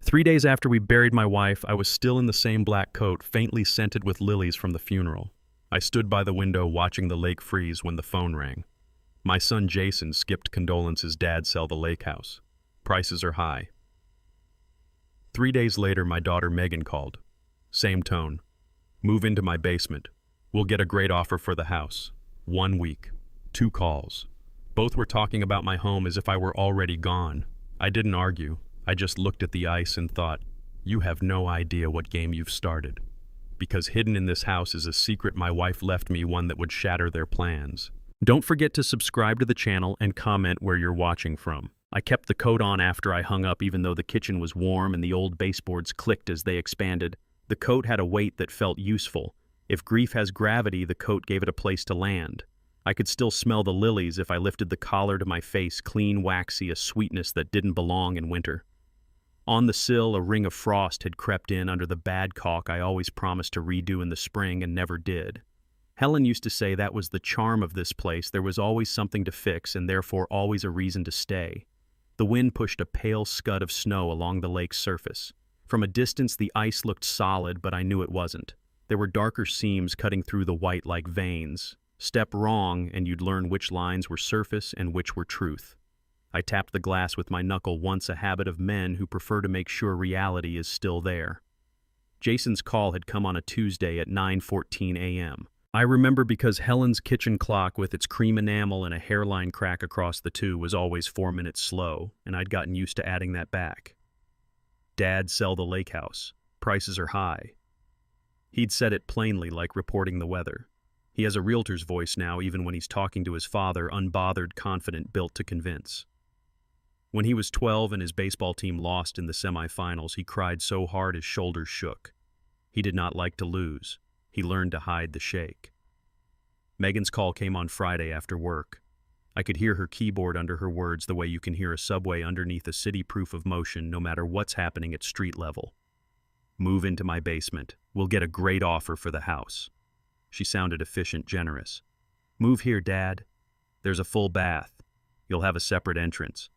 3 days after we buried my wife, I was still in the same black coat, faintly scented with lilies from the funeral. I stood by the window watching the lake freeze when the phone rang. My son Jason skipped condolences dad sell the lake house. Prices are high. 3 days later, my daughter Megan called. Same tone. Move into my basement. We'll get a great offer for the house. 1 week. 2 calls. Both were talking about my home as if I were already gone. I didn't argue. I just looked at the ice and thought, you have no idea what game you've started. Because hidden in this house is a secret my wife left me, one that would shatter their plans. Don't forget to subscribe to the channel and comment where you're watching from. I kept the coat on after I hung up even though the kitchen was warm and the old baseboards clicked as they expanded. The coat had a weight that felt useful. If grief has gravity, the coat gave it a place to land. I could still smell the lilies if I lifted the collar to my face, clean, waxy, a sweetness that didn't belong in winter. On the sill, a ring of frost had crept in under the bad caulk I always promised to redo in the spring and never did. Helen used to say that was the charm of this place. There was always something to fix and therefore always a reason to stay. The wind pushed a pale scud of snow along the lake's surface. From a distance, the ice looked solid, but I knew it wasn't. There were darker seams cutting through the white like veins. Step wrong, and you'd learn which lines were surface and which were truth. I tapped the glass with my knuckle, once a habit of men who prefer to make sure reality is still there. Jason's call had come on a Tuesday at 9:14 a.m. I remember because Helen's kitchen clock, with its cream enamel and a hairline crack across the two, was always 4 minutes slow, and I'd gotten used to adding that back. Dad sell the lake house. Prices are high. He'd said it plainly, like reporting the weather. He has a realtor's voice now, even when he's talking to his father, unbothered, confident, built to convince. When he was 12 and his baseball team lost in the semifinals, he cried so hard his shoulders shook. He did not like to lose. He learned to hide the shake. Megan's call came on Friday after work. I could hear her keyboard under her words the way you can hear a subway underneath a city proof of motion no matter what's happening at street level. Move into my basement. We'll get a great offer for the house. She sounded efficient, generous. Move here, Dad. There's a full bath. You'll have a separate entrance.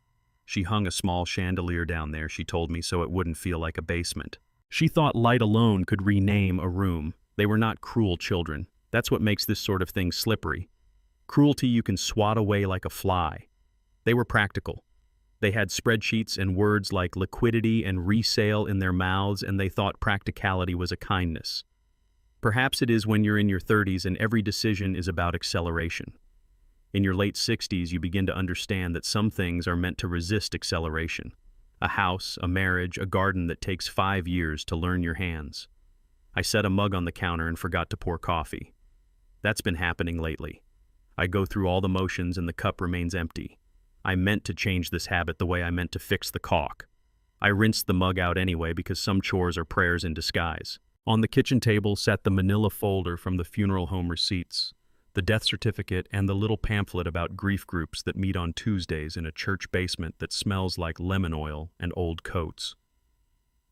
She hung a small chandelier down there, she told me, so it wouldn't feel like a basement. She thought light alone could rename a room. They were not cruel children. That's what makes this sort of thing slippery. Cruelty you can swat away like a fly. They were practical. They had spreadsheets and words like liquidity and resale in their mouths, and they thought practicality was a kindness. Perhaps it is when you're in your 30s and every decision is about acceleration. In your late 60s, you begin to understand that some things are meant to resist acceleration. A house, a marriage, a garden that takes 5 years to learn your hands. I set a mug on the counter and forgot to pour coffee. That's been happening lately. I go through all the motions and the cup remains empty. I meant to change this habit the way I meant to fix the caulk. I rinsed the mug out anyway because some chores are prayers in disguise. On the kitchen table sat the manila folder from the funeral home receipts, the death certificate, and the little pamphlet about grief groups that meet on Tuesdays in a church basement that smells like lemon oil and old coats.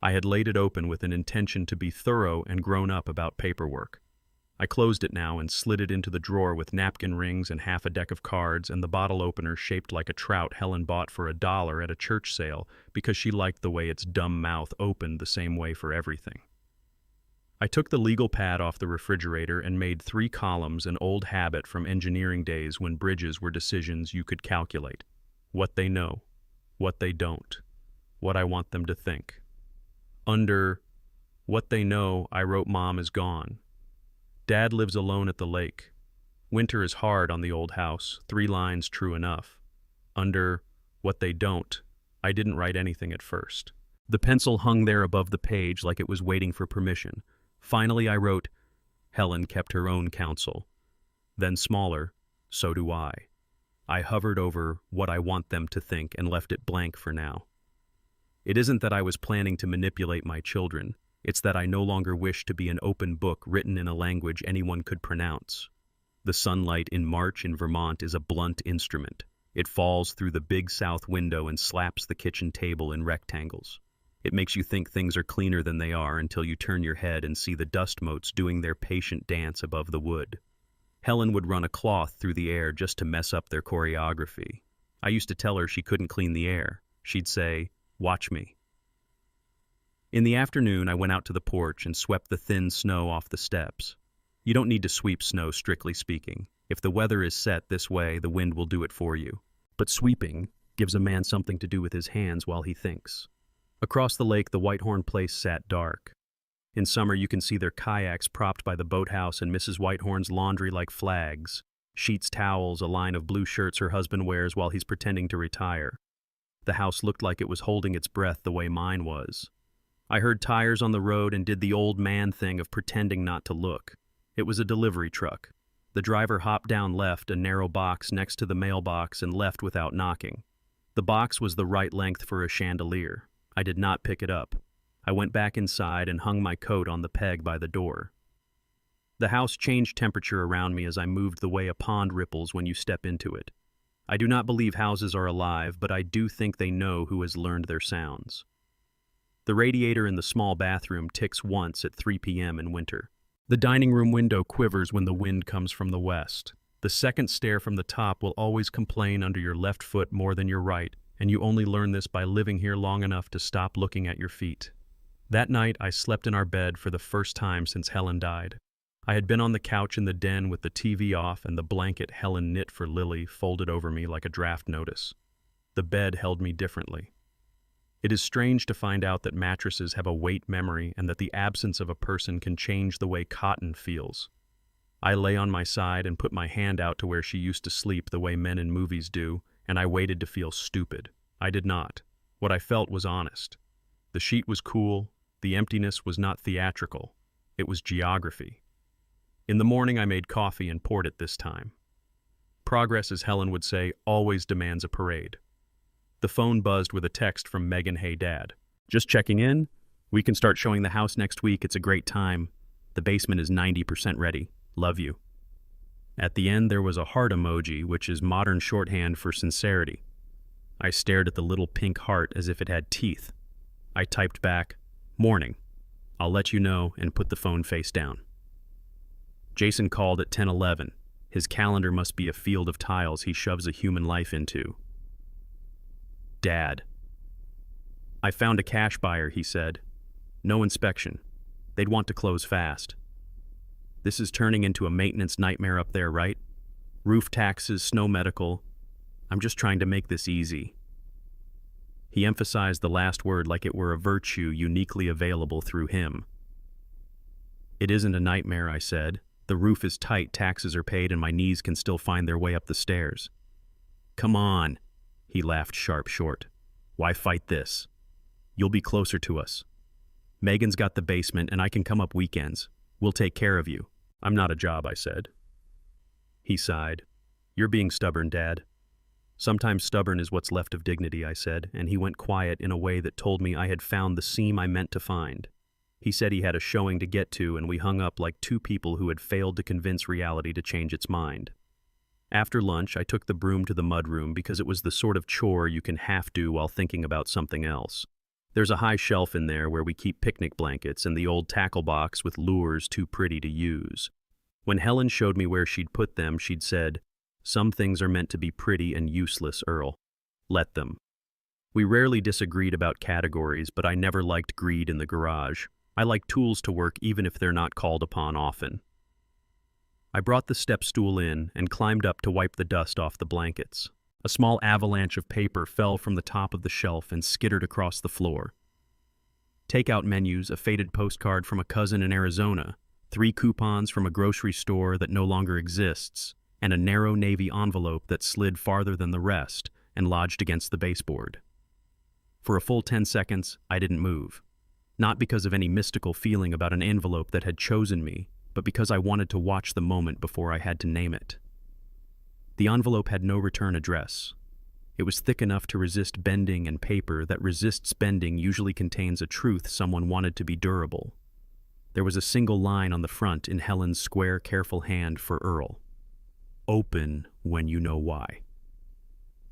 I had laid it open with an intention to be thorough and grown up about paperwork. I closed it now and slid it into the drawer with napkin rings and half a deck of cards and the bottle opener shaped like a trout Helen bought for $1 at a church sale because she liked the way its dumb mouth opened the same way for everything. I took the legal pad off the refrigerator and made 3 columns, an old habit from engineering days when bridges were decisions you could calculate. What they know, what they don't, what I want them to think. Under what they know, I wrote Mom is gone. Dad lives alone at the lake. Winter is hard on the old house, 3 lines true enough. Under what they don't, I didn't write anything at first. The pencil hung there above the page like it was waiting for permission. Finally, I wrote, Helen kept her own counsel. Then smaller, so do I. I hovered over what I want them to think and left it blank for now. It isn't that I was planning to manipulate my children. It's that I no longer wish to be an open book written in a language anyone could pronounce. The sunlight in March in Vermont is a blunt instrument. It falls through the big south window and slaps the kitchen table in rectangles. It makes you think things are cleaner than they are until you turn your head and see the dust motes doing their patient dance above the wood. Helen would run a cloth through the air just to mess up their choreography. I used to tell her she couldn't clean the air. She'd say, "Watch me." In the afternoon, I went out to the porch and swept the thin snow off the steps. You don't need to sweep snow, strictly speaking. If the weather is set this way, the wind will do it for you. But sweeping gives a man something to do with his hands while he thinks. Across the lake, the Whitehorn place sat dark. In summer, you can see their kayaks propped by the boathouse and Mrs. Whitehorn's laundry like flags. Sheets, towels, a line of blue shirts her husband wears while he's pretending to retire. The house looked like it was holding its breath the way mine was. I heard tires on the road and did the old man thing of pretending not to look. It was a delivery truck. The driver hopped down, left a narrow box next to the mailbox, and left without knocking. The box was the right length for a chandelier. I did not pick it up. I went back inside and hung my coat on the peg by the door. The house changed temperature around me as I moved the way a pond ripples when you step into it. I do not believe houses are alive, but I do think they know who has learned their sounds. The radiator in the small bathroom ticks once at 3 p.m. in winter. The dining room window quivers when the wind comes from the west. The second stair from the top will always complain under your left foot more than your right, and you only learn this by living here long enough to stop looking at your feet. That night, I slept in our bed for the first time since Helen died. I had been on the couch in the den with the TV off and the blanket Helen knit for Lily folded over me like a draft notice. The bed held me differently. It is strange to find out that mattresses have a weight memory and that the absence of a person can change the way cotton feels. I lay on my side and put my hand out to where she used to sleep the way men in movies do, and I waited to feel stupid. I did not. What I felt was honest. The sheet was cool. The emptiness was not theatrical. It was geography. In the morning, I made coffee and poured it this time. Progress, as Helen would say, always demands a parade. The phone buzzed with a text from Megan. Hey, Dad. Just checking in. We can start showing the house next week. It's a great time. The basement is 90% ready. Love you. At the end, there was a heart emoji, which is modern shorthand for sincerity. I stared at the little pink heart as if it had teeth. I typed back, morning. I'll let you know, and put the phone face down. Jason called at 10:11. His calendar must be a field of tiles he shoves a human life into. Dad. I found a cash buyer, he said. No inspection. They'd want to close fast. This is turning into a maintenance nightmare up there, right? Roof taxes, snow medical. I'm just trying to make this easy. He emphasized the last word like it were a virtue uniquely available through him. It isn't a nightmare, I said. The roof is tight, taxes are paid, and my knees can still find their way up the stairs. Come on. He laughed short. Why fight this? You'll be closer to us. Megan's got the basement, and I can come up weekends. We'll take care of you. I'm not a job, I said. He sighed. You're being stubborn, Dad. Sometimes stubborn is what's left of dignity, I said, and he went quiet in a way that told me I had found the seam I meant to find. He said he had a showing to get to, and we hung up like two people who had failed to convince reality to change its mind. After lunch, I took the broom to the mudroom because it was the sort of chore you can half do while thinking about something else. There's a high shelf in there where we keep picnic blankets and the old tackle box with lures too pretty to use. When Helen showed me where she'd put them, she'd said, "Some things are meant to be pretty and useless, Earl. Let them." We rarely disagreed about categories, but I never liked greed in the garage. I like tools to work even if they're not called upon often. I brought the step stool in and climbed up to wipe the dust off the blankets. A small avalanche of paper fell from the top of the shelf and skittered across the floor. Takeout menus, a faded postcard from a cousin in Arizona, 3 coupons from a grocery store that no longer exists, and a narrow navy envelope that slid farther than the rest and lodged against the baseboard. For a full 10 seconds, I didn't move. Not because of any mystical feeling about an envelope that had chosen me, but because I wanted to watch the moment before I had to name it. The envelope had no return address. It was thick enough to resist bending, and paper that resists bending usually contains a truth someone wanted to be durable. There was a single line on the front in Helen's square, careful hand for Earl. Open when you know why.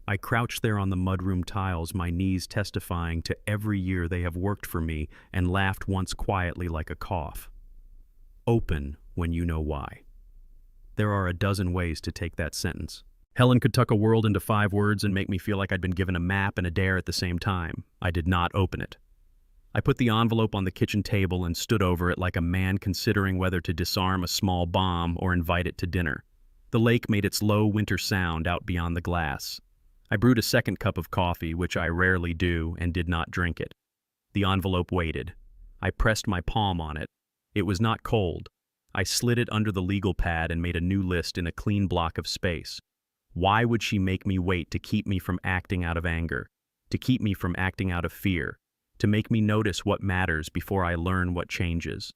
I crouched there on the mudroom tiles, my knees testifying to every year they have worked for me, and laughed once quietly like a cough. Open when you know why. There are a dozen ways to take that sentence. Helen could tuck a world into 5 words and make me feel like I'd been given a map and a dare at the same time. I did not open it. I put the envelope on the kitchen table and stood over it like a man considering whether to disarm a small bomb or invite it to dinner. The lake made its low winter sound out beyond the glass. I brewed a second cup of coffee, which I rarely do, and did not drink it. The envelope waited. I pressed my palm on it. It was not cold. I slid it under the legal pad and made a new list in a clean block of space. Why would she make me wait to keep me from acting out of anger, to keep me from acting out of fear, to make me notice what matters before I learn what changes?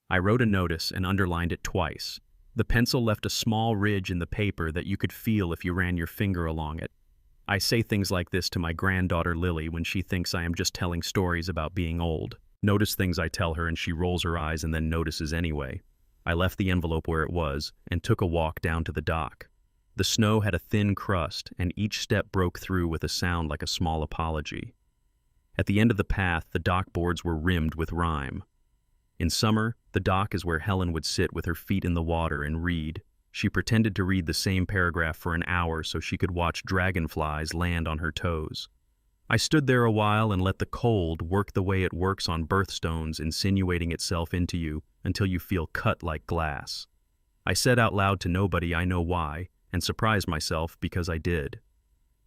I wrote a notice and underlined it twice. The pencil left a small ridge in the paper that you could feel if you ran your finger along it. I say things like this to my granddaughter Lily when she thinks I am just telling stories about being old. Notice things I tell her and she rolls her eyes and then notices anyway. I left the envelope where it was and took a walk down to the dock. The snow had a thin crust, and each step broke through with a sound like a small apology. At the end of the path, the dock boards were rimmed with rhyme. In summer, the dock is where Helen would sit with her feet in the water and read. She pretended to read the same paragraph for an hour so she could watch dragonflies land on her toes. I stood there a while and let the cold work the way it works on birthstones, insinuating itself into you until you feel cut like glass. I said out loud to nobody I know why, and surprised myself because I did.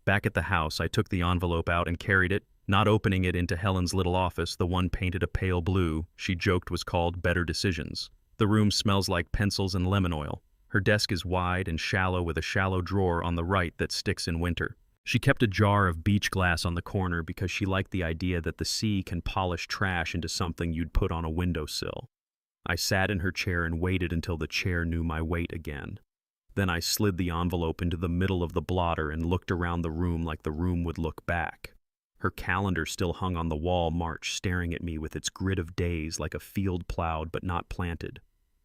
Back at the house, I took the envelope out and carried it, not opening it, into Helen's little office, the one painted a pale blue she joked was called Better Decisions. The room smells like pencils and lemon oil. Her desk is wide and shallow with a shallow drawer on the right that sticks in winter. She kept a jar of beach glass on the corner because she liked the idea that the sea can polish trash into something you'd put on a windowsill. I sat in her chair and waited until the chair knew my weight again. Then I slid the envelope into the middle of the blotter and looked around the room like the room would look back. Her calendar still hung on the wall, March, staring at me with its grid of days like a field plowed but not planted.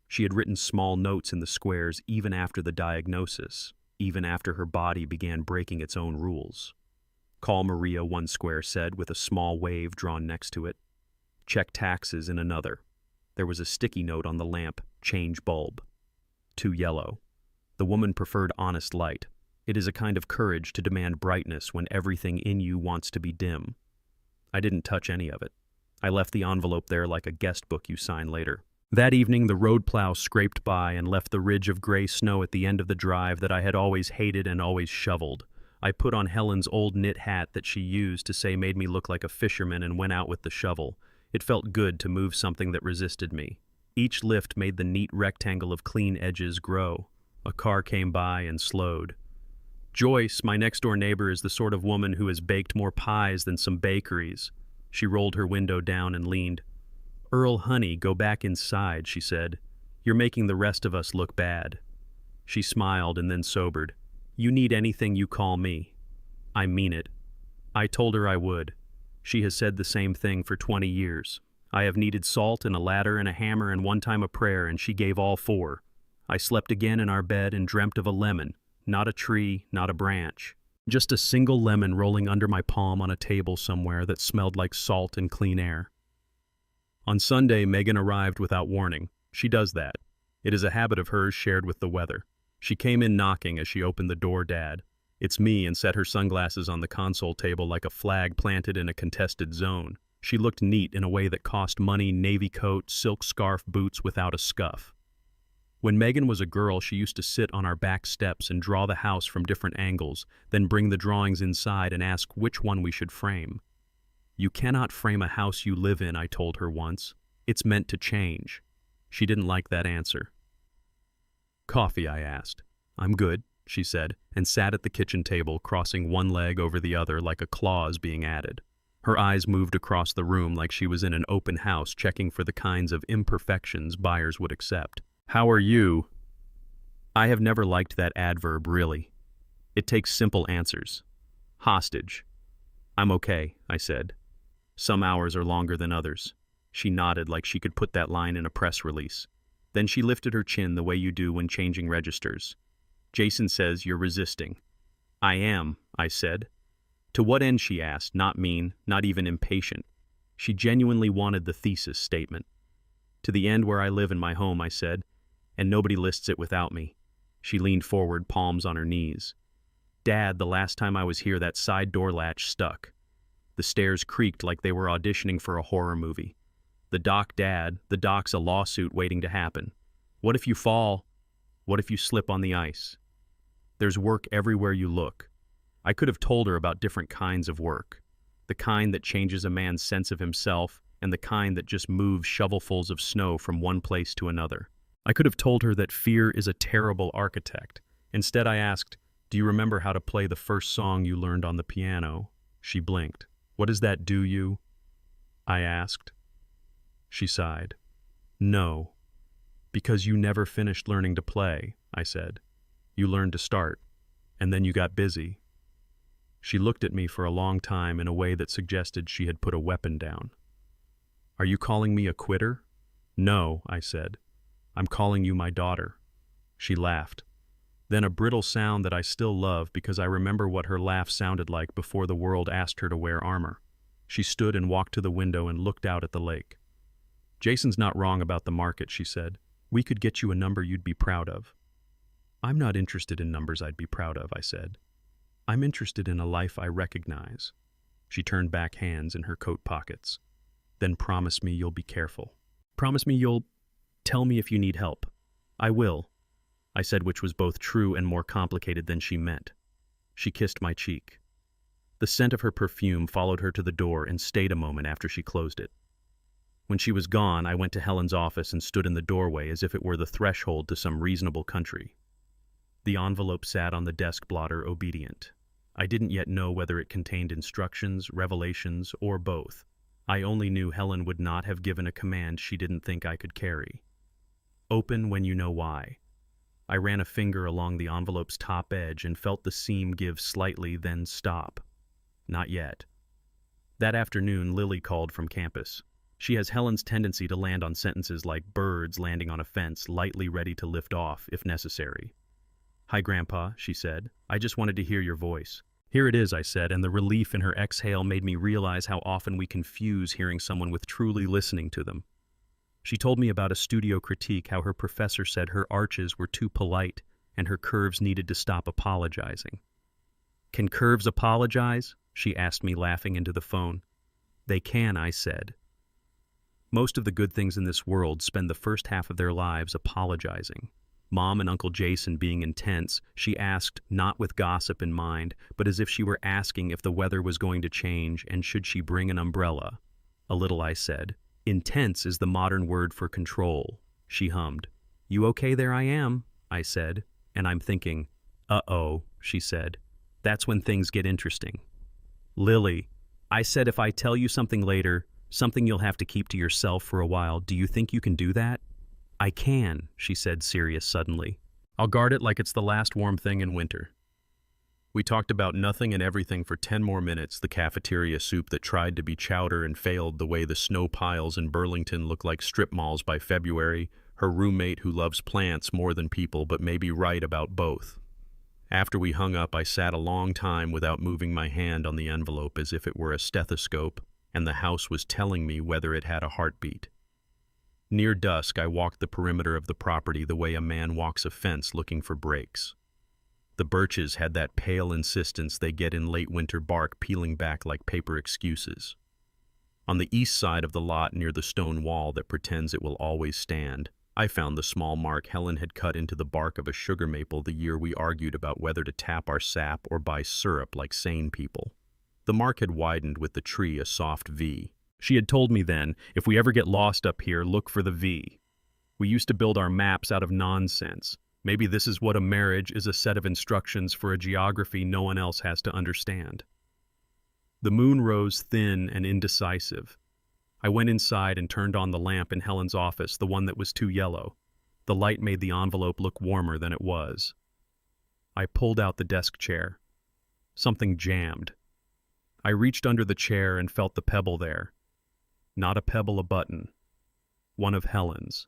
She had written small notes in the squares even after the diagnosis, even after her body began breaking its own rules. Call Maria, one square said, with a small wave drawn next to it. Check taxes in another. There was a sticky note on the lamp, change bulb. Too yellow. The woman preferred honest light. It is a kind of courage to demand brightness when everything in you wants to be dim. I didn't touch any of it. I left the envelope there like a guest book you sign later. That evening, the road plow scraped by and left the ridge of gray snow at the end of the drive that I had always hated and always shoveled. I put on Helen's old knit hat that she used to say made me look like a fisherman and went out with the shovel. It felt good to move something that resisted me. Each lift made the neat rectangle of clean edges grow. A car came by and slowed. Joyce, my next-door neighbor, is the sort of woman who has baked more pies than some bakeries. She rolled her window down and leaned. "Earl, honey, go back inside," she said. "You're making the rest of us look bad." She smiled and then sobered. "You need anything, you call me." I mean it. I told her I would. She has said the same thing for 20 years. I have needed salt and a ladder and a hammer and one time a prayer, and she gave all 4. I slept again in our bed and dreamt of a lemon, not a tree, not a branch. Just a single lemon rolling under my palm on a table somewhere that smelled like salt and clean air. On Sunday, Megan arrived without warning. She does that. It is a habit of hers shared with the weather. She came in knocking as she opened the door, Dad. It's me, and set her sunglasses on the console table like a flag planted in a contested zone. She looked neat in a way that cost money, navy coat, silk scarf, boots without a scuff. When Megan was a girl, she used to sit on our back steps and draw the house from different angles, then bring the drawings inside and ask which one we should frame. "You cannot frame a house you live in," I told her once. "It's meant to change." She didn't like that answer. "Coffee?" I asked. "I'm good," she said, and sat at the kitchen table, crossing one leg over the other like a clause being added. Her eyes moved across the room like she was in an open house checking for the kinds of imperfections buyers would accept. "How are you?" I have never liked that adverb, really. It takes simple answers. Hostage. "I'm okay," I said. "Some hours are longer than others." She nodded like she could put that line in a press release. Then she lifted her chin the way you do when changing registers. "Jason says you're resisting." "I am," I said. "To what end?" she asked, not mean, not even impatient. She genuinely wanted the thesis statement. "To the end where I live in my home," I said, "and nobody lists it without me." She leaned forward, palms on her knees. "Dad, the last time I was here, that side door latch stuck." The stairs creaked like they were auditioning for a horror movie. The doc dad, the doc's a lawsuit waiting to happen. What if you fall? What if you slip on the ice? There's work everywhere you look. I could have told her about different kinds of work. The kind that changes a man's sense of himself, and the kind that just moves shovelfuls of snow from one place to another. I could have told her that fear is a terrible architect. Instead, I asked, "Do you remember how to play the first song you learned on the piano?" She blinked. "What does that do you?" I asked. She sighed. "No. Because you never finished learning to play," I said. "You learned to start, and then you got busy." She looked at me for a long time in a way that suggested she had put a weapon down. "Are you calling me a quitter?" "No," I said. "I'm calling you my daughter." She laughed. Then a brittle sound that I still love because I remember what her laugh sounded like before the world asked her to wear armor. She stood and walked to the window and looked out at the lake. "Jason's not wrong about the market," she said. "We could get you a number you'd be proud of." "I'm not interested in numbers I'd be proud of," I said. "I'm interested in a life I recognize." She turned back hands in her coat pockets. "Then promise me you'll be careful. Promise me you'll tell me if you need help." "I will," I said, which was both true and more complicated than she meant. She kissed my cheek. The scent of her perfume followed her to the door and stayed a moment after she closed it. When she was gone, I went to Helen's office and stood in the doorway as if it were the threshold to some reasonable country. The envelope sat on the desk blotter, obedient. I didn't yet know whether it contained instructions, revelations, or both. I only knew Helen would not have given a command she didn't think I could carry. "Open when you know why." I ran a finger along the envelope's top edge and felt the seam give slightly, then stop. Not yet. That afternoon, Lily called from campus. She has Helen's tendency to land on sentences like birds landing on a fence, lightly ready to lift off, if necessary. "Hi, Grandpa," she said. "I just wanted to hear your voice." "Here it is," I said, and the relief in her exhale made me realize how often we confuse hearing someone with truly listening to them. She told me about a studio critique, how her professor said her arches were too polite and her curves needed to stop apologizing. "Can curves apologize?" she asked me, laughing into the phone. "They can," I said. Most of the good things in this world spend the first half of their lives apologizing. Mom and Uncle Jason being intense, she asked, not with gossip in mind, but as if she were asking if the weather was going to change and should she bring an umbrella. "A little," I said. "Intense is the modern word for control," she hummed. "You okay there?" "I am," I said, and I'm thinking, "Uh-oh," she said. "That's when things get interesting." "Lily," I said, "if I tell you something later, something you'll have to keep to yourself for a while, do you think you can do that?" "I can," she said, serious suddenly. "I'll guard it like it's the last warm thing in winter." We talked about nothing and everything for 10 more minutes, the cafeteria soup that tried to be chowder and failed, the way the snow piles in Burlington look like strip malls by February, her roommate who loves plants more than people but may be right about both. After we hung up, I sat a long time without moving my hand on the envelope as if it were a stethoscope, and the house was telling me whether it had a heartbeat. Near dusk, I walked the perimeter of the property the way a man walks a fence looking for breaks. The birches had that pale insistence they get in late winter bark peeling back like paper excuses. On the east side of the lot, near the stone wall that pretends it will always stand, I found the small mark Helen had cut into the bark of a sugar maple the year we argued about whether to tap our sap or buy syrup like sane people. The mark had widened with the tree, a soft V. She had told me then, "If we ever get lost up here, look for the V." We used to build our maps out of nonsense. Maybe this is what a marriage is, a set of instructions for a geography no one else has to understand. The moon rose thin and indecisive. I went inside and turned on the lamp in Helen's office, the one that was too yellow. The light made the envelope look warmer than it was. I pulled out the desk chair. Something jammed. I reached under the chair and felt the pebble there. Not a pebble, a button. One of Helen's.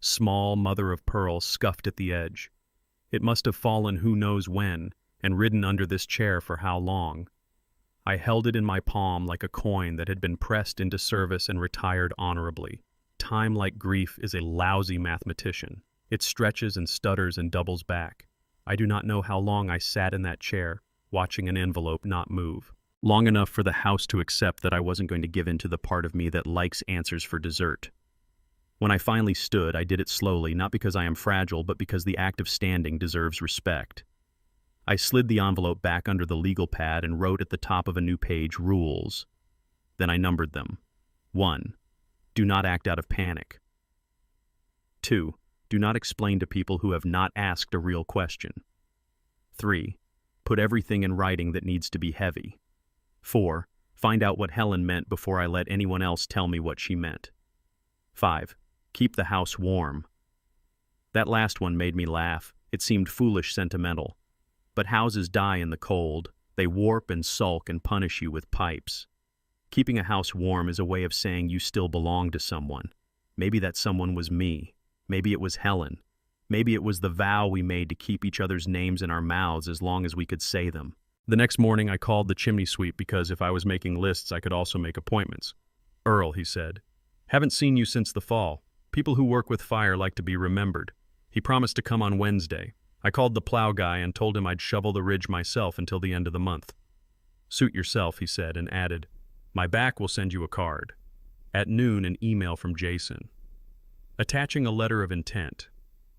Small, mother of pearl, scuffed at the edge. It must have fallen who knows when, and ridden under this chair for how long. I held it in my palm like a coin that had been pressed into service and retired honorably. Time, like grief, is a lousy mathematician. It stretches and stutters and doubles back. I do not know how long I sat in that chair, watching an envelope not move. long enough for the house to accept that I wasn't going to give in to the part of me that likes answers for dessert. When I finally stood, I did it slowly, not because I am fragile, but because the act of standing deserves respect. I slid the envelope back under the legal pad and wrote at the top of a new page, rules. Then I numbered them. 1. Do not act out of panic. 2. Do not explain to people who have not asked a real question. 3. Put everything in writing that needs to be heavy. 4. Find out what Helen meant before I let anyone else tell me what she meant. 5. Keep the house warm. That last one made me laugh. It seemed foolish sentimental. But houses die in the cold. They warp and sulk and punish you with pipes. Keeping a house warm is a way of saying you still belong to someone. Maybe that someone was me. Maybe it was Helen. Maybe it was the vow we made to keep each other's names in our mouths as long as we could say them. The next morning I called the chimney sweep because if I was making lists I could also make appointments. "Earl," he said, "haven't seen you since the fall. People who work with fire like to be remembered." He promised to come on Wednesday. I called the plow guy and told him I'd shovel the ridge myself until the end of the month. "Suit yourself," he said, and added, "My back will send you a card." At noon, an email from Jason. Attaching a letter of intent.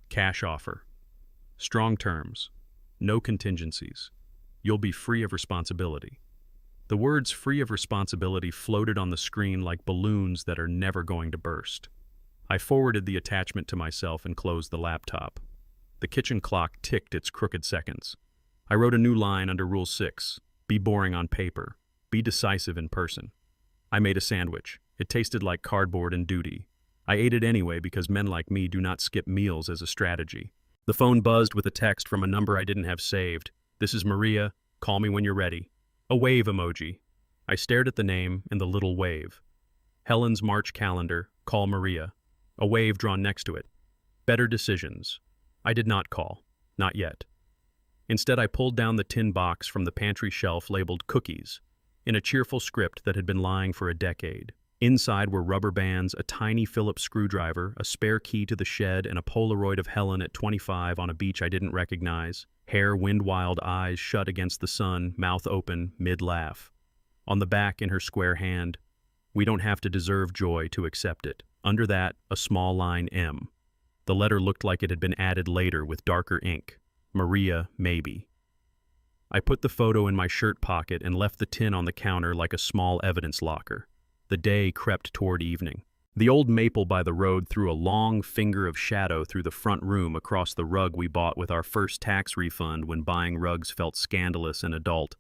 Cash offer. Strong terms. No contingencies. You'll be free of responsibility. The words "free of responsibility" floated on the screen like balloons that are never going to burst. I forwarded the attachment to myself and closed the laptop. The kitchen clock ticked its crooked seconds. I wrote a new line under Rule 6. Be boring on paper. Be decisive in person. I made a sandwich. It tasted like cardboard and duty. I ate it anyway because men like me do not skip meals as a strategy. The phone buzzed with a text from a number I didn't have saved. "This is Maria. Call me when you're ready." A wave emoji. I stared at the name and the little wave. Helen's March calendar. Call Maria. A wave drawn next to it. Better decisions. I did not call. Not yet. Instead, I pulled down the tin box from the pantry shelf labeled cookies, in a cheerful script that had been lying for a decade. Inside were rubber bands, a tiny Phillips screwdriver, a spare key to the shed, and a Polaroid of Helen at 25 on a beach I didn't recognize. Hair, wind-wild eyes shut against the sun, mouth open, mid-laugh. On the back, in her square hand, "We don't have to deserve joy to accept it." Under that, a small line M. The letter looked like it had been added later with darker ink. Maria, maybe. I put the photo in my shirt pocket and left the tin on the counter like a small evidence locker. The day crept toward evening. The old maple by the road threw a long finger of shadow through the front room across the rug we bought with our first tax refund when buying rugs felt scandalous and adult.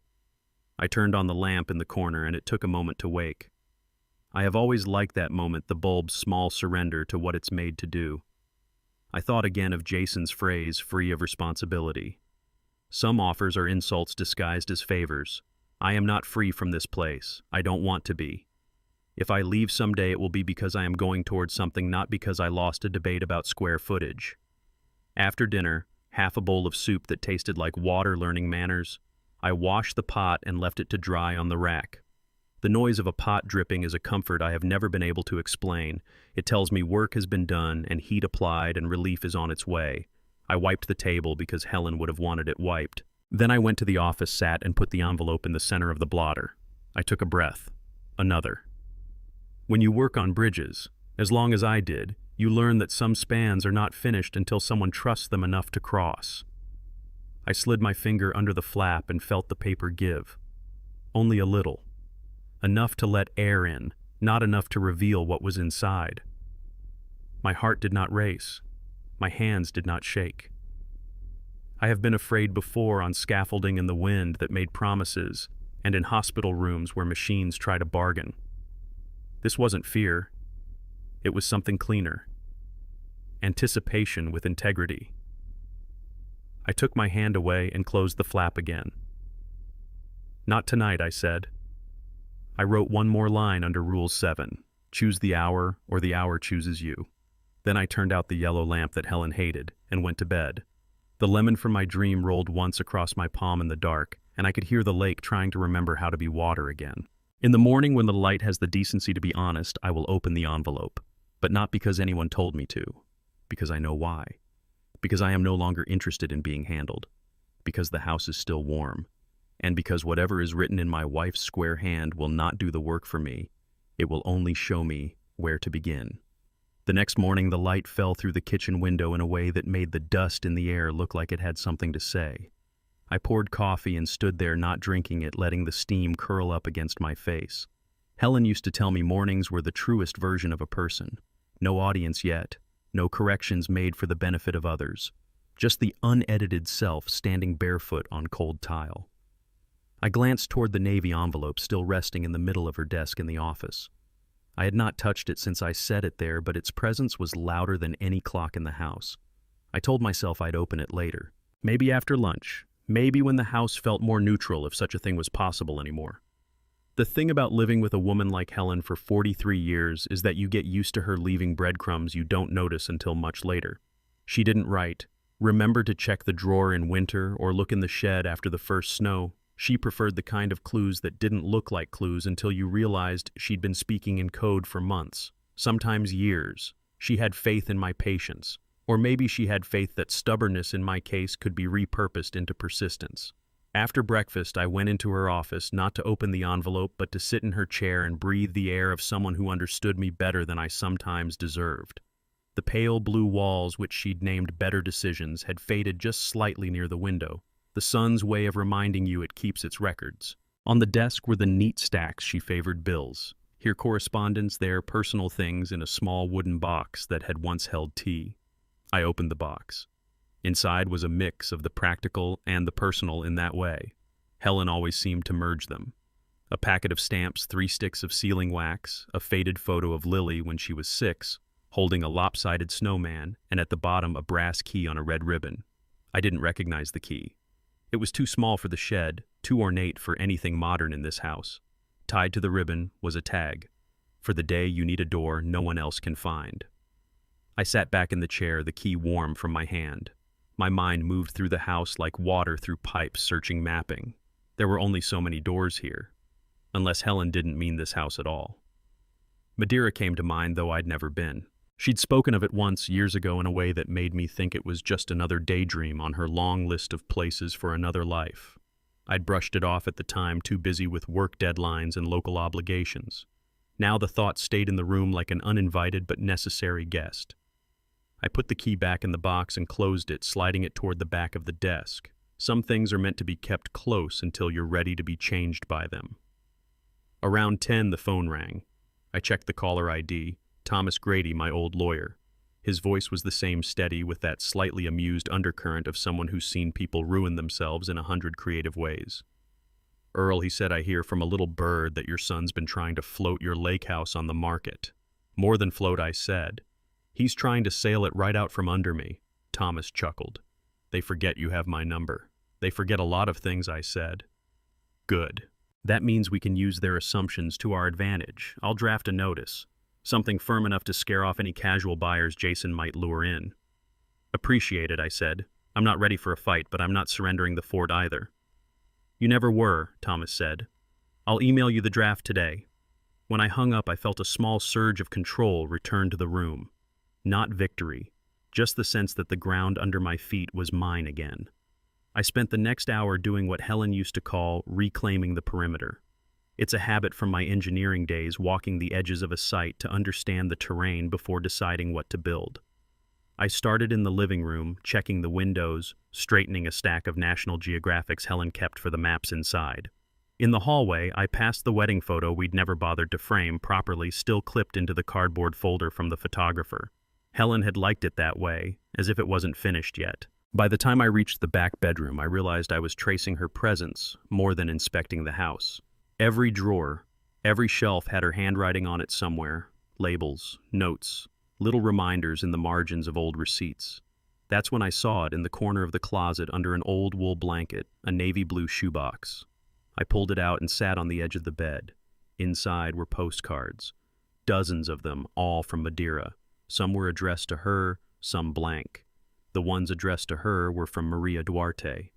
I turned on the lamp in the corner and it took a moment to wake. I have always liked that moment, the bulb's small surrender to what it's made to do. I thought again of Jason's phrase, "free of responsibility." Some offers are insults disguised as favors. I am not free from this place. I don't want to be. If I leave someday, it will be because I am going towards something, not because I lost a debate about square footage. After dinner, half a bowl of soup that tasted like water learning manners, I washed the pot and left it to dry on the rack. The noise of a pot dripping is a comfort I have never been able to explain. It tells me work has been done and heat applied and relief is on its way. I wiped the table because Helen would have wanted it wiped. Then I went to the office, sat, and put the envelope in the center of the blotter. I took a breath. Another. When you work on bridges, as long as I did, you learn that some spans are not finished until someone trusts them enough to cross. I slid my finger under the flap and felt the paper give. Only a little. Enough to let air in, not enough to reveal what was inside. My heart did not race. My hands did not shake. I have been afraid before on scaffolding in the wind that made promises, and in hospital rooms where machines try to bargain. This wasn't fear. It was something cleaner. Anticipation with integrity. I took my hand away and closed the flap again. "Not tonight," I said. I wrote one more line under Rule 7. Choose the hour, or the hour chooses you. Then I turned out the yellow lamp that Helen hated and went to bed. The lemon from my dream rolled once across my palm in the dark, and I could hear the lake trying to remember how to be water again. In the morning, when the light has the decency to be honest, I will open the envelope. But not because anyone told me to. Because I know why. Because I am no longer interested in being handled. Because the house is still warm. And because whatever is written in my wife's square hand will not do the work for me, it will only show me where to begin. The next morning, the light fell through the kitchen window in a way that made the dust in the air look like it had something to say. I poured coffee and stood there not drinking it, letting the steam curl up against my face. Helen used to tell me mornings were the truest version of a person. No audience yet, no corrections made for the benefit of others. Just the unedited self standing barefoot on cold tile. I glanced toward the navy envelope still resting in the middle of her desk in the office. I had not touched it since I set it there, but its presence was louder than any clock in the house. I told myself I'd open it later. Maybe after lunch. Maybe when the house felt more neutral, if such a thing was possible anymore. The thing about living with a woman like Helen for 43 years is that you get used to her leaving breadcrumbs you don't notice until much later. She didn't write, "Remember to check the drawer in winter," or "Look in the shed after the first snow." She preferred the kind of clues that didn't look like clues until you realized she'd been speaking in code for months, sometimes years. She had faith in my patience. Or maybe she had faith that stubbornness in my case could be repurposed into persistence. After breakfast, I went into her office, not to open the envelope, but to sit in her chair and breathe the air of someone who understood me better than I sometimes deserved. The pale blue walls, which she'd named Better Decisions, had faded just slightly near the window, the sun's way of reminding you it keeps its records. On the desk were the neat stacks she favored: bills. Here correspondence, there personal things in a small wooden box that had once held tea. I opened the box. Inside was a mix of the practical and the personal in that way. Helen always seemed to merge them. A packet of stamps, 3 sticks of sealing wax, a faded photo of Lily when she was 6, holding a lopsided snowman, and at the bottom a brass key on a red ribbon. I didn't recognize the key. It was too small for the shed, too ornate for anything modern in this house. Tied to the ribbon was a tag. For the day you need a door no one else can find. I sat back in the chair, the key warm from my hand. My mind moved through the house like water through pipes searching mapping. There were only so many doors here. Unless Helen didn't mean this house at all. Madeira came to mind, though I'd never been. She'd spoken of it once years ago in a way that made me think it was just another daydream on her long list of places for another life. I'd brushed it off at the time, too busy with work deadlines and local obligations. Now the thought stayed in the room like an uninvited but necessary guest. I put the key back in the box and closed it, sliding it toward the back of the desk. Some things are meant to be kept close until you're ready to be changed by them. Around 10, the phone rang. I checked the caller ID, Thomas Grady, my old lawyer. His voice was the same, steady, with that slightly amused undercurrent of someone who's seen people ruin themselves in 100 creative ways. "Earl," he said, "I hear from a little bird that your son's been trying to float your lake house on the market." "More than float," I said. "He's trying to sail it right out from under me." Thomas chuckled. "They forget you have my number." "They forget a lot of things," I said. "Good. That means we can use their assumptions to our advantage. I'll draft a notice. Something firm enough to scare off any casual buyers Jason might lure in." "Appreciate it," I said. "I'm not ready for a fight, but I'm not surrendering the fort either." "You never were," Thomas said. "I'll email you the draft today." When I hung up, I felt a small surge of control return to the room. Not victory, just the sense that the ground under my feet was mine again. I spent the next hour doing what Helen used to call reclaiming the perimeter. It's a habit from my engineering days, walking the edges of a site to understand the terrain before deciding what to build. I started in the living room, checking the windows, straightening a stack of National Geographics Helen kept for the maps inside. In the hallway, I passed the wedding photo we'd never bothered to frame properly, still clipped into the cardboard folder from the photographer. Helen had liked it that way, as if it wasn't finished yet. By the time I reached the back bedroom, I realized I was tracing her presence more than inspecting the house. Every drawer, every shelf had her handwriting on it somewhere, labels, notes, little reminders in the margins of old receipts. That's when I saw it in the corner of the closet under an old wool blanket, a navy blue shoebox. I pulled it out and sat on the edge of the bed. Inside were postcards, dozens of them, all from Madeira. Some were addressed to her, some blank. The ones addressed to her were from Maria Duarte.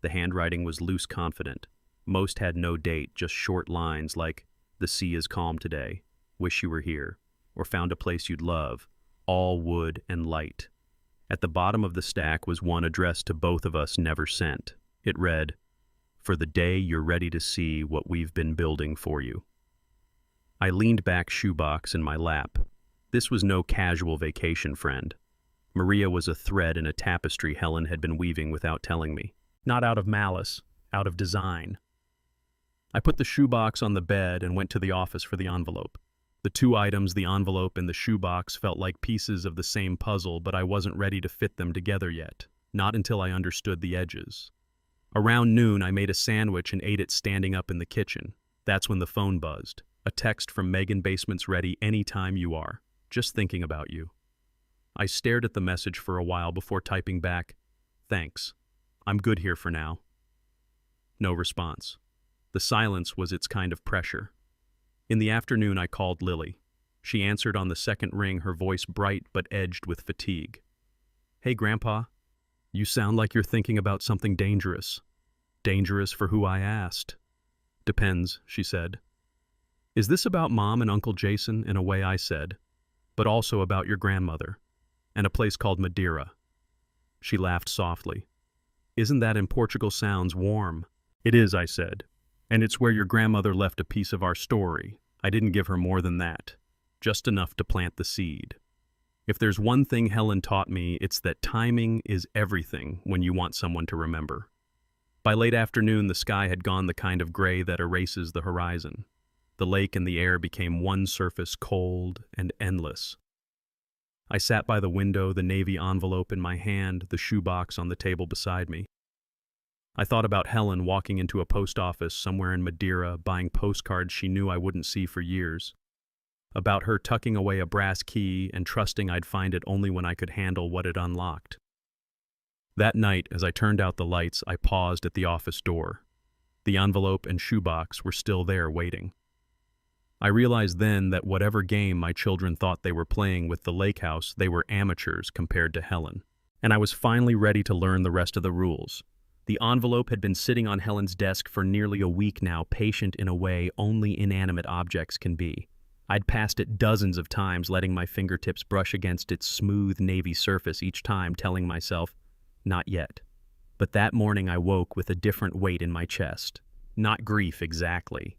The handwriting was loose, confident. Most had no date, just short lines like, "The sea is calm today, wish you were here," or "Found a place you'd love, all wood and light." At the bottom of the stack was one addressed to both of us, never sent. It read, for the day you're ready to see what we've been building for you." I leaned back, shoebox in my lap. This was no casual vacation, friend. Maria was a thread in a tapestry Helen had been weaving without telling me. Not out of malice, out of design. I put the shoebox on the bed and went to the office for the envelope. The two items, the envelope and the shoebox, felt like pieces of the same puzzle, but I wasn't ready to fit them together yet, not until I understood the edges. Around noon, I made a sandwich and ate it standing up in the kitchen. That's when the phone buzzed. A text from Megan: "Basement's ready anytime you are. Just thinking about you." I stared at the message for a while before typing back, "Thanks. I'm good here for now." No response. The silence was its kind of pressure. In the afternoon, I called Lily. She answered on the second ring, her voice bright but edged with fatigue. "Hey, Grandpa. You sound like you're thinking about something dangerous." "Dangerous for who?" I asked. "Depends," she said. "Is this about Mom and Uncle Jason?" In a way, I said, "but also about your grandmother, and a place called Madeira." She laughed softly. "Isn't that in Portugal? Sounds warm." "It is," I said, "and it's where your grandmother left a piece of our story. I didn't give her more than that, just enough to plant the seed. If there's one thing Helen taught me, it's that timing is everything when you want someone to remember." By late afternoon, the sky had gone the kind of gray that erases the horizon. The lake and the air became one surface, cold and endless. I sat by the window, the navy envelope in my hand, the shoebox on the table beside me. I thought about Helen walking into a post office somewhere in Madeira, buying postcards she knew I wouldn't see for years. About her tucking away a brass key and trusting I'd find it only when I could handle what it unlocked. That night, as I turned out the lights, I paused at the office door. The envelope and shoebox were still there waiting. I realized then that whatever game my children thought they were playing with the lake house, they were amateurs compared to Helen. And I was finally ready to learn the rest of the rules. The envelope had been sitting on Helen's desk for nearly a week now, patient in a way only inanimate objects can be. I'd passed it dozens of times, letting my fingertips brush against its smooth navy surface each time, telling myself, not yet. But that morning I woke with a different weight in my chest. Not grief exactly.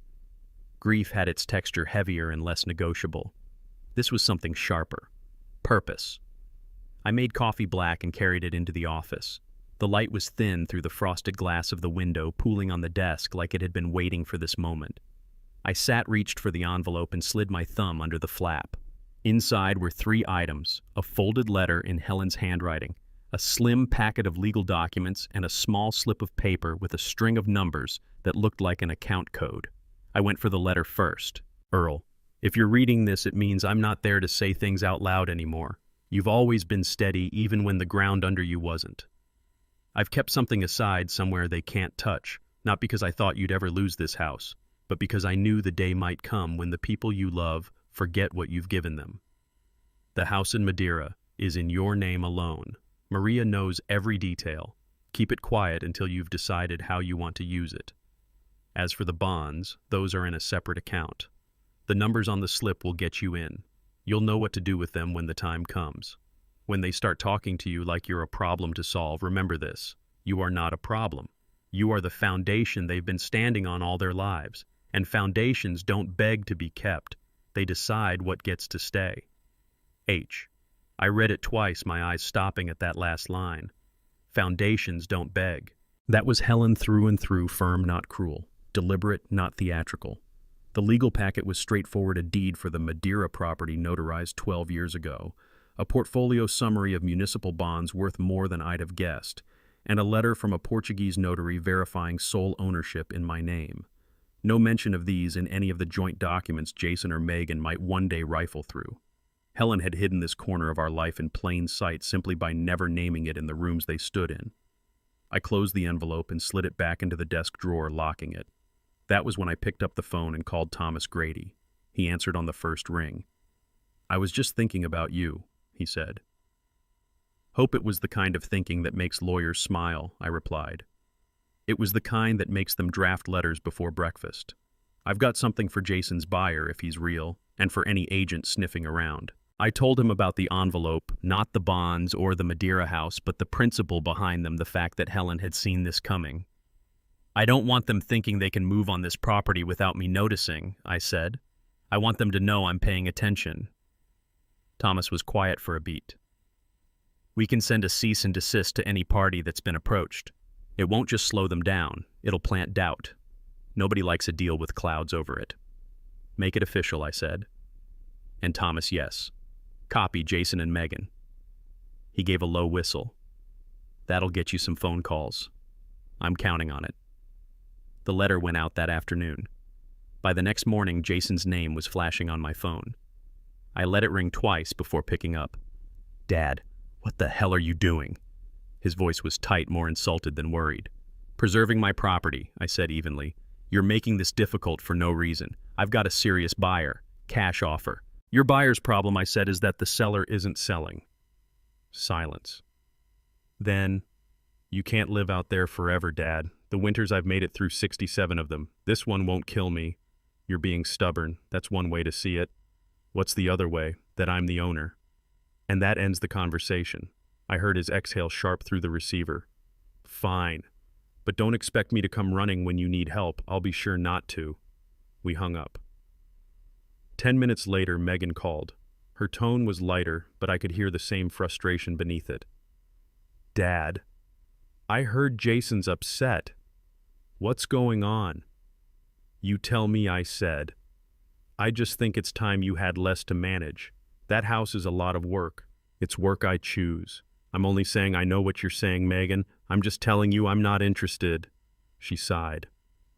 Grief had its texture heavier and less negotiable. This was something sharper. Purpose. I made coffee black and carried it into the office. The light was thin through the frosted glass of the window, pooling on the desk like it had been waiting for this moment. I reached for the envelope and slid my thumb under the flap. Inside were 3 items: a folded letter in Helen's handwriting, a slim packet of legal documents, and a small slip of paper with a string of numbers that looked like an account code. I went for the letter first. "Earl, if you're reading this, it means I'm not there to say things out loud anymore. You've always been steady, even when the ground under you wasn't. I've kept something aside somewhere they can't touch, not because I thought you'd ever lose this house, but because I knew the day might come when the people you love forget what you've given them. The house in Madeira is in your name alone. Maria knows every detail. Keep it quiet until you've decided how you want to use it. As for the bonds, those are in a separate account. The numbers on the slip will get you in. You'll know what to do with them when the time comes. When they start talking to you like you're a problem to solve, remember this: you are not a problem. You are the foundation they've been standing on all their lives. And foundations don't beg to be kept. They decide what gets to stay. H. I read it twice, my eyes stopping at that last line. Foundations don't beg. That was Helen through and through, firm, not cruel. Deliberate, not theatrical. The legal packet was straightforward: a deed for the Madeira property notarized 12 years ago, a portfolio summary of municipal bonds worth more than I'd have guessed, and a letter from a Portuguese notary verifying sole ownership in my name. No mention of these in any of the joint documents Jason or Megan might one day rifle through. Helen had hidden this corner of our life in plain sight simply by never naming it in the rooms they stood in. I closed the envelope and slid it back into the desk drawer, locking it. That was when I picked up the phone and called Thomas Grady. He answered on the first ring. "I was just thinking about you," he said. "Hope it was the kind of thinking that makes lawyers smile," I replied. "It was the kind that makes them draft letters before breakfast. I've got something for Jason's buyer if he's real, and for any agent sniffing around." I told him about the envelope, not the bonds or the Madeira house, but the principle behind them, the fact that Helen had seen this coming. I don't want them thinking they can move on this property without me noticing, I said. I want them to know I'm paying attention. Thomas was quiet for a beat. We can send a cease and desist to any party that's been approached. It won't just slow them down, it'll plant doubt. Nobody likes a deal with clouds over it. Make it official, I said. And Thomas, yes. Copy Jason and Megan. He gave a low whistle. That'll get you some phone calls. I'm counting on it. The letter went out that afternoon. By the next morning, Jason's name was flashing on my phone. I let it ring twice before picking up. Dad, what the hell are you doing? His voice was tight, more insulted than worried. Preserving my property, I said evenly. You're making this difficult for no reason. I've got a serious buyer. Cash offer. Your buyer's problem, I said, is that the seller isn't selling. Silence. Then, you can't live out there forever, Dad. The winters I've made it through 67 of them. This one won't kill me. You're being stubborn. That's one way to see it. What's the other way? That I'm the owner. And that ends the conversation. I heard his exhale sharp through the receiver. Fine. But don't expect me to come running when you need help. I'll be sure not to. We hung up. 10 minutes later, Megan called. Her tone was lighter, but I could hear the same frustration beneath it. Dad, I heard Jason's upset. What's going on? You tell me, I said. I just think it's time you had less to manage. That house is a lot of work. It's work I choose. I'm only saying I know what you're saying, Megan. I'm just telling you I'm not interested. She sighed.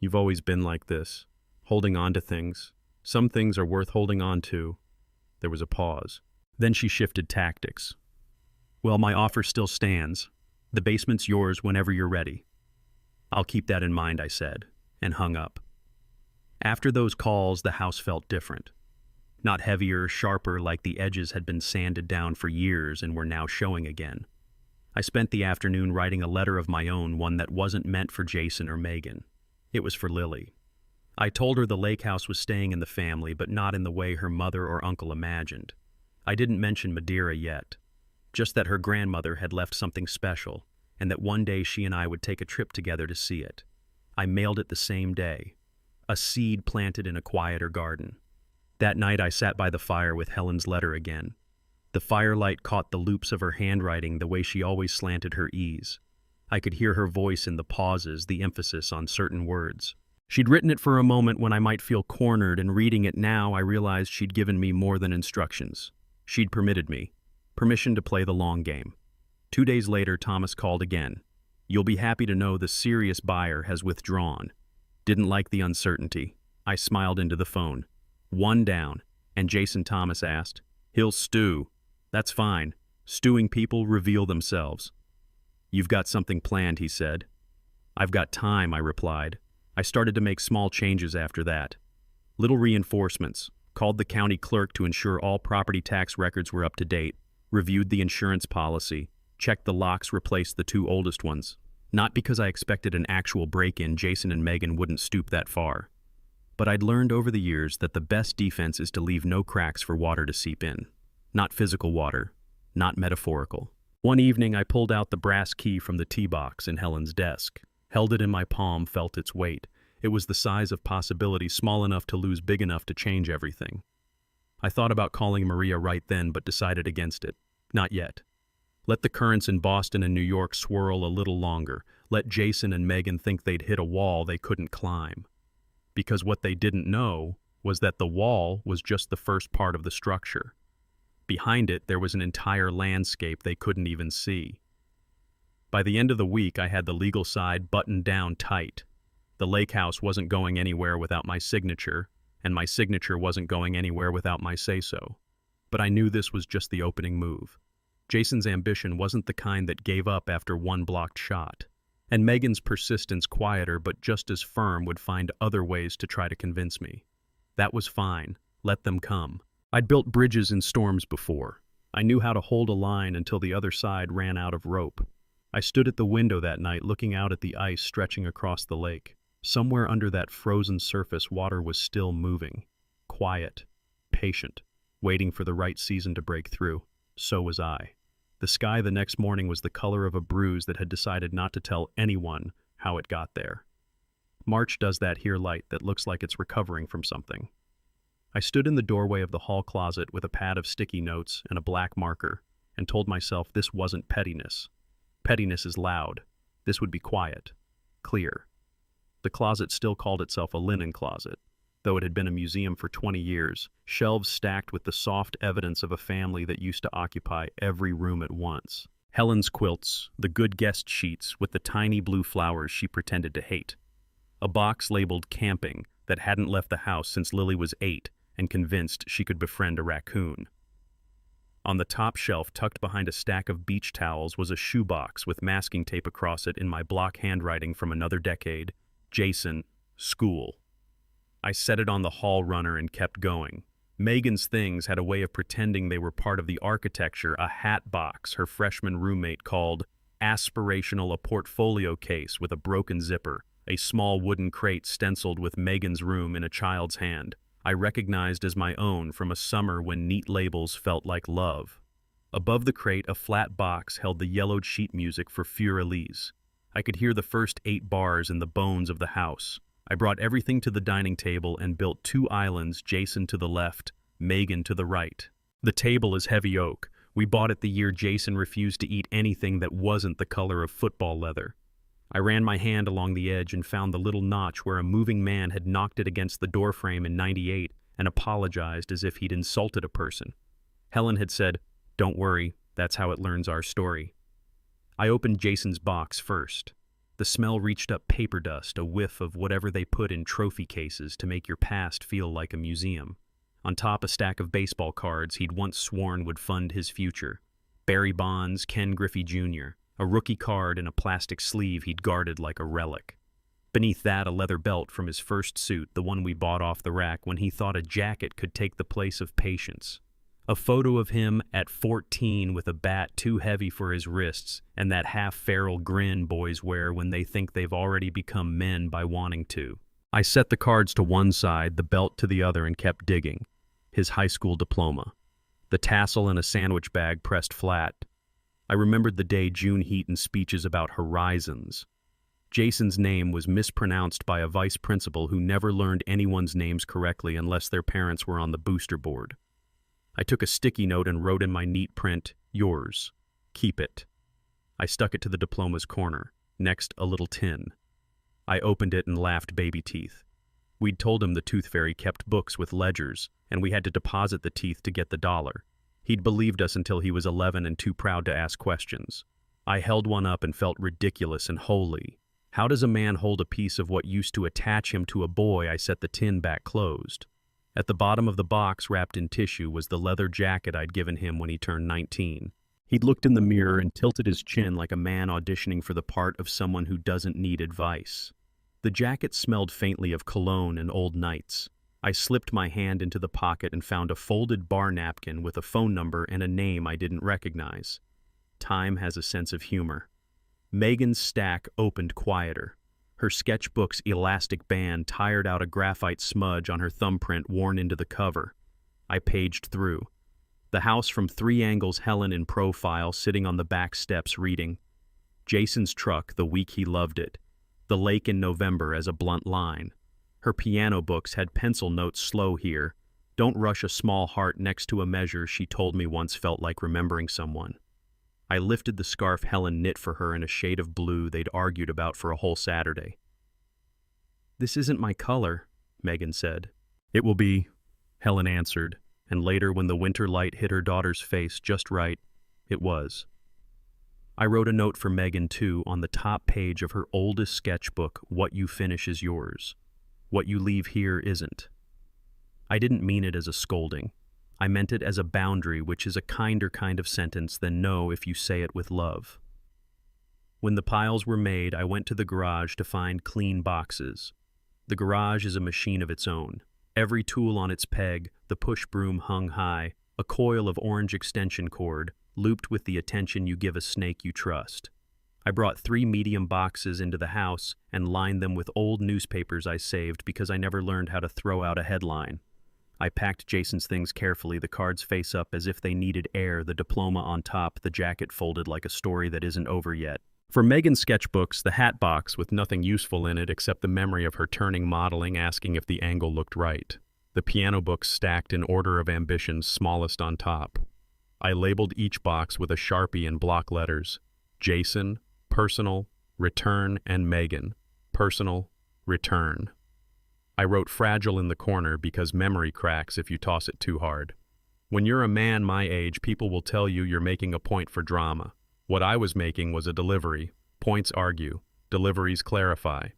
You've always been like this, holding on to things. Some things are worth holding on to. There was a pause. Then she shifted tactics. Well, my offer still stands. The basement's yours whenever you're ready. I'll keep that in mind, I said, and hung up. After those calls, the house felt different. Not heavier, sharper, like the edges had been sanded down for years and were now showing again. I spent the afternoon writing a letter of my own, one that wasn't meant for Jason or Megan. It was for Lily. I told her the lake house was staying in the family, but not in the way her mother or uncle imagined. I didn't mention Madeira yet, just that her grandmother had left something special, and that one day she and I would take a trip together to see it. I mailed it the same day, a seed planted in a quieter garden. That night I sat by the fire with Helen's letter again. The firelight caught the loops of her handwriting the way she always slanted her ease. I could hear her voice in the pauses, the emphasis on certain words. She'd written it for a moment when I might feel cornered, and reading it now I realized she'd given me more than instructions. She'd permitted me. Permission to play the long game. 2 days later, Thomas called again. You'll be happy to know the serious buyer has withdrawn. Didn't like the uncertainty. I smiled into the phone. One down, and Jason Thomas asked, He'll stew. That's fine. Stewing people reveal themselves. You've got something planned, he said. I've got time, I replied. I started to make small changes after that. Little reinforcements. Called the county clerk to ensure all property tax records were up to date. Reviewed the insurance policy. Checked the locks, replaced the 2 oldest ones. Not because I expected an actual break-in. Jason and Megan wouldn't stoop that far. But I'd learned over the years that the best defense is to leave no cracks for water to seep in. Not physical water, not metaphorical. One evening I pulled out the brass key from the tea box in Helen's desk, held it in my palm, felt its weight. It was the size of possibility, small enough to lose, big enough to change everything. I thought about calling Maria right then, but decided against it. Not yet. Let the currents in Boston and New York swirl a little longer. Let Jason and Megan think they'd hit a wall they couldn't climb. Because what they didn't know was that the wall was just the first part of the structure. Behind it, there was an entire landscape they couldn't even see. By the end of the week, I had the legal side buttoned down tight. The lake house wasn't going anywhere without my signature, and my signature wasn't going anywhere without my say-so. But I knew this was just the opening move. Jason's ambition wasn't the kind that gave up after one blocked shot. And Megan's persistence, quieter but just as firm, would find other ways to try to convince me. That was fine. Let them come. I'd built bridges in storms before. I knew how to hold a line until the other side ran out of rope. I stood at the window that night looking out at the ice stretching across the lake. Somewhere under that frozen surface, water was still moving. Quiet. Patient. Waiting for the right season to break through. So was I. The sky the next morning was the color of a bruise that had decided not to tell anyone how it got there. March does that here light that looks like it's recovering from something. I stood in the doorway of the hall closet with a pad of sticky notes and a black marker and told myself this wasn't pettiness. Pettiness is loud. This would be quiet, clear. The closet still called itself a linen closet, though it had been a museum for 20 years, shelves stacked with the soft evidence of a family that used to occupy every room at once. Helen's quilts, the good guest sheets with the tiny blue flowers she pretended to hate. A box labeled camping that hadn't left the house since Lily was 8 and convinced she could befriend a raccoon. On the top shelf, tucked behind a stack of beach towels, was a shoebox with masking tape across it in my block handwriting from another decade. Jason, school. I set it on the hall runner and kept going. Megan's things had a way of pretending they were part of the architecture, a hat box her freshman roommate called aspirational, a portfolio case with a broken zipper, a small wooden crate stenciled with Megan's room in a child's hand, I recognized as my own from a summer when neat labels felt like love. Above the crate, a flat box held the yellowed sheet music for Für Elise. I could hear the first 8 bars in the bones of the house. I brought everything to the dining table and built 2 islands, Jason to the left, Megan to the right. The table is heavy oak. We bought it the year Jason refused to eat anything that wasn't the color of football leather. I ran my hand along the edge and found the little notch where a moving man had knocked it against the doorframe in '98 and apologized as if he'd insulted a person. Helen had said, "Don't worry, that's how it learns our story." I opened Jason's box first. The smell reached up paper dust, a whiff of whatever they put in trophy cases to make your past feel like a museum. On top, a stack of baseball cards he'd once sworn would fund his future. Barry Bonds, Ken Griffey Jr., a rookie card in a plastic sleeve he'd guarded like a relic. Beneath that, a leather belt from his first suit, the one we bought off the rack when he thought a jacket could take the place of patience. A photo of him at 14 with a bat too heavy for his wrists and that half-feral grin boys wear when they think they've already become men by wanting to. I set the cards to one side, the belt to the other, and kept digging. His high school diploma. The tassel in a sandwich bag pressed flat. I remembered the day June Heaton's speeches about horizons. Jason's name was mispronounced by a vice principal who never learned anyone's names correctly unless their parents were on the booster board. I took a sticky note and wrote in my neat print, "Yours. Keep it." I stuck it to the diploma's corner. Next, a little tin. I opened it and laughed baby teeth. We'd told him the tooth fairy kept books with ledgers, and we had to deposit the teeth to get the dollar. He'd believed us until he was 11 and too proud to ask questions. I held one up and felt ridiculous and holy. How does a man hold a piece of what used to attach him to a boy? I set the tin back closed. At the bottom of the box, wrapped in tissue, was the leather jacket I'd given him when he turned 19. He'd looked in the mirror and tilted his chin like a man auditioning for the part of someone who doesn't need advice. The jacket smelled faintly of cologne and old nights. I slipped my hand into the pocket and found a folded bar napkin with a phone number and a name I didn't recognize. Time has a sense of humor. Megan's stack opened quieter. Her sketchbook's elastic band tired out a graphite smudge on her thumbprint worn into the cover. I paged through. The house from 3 angles, Helen in profile, sitting on the back steps reading. Jason's truck, the week he loved it. The lake in November as a blunt line. Her piano books had pencil notes, slow here. Don't rush a small heart next to a measure, she told me once, felt like remembering someone. I lifted the scarf Helen knit for her in a shade of blue they'd argued about for a whole Saturday. "This isn't my color," Megan said. "It will be," Helen answered, and later when the winter light hit her daughter's face just right, it was. I wrote a note for Megan, too, on the top page of her oldest sketchbook, "What you finish is yours. What you leave here isn't." I didn't mean it as a scolding. I meant it as a boundary, which is a kinder kind of sentence than no if you say it with love. When the piles were made, I went to the garage to find clean boxes. The garage is a machine of its own. Every tool on its peg, the push broom hung high, a coil of orange extension cord, looped with the attention you give a snake you trust. I brought 3 medium boxes into the house and lined them with old newspapers I saved because I never learned how to throw out a headline. I packed Jason's things carefully, the cards face up as if they needed air, the diploma on top, the jacket folded like a story that isn't over yet. For Megan's sketchbooks, the hat box with nothing useful in it except the memory of her turning modeling asking if the angle looked right. The piano books stacked in order of ambitions, smallest on top. I labeled each box with a Sharpie in block letters. Jason, personal, return, and Megan, personal, return. I wrote fragile in the corner because memory cracks if you toss it too hard. When you're a man my age, people will tell you you're making a point for drama. What I was making was a delivery. Points argue. Deliveries clarify.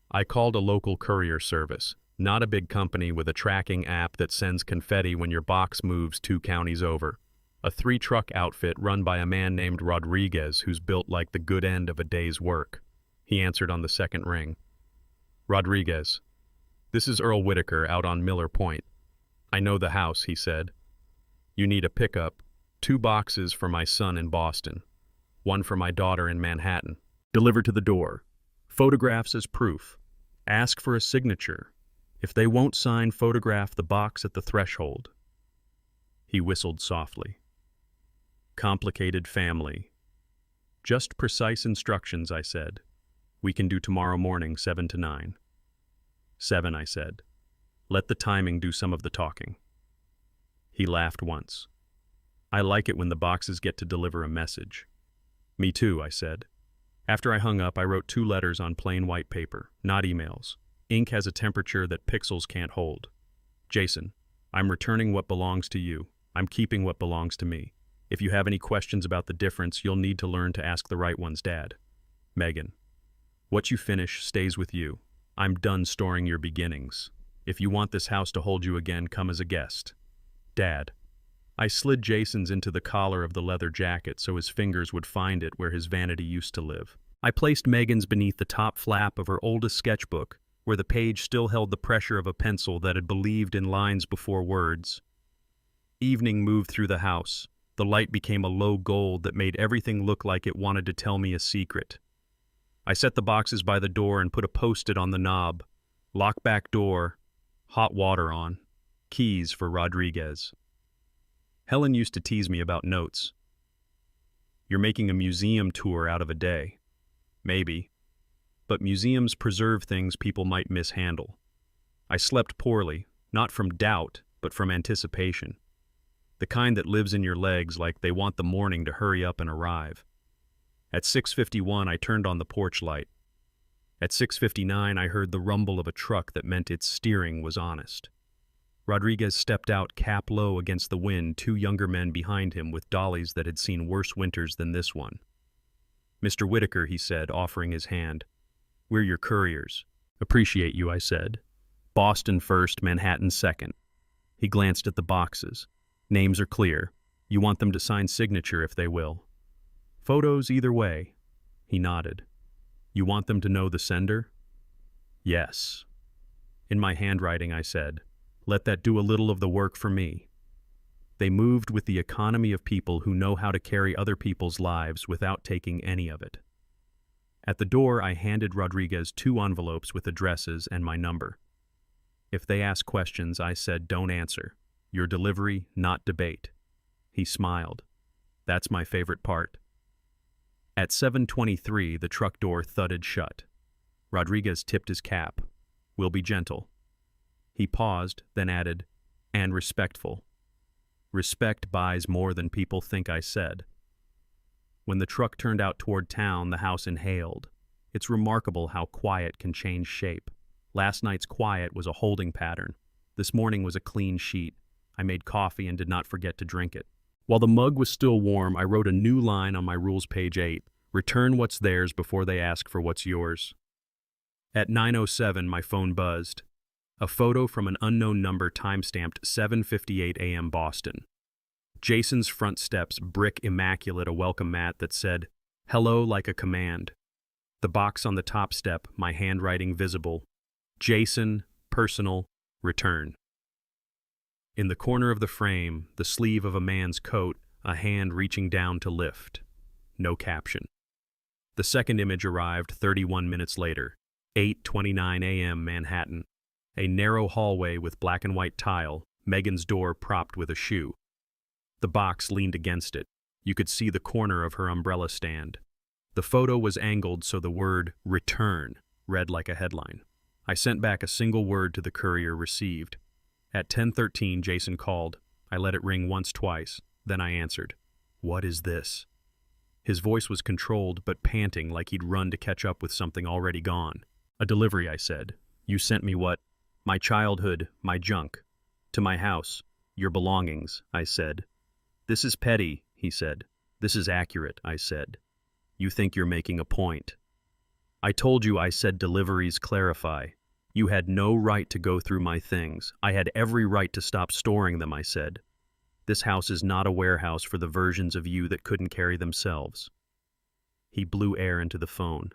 I called a local courier service, not a big company with a tracking app that sends confetti when your box moves 2 counties over. A 3-truck outfit run by a man named Rodriguez who's built like the good end of a day's work. He answered on the second ring. Rodriguez. This is Earl Whitaker out on Miller Point. I know the house, he said. You need a pickup. 2 boxes for my son in Boston. 1 for my daughter in Manhattan. Delivered to the door. Photographs as proof. Ask for a signature. If they won't sign, photograph the box at the threshold. He whistled softly. Complicated family. Just precise instructions, I said. We can do tomorrow morning, 7 to 9. 7, I said. Let the timing do some of the talking. He laughed once. I like it when the boxes get to deliver a message. Me too, I said. After I hung up, I wrote 2 letters on plain white paper, not emails. Ink has a temperature that pixels can't hold. Jason, I'm returning what belongs to you. I'm keeping what belongs to me. If you have any questions about the difference, you'll need to learn to ask the right ones, Dad. Megan, what you finish stays with you. I'm done storing your beginnings. If you want this house to hold you again, come as a guest. Dad. I slid Jason's into the collar of the leather jacket so his fingers would find it where his vanity used to live. I placed Megan's beneath the top flap of her oldest sketchbook, where the page still held the pressure of a pencil that had believed in lines before words. Evening moved through the house. The light became a low gold that made everything look like it wanted to tell me a secret. I set the boxes by the door and put a post-it on the knob. Lock back door, hot water on, keys for Rodriguez. Helen used to tease me about notes. You're making a museum tour out of a day. Maybe. But museums preserve things people might mishandle. I slept poorly, not from doubt, but from anticipation. The kind that lives in your legs like they want the morning to hurry up and arrive. At 6:51, I turned on the porch light. At 6:59, I heard the rumble of a truck that meant its steering was honest. Rodriguez stepped out cap low against the wind, 2 younger men behind him with dollies that had seen worse winters than this one. Mr. Whitaker, he said, offering his hand. We're your couriers. Appreciate you, I said. Boston first, Manhattan second. He glanced at the boxes. Names are clear. You want them to sign signature if they will. Photos either way. He nodded. You want them to know the sender? Yes. In my handwriting, I said, let that do a little of the work for me. They moved with the economy of people who know how to carry other people's lives without taking any of it. At the door, I handed Rodriguez 2 envelopes with addresses and my number. If they ask questions, I said, don't answer. Your delivery, not debate. He smiled. That's my favorite part. At 7:23, the truck door thudded shut. Rodriguez tipped his cap. We'll be gentle. He paused, then added, and respectful. Respect buys more than people think, I said. When the truck turned out toward town, the house inhaled. It's remarkable how quiet can change shape. Last night's quiet was a holding pattern. This morning was a clean sheet. I made coffee and did not forget to drink it. While the mug was still warm, I wrote a new line on my rules page 8. Return what's theirs before they ask for what's yours. At 9:07, my phone buzzed. A photo from an unknown number timestamped 7:58 a.m. Boston. Jason's front steps, brick immaculate, a welcome mat that said, hello like a command. The box on the top step, my handwriting visible. Jason, personal, return. In the corner of the frame, the sleeve of a man's coat, a hand reaching down to lift. No caption. The second image arrived 31 minutes later, 8:29 a.m. Manhattan. A narrow hallway with black and white tile, Megan's door propped with a shoe. The box leaned against it. You could see the corner of her umbrella stand. The photo was angled so the word return read like a headline. I sent back a single word to the courier received. At 10:13, Jason called. I let it ring once, twice. Then I answered. What is this? His voice was controlled but panting like he'd run to catch up with something already gone. A delivery, I said. You sent me what? My childhood, my junk. To my house. Your belongings, I said. This is petty, he said. This is accurate, I said. You think you're making a point. I told you I said deliveries clarify. You had no right to go through my things. I had every right to stop storing them, I said. This house is not a warehouse for the versions of you that couldn't carry themselves. He blew air into the phone.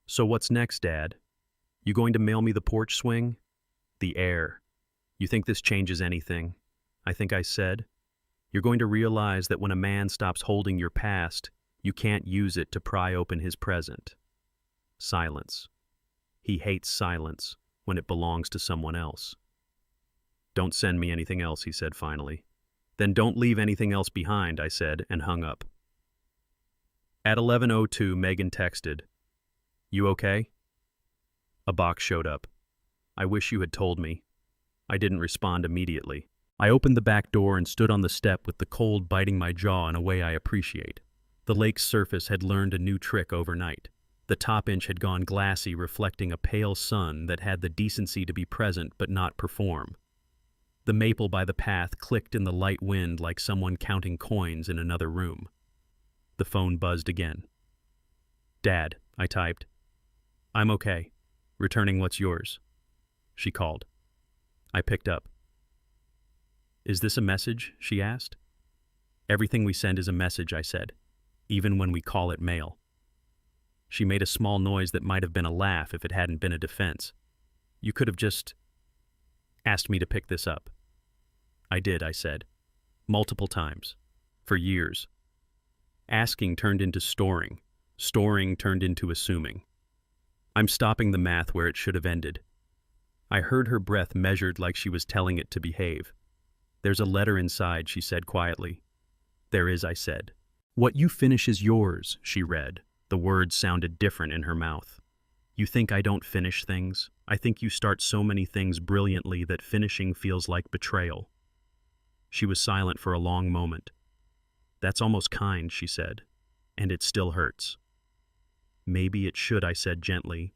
So what's next, Dad? You going to mail me the porch swing? The air. You think this changes anything? I think I said. You're going to realize that when a man stops holding your past, you can't use it to pry open his present. Silence. He hates silence when it belongs to someone else. Don't send me anything else, he said finally. Then don't leave anything else behind, I said, and hung up. At 11:02, Megan texted, You okay? A box showed up. I wish you had told me. I didn't respond immediately. I opened the back door and stood on the step with the cold biting my jaw in a way I appreciate. The lake's surface had learned a new trick overnight. The top inch had gone glassy, reflecting a pale sun that had the decency to be present but not perform. The maple by the path clicked in the light wind like someone counting coins in another room. The phone buzzed again. Dad, I typed. I'm okay. Returning what's yours. She called. I picked up. Is this a message? She asked. Everything we send is a message, I said, even when we call it mail. She made a small noise that might have been a laugh if it hadn't been a defense. You could have just asked me to pick this up. I did, I said. Multiple times. For years. Asking turned into storing. Storing turned into assuming. I'm stopping the math where it should have ended. I heard her breath measured like she was telling it to behave. There's a letter inside, she said quietly. There is, I said. What you finish is yours, she read. The words sounded different in her mouth. You think I don't finish things? I think you start so many things brilliantly that finishing feels like betrayal. She was silent for a long moment. That's almost kind, she said, and it still hurts. Maybe it should, I said gently.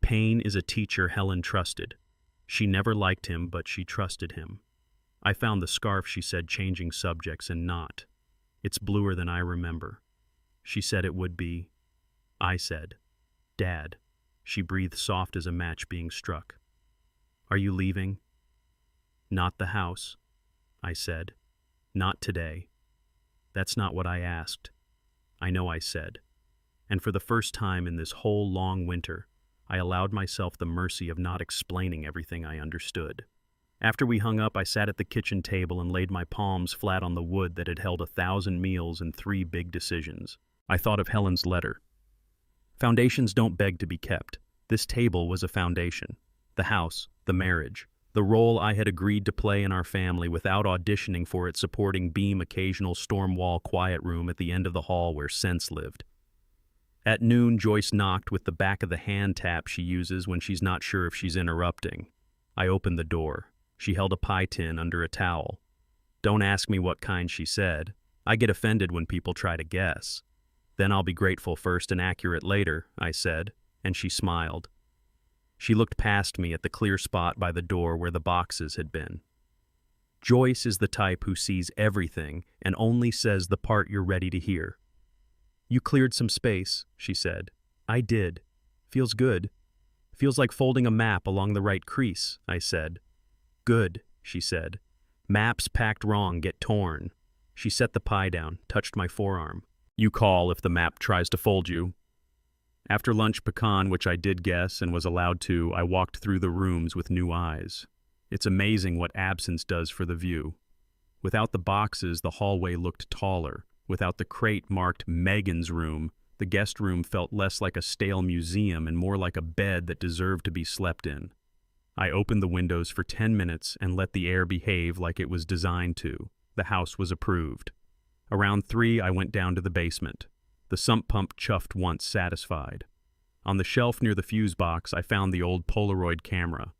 Pain is a teacher Helen trusted. She never liked him, but she trusted him. I found the scarf, she said, changing subjects and not. It's bluer than I remember. She said it would be. I said, Dad. She breathed soft as a match being struck. Are you leaving? Not the house, I said. Not today. That's not what I asked. I know I said. And for the first time in this whole long winter, I allowed myself the mercy of not explaining everything I understood. After we hung up, I sat at the kitchen table and laid my palms flat on the wood that had held 1,000 meals and 3 big decisions. I thought of Helen's letter. Foundations don't beg to be kept. This table was a foundation. The house, the marriage, the role I had agreed to play in our family without auditioning for its supporting beam occasional storm wall quiet room at the end of the hall where Sense lived. At noon, Joyce knocked with the back of the hand tap she uses when she's not sure if she's interrupting. I opened the door. She held a pie tin under a towel. Don't ask me what kind, she said. I get offended when people try to guess. Then I'll be grateful first and accurate later, I said, and she smiled. She looked past me at the clear spot by the door where the boxes had been. Joyce is the type who sees everything and only says the part you're ready to hear. You cleared some space, she said. I did. Feels good. Feels like folding a map along the right crease, I said. Good, she said. Maps packed wrong get torn. She set the pie down, touched my forearm. You call if the map tries to fold you. After lunch pecan, which I did guess and was allowed to, I walked through the rooms with new eyes. It's amazing what absence does for the view. Without the boxes, the hallway looked taller. Without the crate marked Megan's room, the guest room felt less like a stale museum and more like a bed that deserved to be slept in. I opened the windows for 10 minutes and let the air behave like it was designed to. The house was approved. Around 3, I went down to the basement. The sump pump chuffed once satisfied. On the shelf near the fuse box, I found the old Polaroid camera.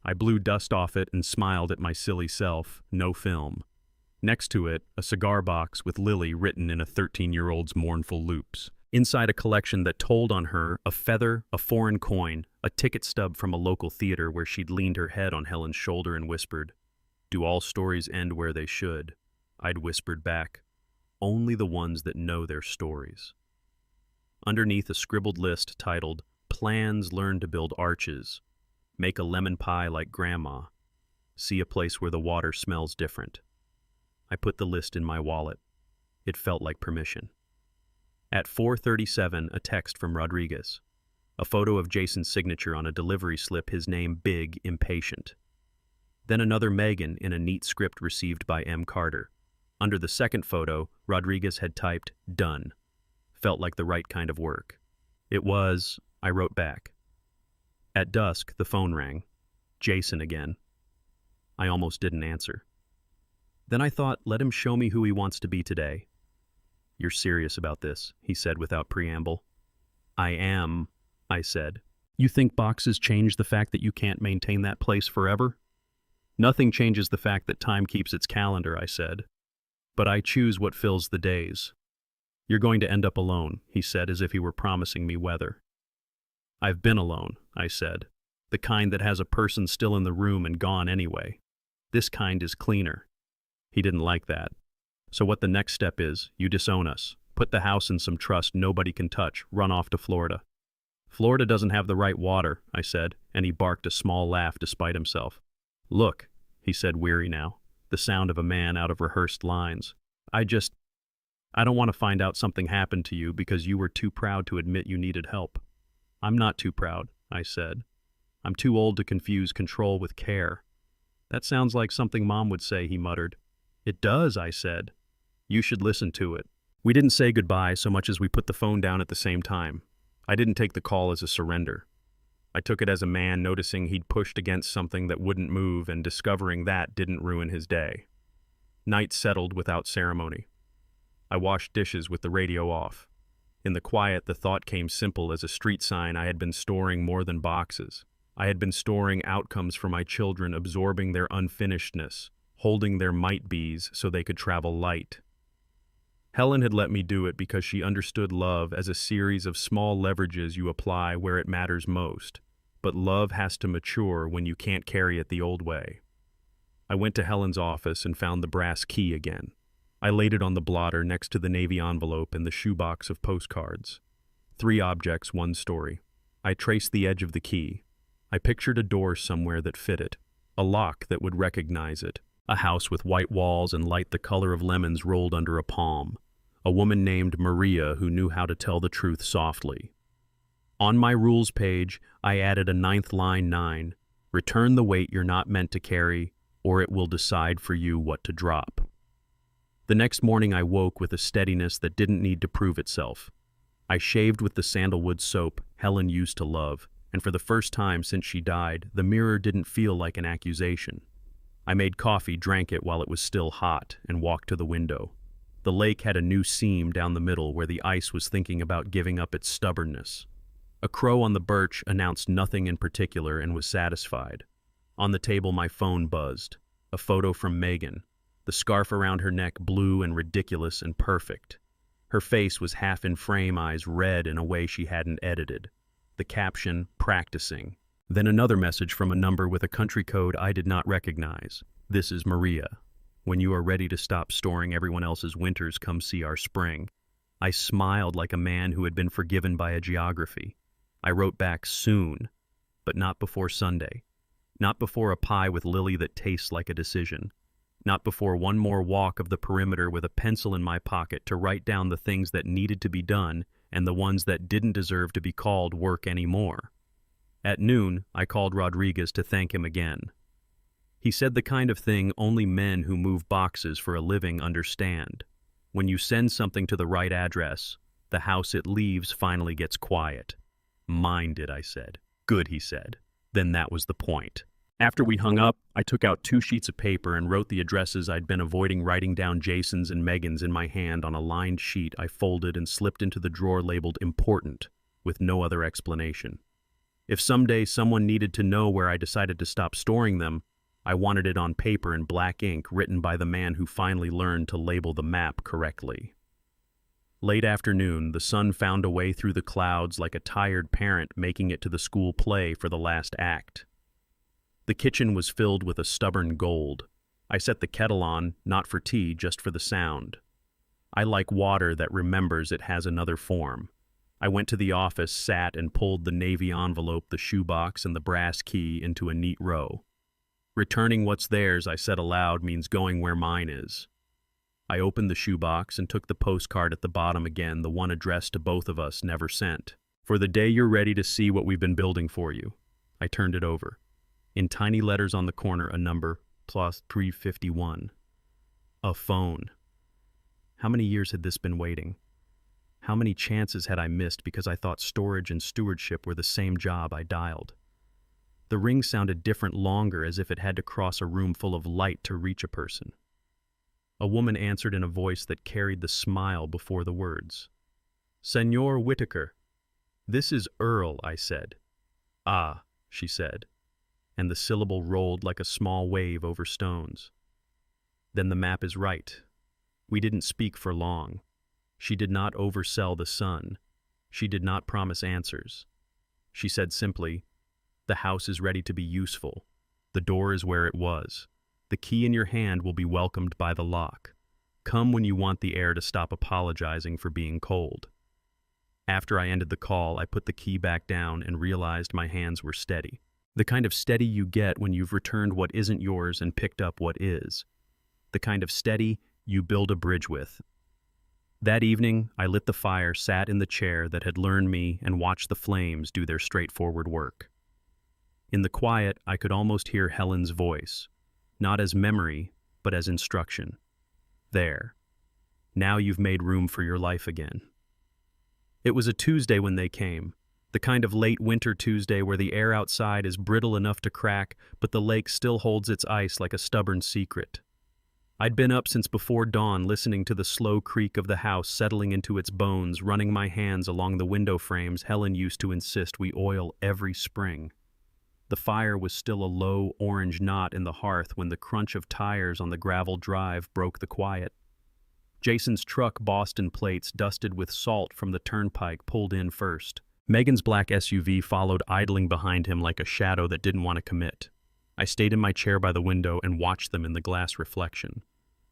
I blew dust off it and smiled at my silly self. No film. Next to it, a cigar box with Lily written in a 13-year-old's mournful loops. Inside, a collection that told on her, a feather, a foreign coin, a ticket stub from a local theater where she'd leaned her head on Helen's shoulder and whispered, "Do all stories end where they should?" I'd whispered back, "Only the ones that know their stories." Underneath, a scribbled list titled, "Plans Learn to Build Arches. Make a lemon pie like Grandma. See a place where the water smells different." I put the list in my wallet. It felt like permission. At 4:37, a text from Rodriguez. A photo of Jason's signature on a delivery slip, his name big, impatient. Then another Megan in a neat script received by M. Carter. Under the second photo, Rodriguez had typed, "Done." Felt like the right kind of work. It was, I wrote back. At dusk, the phone rang. Jason again. I almost didn't answer. Then I thought, let him show me who he wants to be today. "You're serious about this," he said without preamble. "I am," I said. "You think boxes change the fact that you can't maintain that place forever?" "Nothing changes the fact that time keeps its calendar," I said. "But I choose what fills the days." "You're going to end up alone," he said, as if he were promising me weather. "I've been alone," I said. "The kind that has a person still in the room and gone anyway. This kind is cleaner." He didn't like that. "So what the next step is, you disown us, put the house in some trust nobody can touch, run off to Florida." "Florida doesn't have the right water," I said, and he barked a small laugh despite himself. "Look," he said, weary now, the sound of a man out of rehearsed lines. I don't want to find out something happened to you because you were too proud to admit you needed help." "I'm not too proud," I said. "I'm too old to confuse control with care." "That sounds like something Mom would say," he muttered. "It does," I said. "You should listen to it." We didn't say goodbye so much as we put the phone down at the same time. I didn't take the call as a surrender. I took it as a man noticing he'd pushed against something that wouldn't move and discovering that didn't ruin his day. Night settled without ceremony. I washed dishes with the radio off. In the quiet, the thought came simple as a street sign. I had been storing more than boxes. I had been storing outcomes for my children, absorbing their unfinishedness, holding their might-be's so they could travel light. Helen had let me do it because she understood love as a series of small leverages you apply where it matters most. But love has to mature when you can't carry it the old way. I went to Helen's office and found the brass key again. I laid it on the blotter next to the navy envelope and the shoebox of postcards. 3 objects, 1 story. I traced the edge of the key. I pictured a door somewhere that fit it, a lock that would recognize it, a house with white walls and light the color of lemons rolled under a palm, a woman named Maria who knew how to tell the truth softly. On my rules page, I added a 9th line 9, "Return the weight you're not meant to carry, or it will decide for you what to drop." The next morning I woke with a steadiness that didn't need to prove itself. I shaved with the sandalwood soap Helen used to love, and for the first time since she died, the mirror didn't feel like an accusation. I made coffee, drank it while it was still hot, and walked to the window. The lake had a new seam down the middle where the ice was thinking about giving up its stubbornness. A crow on the birch announced nothing in particular and was satisfied. On the table my phone buzzed. A photo from Megan. The scarf around her neck blue and ridiculous and perfect. Her face was half in frame, eyes red in a way she hadn't edited. The caption, "Practicing." Then another message from a number with a country code I did not recognize. "This is Maria. When you are ready to stop storing everyone else's winters, come see our spring." I smiled like a man who had been forgiven by a geography. I wrote back, "Soon, but not before Sunday. Not before a pie with Lily that tastes like a decision. Not before one more walk of the perimeter with a pencil in my pocket to write down the things that needed to be done and the ones that didn't deserve to be called work anymore." At noon, I called Rodriguez to thank him again. He said the kind of thing only men who move boxes for a living understand. When you send something to the right address, the house it leaves finally gets quiet. "Mine did," I said. "Good," he said. "Then that was the point." After we hung up, I took out 2 sheets of paper and wrote the addresses I'd been avoiding writing down Jason's and Megan's in my hand on a lined sheet I folded and slipped into the drawer labeled important, with no other explanation. If someday someone needed to know where I decided to stop storing them, I wanted it on paper in black ink written by the man who finally learned to label the map correctly. Late afternoon, the sun found a way through the clouds like a tired parent making it to the school play for the last act. The kitchen was filled with a stubborn gold. I set the kettle on, not for tea, just for the sound. I like water that remembers it has another form. I went to the office, sat, and pulled the navy envelope, the shoebox, and the brass key into a neat row. Returning what's theirs, I said aloud, means going where mine is. I opened the shoebox and took the postcard at the bottom again, the one addressed to both of us, never sent. For the day you're ready to see what we've been building for you. I turned it over. In tiny letters on the corner, a number, plus 351. A phone. How many years had this been waiting? How many chances had I missed because I thought storage and stewardship were the same job I dialed? The ring sounded different longer, as if it had to cross a room full of light to reach a person. A woman answered in a voice that carried the smile before the words. "Senor Whitaker." "This is Earl," I said. "Ah," she said, and the syllable rolled like a small wave over stones. "Then the map is right." We didn't speak for long. She did not oversell the sun. She did not promise answers. She said simply, "The house is ready to be useful. The door is where it was. The key in your hand will be welcomed by the lock. Come when you want the air to stop apologizing for being cold." After I ended the call, I put the key back down and realized my hands were steady. The kind of steady you get when you've returned what isn't yours and picked up what is. The kind of steady you build a bridge with. That evening, I lit the fire, sat in the chair that had learned me, and watched the flames do their straightforward work. In the quiet, I could almost hear Helen's voice, not as memory, but as instruction. "There. Now you've made room for your life again." It was a Tuesday when they came, the kind of late winter Tuesday where the air outside is brittle enough to crack, but the lake still holds its ice like a stubborn secret. I'd been up since before dawn, listening to the slow creak of the house settling into its bones, running my hands along the window frames Helen used to insist we oil every spring. The fire was still a low orange knot in the hearth when the crunch of tires on the gravel drive broke the quiet. Jason's truck, Boston plates dusted with salt from the turnpike, pulled in first. Megan's black SUV followed, idling behind him like a shadow that didn't want to commit. I stayed in my chair by the window and watched them in the glass reflection.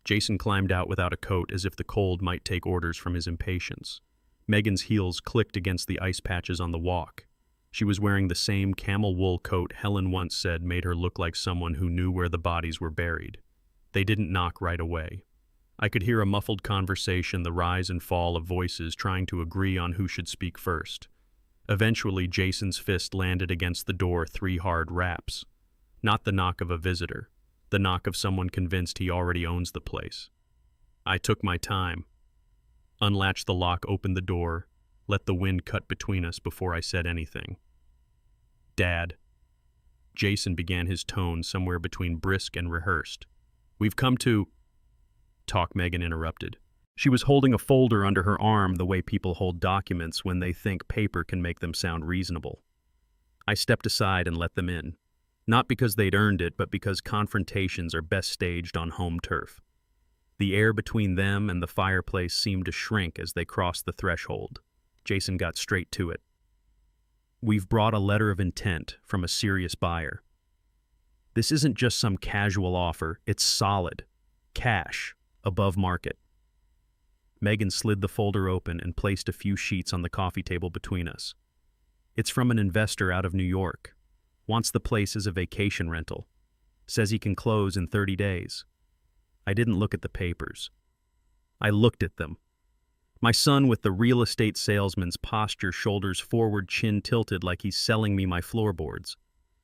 Jason climbed out without a coat, as if the cold might take orders from his impatience. Megan's heels clicked against the ice patches on the walk. She was wearing the same camel wool coat Helen once said made her look like someone who knew where the bodies were buried. They didn't knock right away. I could hear a muffled conversation, the rise and fall of voices trying to agree on who should speak first. Eventually, Jason's fist landed against the door 3 hard raps. Not the knock of a visitor, the knock of someone convinced he already owns the place. I took my time, unlatched the lock, opened the door, let the wind cut between us before I said anything. "Dad." Jason began, his tone somewhere between brisk and rehearsed. "We've come to—" Talk, Megan interrupted. She was holding a folder under her arm, the way people hold documents when they think paper can make them sound reasonable. I stepped aside and let them in. Not because they'd earned it, but because confrontations are best staged on home turf. The air between them and the fireplace seemed to shrink as they crossed the threshold. Jason got straight to it. "We've brought a letter of intent from a serious buyer. This isn't just some casual offer, it's solid. Cash, above market." Megan slid the folder open and placed a few sheets on the coffee table between us. "It's from an investor out of New York. Wants the place as a vacation rental. Says he can close in 30 days. I didn't look at the papers. I looked at them. My son with the real estate salesman's posture, shoulders forward, chin tilted like he's selling me my floorboards.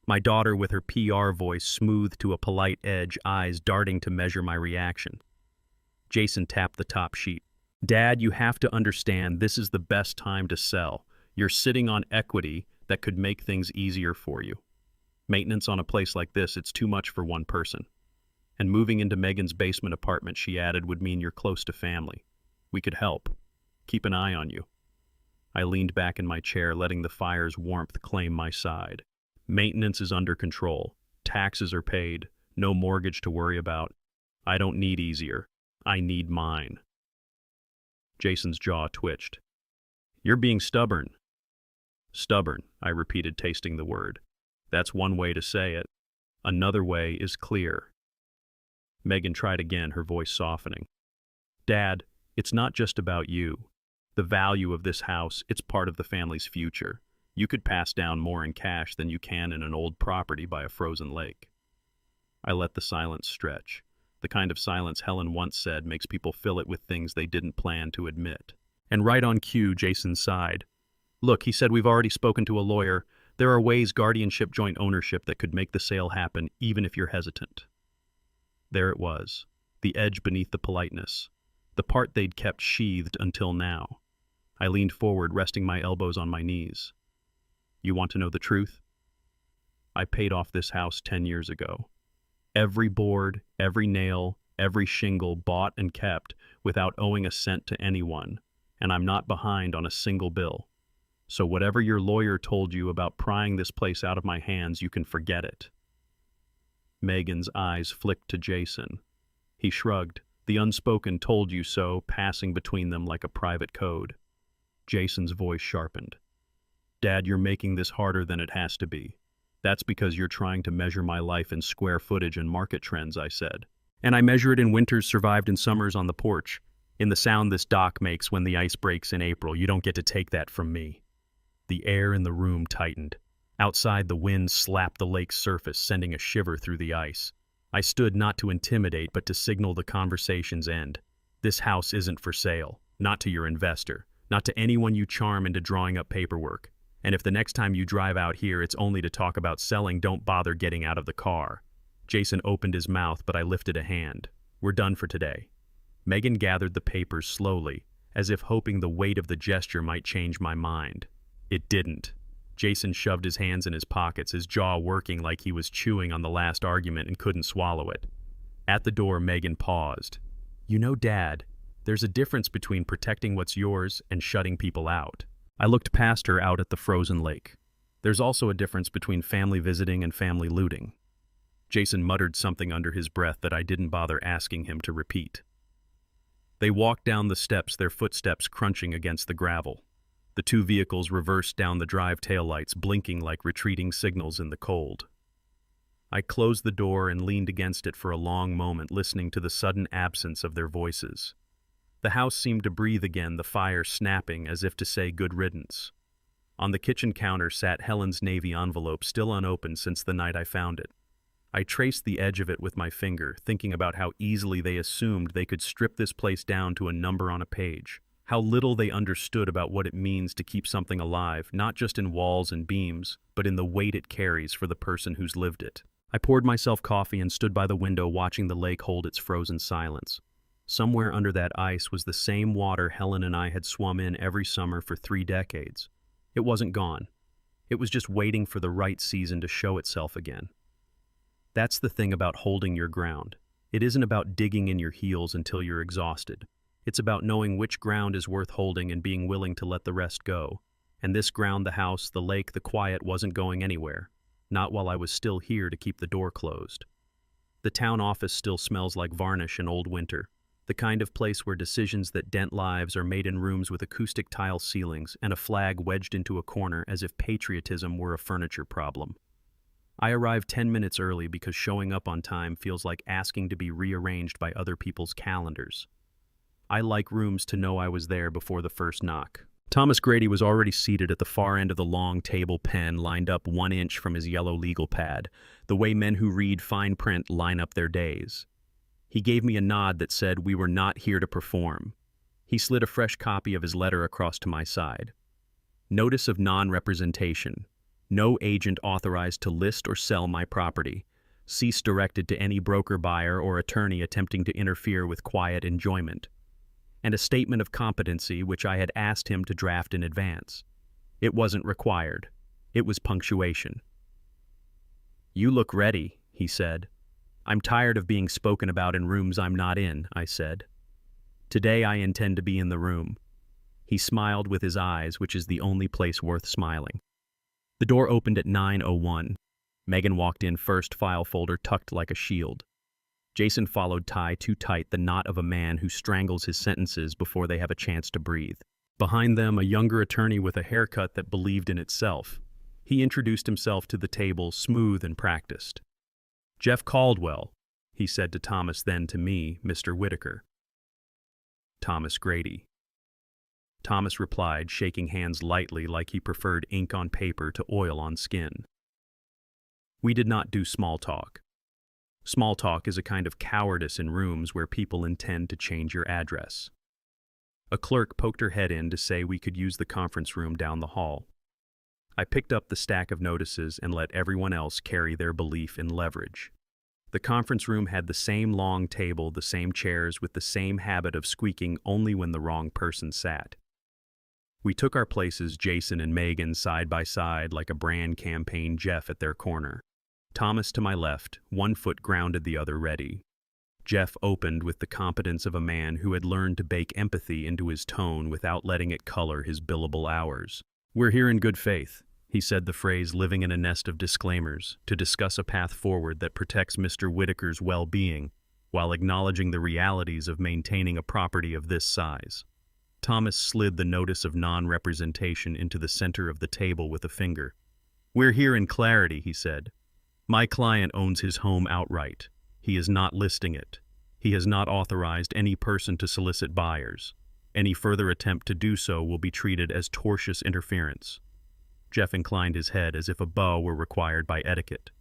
My daughter with her PR voice smoothed to a polite edge, eyes darting to measure my reaction. Jason tapped the top sheet. "Dad, you have to understand this is the best time to sell. You're sitting on equity that could make things easier for you." Maintenance on a place like this, it's too much for one person. And moving into Megan's basement apartment, she added, would mean you're close to family. We could help. Keep an eye on you. I leaned back in my chair, letting the fire's warmth claim my side. Maintenance is under control. Taxes are paid. No mortgage to worry about. I don't need easier. I need mine. Jason's jaw twitched. You're being stubborn. Stubborn, I repeated, tasting the word. That's one way to say it. Another way is clear. Megan tried again, her voice softening. Dad, it's not just about you. The value of this house, it's part of the family's future. You could pass down more in cash than you can in an old property by a frozen lake. I let the silence stretch. The kind of silence Helen once said makes people fill it with things they didn't plan to admit. And right on cue, Jason sighed. Look, he said, we've already spoken to a lawyer. There are ways, guardianship, joint ownership, that could make the sale happen, even if you're hesitant. There it was, the edge beneath the politeness, the part they'd kept sheathed until now. I leaned forward, resting my elbows on my knees. You want to know the truth? I paid off this house 10 years ago. Every board, every nail, every shingle bought and kept without owing a cent to anyone, and I'm not behind on a single bill. So whatever your lawyer told you about prying this place out of my hands, you can forget it. Megan's eyes flicked to Jason. He shrugged, the unspoken told you so passing between them like a private code. Jason's voice sharpened. Dad, you're making this harder than it has to be. That's because you're trying to measure my life in square footage and market trends, I said. And I measure it in winters survived and summers on the porch. In the sound this dock makes when the ice breaks in April, you don't get to take that from me. The air in the room tightened. Outside, the wind slapped the lake's surface, sending a shiver through the ice. I stood not to intimidate, but to signal the conversation's end. This house isn't for sale, not to your investor, not to anyone you charm into drawing up paperwork. And if the next time you drive out here it's only to talk about selling, don't bother getting out of the car. Jason opened his mouth, but I lifted a hand. We're done for today. Megan gathered the papers slowly, as if hoping the weight of the gesture might change my mind. It didn't. Jason shoved his hands in his pockets, his jaw working like he was chewing on the last argument and couldn't swallow it. At the door, Megan paused. You know, Dad, there's a difference between protecting what's yours and shutting people out. I looked past her out at the frozen lake. There's also a difference between family visiting and family looting. Jason muttered something under his breath that I didn't bother asking him to repeat. They walked down the steps, their footsteps crunching against the gravel. The two vehicles reversed down the drive taillights, blinking like retreating signals in the cold. I closed the door and leaned against it for a long moment, listening to the sudden absence of their voices. The house seemed to breathe again, the fire snapping as if to say good riddance. On the kitchen counter sat Helen's navy envelope, still unopened since the night I found it. I traced the edge of it with my finger, thinking about how easily they assumed they could strip this place down to a number on a page. How little they understood about what it means to keep something alive, not just in walls and beams, but in the weight it carries for the person who's lived it. I poured myself coffee and stood by the window watching the lake hold its frozen silence. Somewhere under that ice was the same water Helen and I had swum in every summer for 3 decades. It wasn't gone. It was just waiting for the right season to show itself again. That's the thing about holding your ground. It isn't about digging in your heels until you're exhausted. It's about knowing which ground is worth holding and being willing to let the rest go. And this ground, the house, the lake, the quiet, wasn't going anywhere. Not while I was still here to keep the door closed. The town office still smells like varnish and old winter. The kind of place where decisions that dent lives are made in rooms with acoustic tile ceilings and a flag wedged into a corner as if patriotism were a furniture problem. I arrived 10 minutes early because showing up on time feels like asking to be rearranged by other people's calendars. I like rooms to know I was there before the first knock. Thomas Grady was already seated at the far end of the long table, pen lined up 1 inch from his yellow legal pad, the way men who read fine print line up their days. He gave me a nod that said we were not here to perform. He slid a fresh copy of his letter across to my side. Notice of non-representation. No agent authorized to list or sell my property. Cease directed to any broker, buyer, or attorney attempting to interfere with quiet enjoyment. And a statement of competency which I had asked him to draft in advance. It wasn't required. It was punctuation. "You look ready," he said. "I'm tired of being spoken about in rooms I'm not in," I said. "Today I intend to be in the room." He smiled with his eyes, which is the only place worth smiling. The door opened at 9:01. Megan walked in first, file folder tucked like a shield. Jason followed, tie too tight, the knot of a man who strangles his sentences before they have a chance to breathe. Behind them, a younger attorney with a haircut that believed in itself. He introduced himself to the table, smooth and practiced. "Jeff Caldwell," he said to Thomas, then to me, "Mr. Whitaker." "Thomas Grady." Thomas replied, shaking hands lightly like he preferred ink on paper to oil on skin. We did not do small talk. Small talk is a kind of cowardice in rooms where people intend to change your address. A clerk poked her head in to say we could use the conference room down the hall. I picked up the stack of notices and let everyone else carry their belief in leverage. The conference room had the same long table, the same chairs, with the same habit of squeaking only when the wrong person sat. We took our places, Jason and Megan side by side like a brand campaign, Jeff at their corner. Thomas to my left, one foot grounded, the other ready. Jeff opened with the competence of a man who had learned to bake empathy into his tone without letting it color his billable hours. "We're here in good faith," he said, the phrase living in a nest of disclaimers, to discuss a path forward that protects Mr. Whitaker's well-being while acknowledging the realities of maintaining a property of this size. Thomas slid the notice of non-representation into the center of the table with a finger. "We're here in clarity," he said. "My client owns his home outright. He is not listing it. He has not authorized any person to solicit buyers. Any further attempt to do so will be treated as tortious interference." Jeff inclined his head as if a bow were required by etiquette.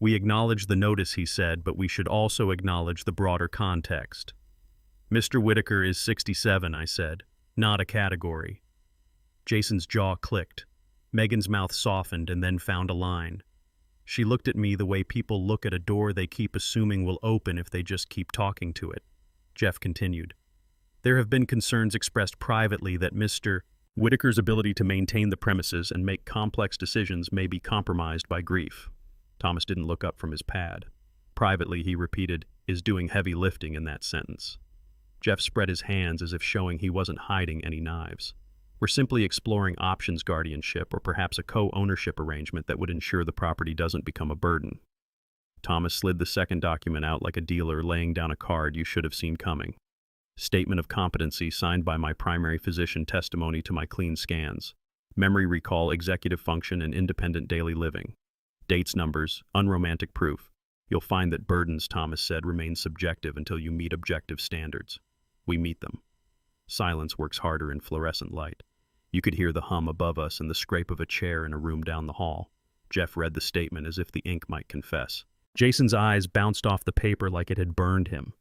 "We acknowledge the notice," he said, "but we should also acknowledge the broader context." "Mr. Whitaker is 67, I said. "Not a category." Jason's jaw clicked. Megan's mouth softened and then found a line. She looked at me the way people look at a door they keep assuming will open if they just keep talking to it. Jeff continued. "There have been concerns expressed privately that Mr. Whitaker's ability to maintain the premises and make complex decisions may be compromised by grief." Thomas didn't look up from his pad. Privately, he repeated, "is doing heavy lifting" in that sentence. Jeff spread his hands as if showing he wasn't hiding any knives. "We're simply exploring options guardianship or perhaps a co-ownership arrangement that would ensure the property doesn't become a burden." Thomas slid the second document out like a dealer laying down a card you should have seen coming. "Statement of competency signed by my primary physician, testimony to my clean scans. Memory recall, executive function, and independent daily living. Dates, numbers, unromantic proof. You'll find that burdens," Thomas said, "remain subjective until you meet objective standards. We meet them." Silence works harder in fluorescent light. You could hear the hum above us and the scrape of a chair in a room down the hall. Jeff read the statement as if the ink might confess. Jason's eyes bounced off the paper like it had burned him.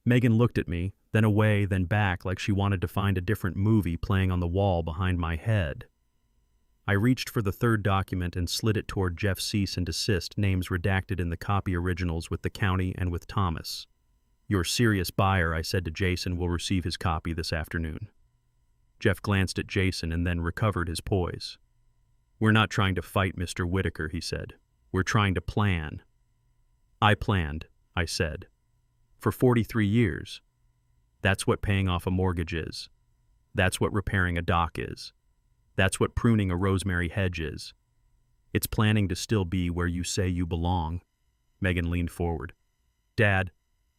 Megan looked at me, then away, then back, like she wanted to find a different movie playing on the wall behind my head. I reached for the third document and slid it toward Jeff. Cease and desist, names redacted in the copy originals with the county and with Thomas. "Your serious buyer," I said to Jason, "will receive his copy this afternoon." Jeff glanced at Jason and then recovered his poise. "We're not trying to fight Mr. Whitaker," he said. "We're trying to plan." "I planned," I said. "For 43 years. That's what paying off a mortgage is. That's what repairing a dock is. That's what pruning a rosemary hedge is. It's planning to still be where you say you belong." Megan leaned forward. "Dad,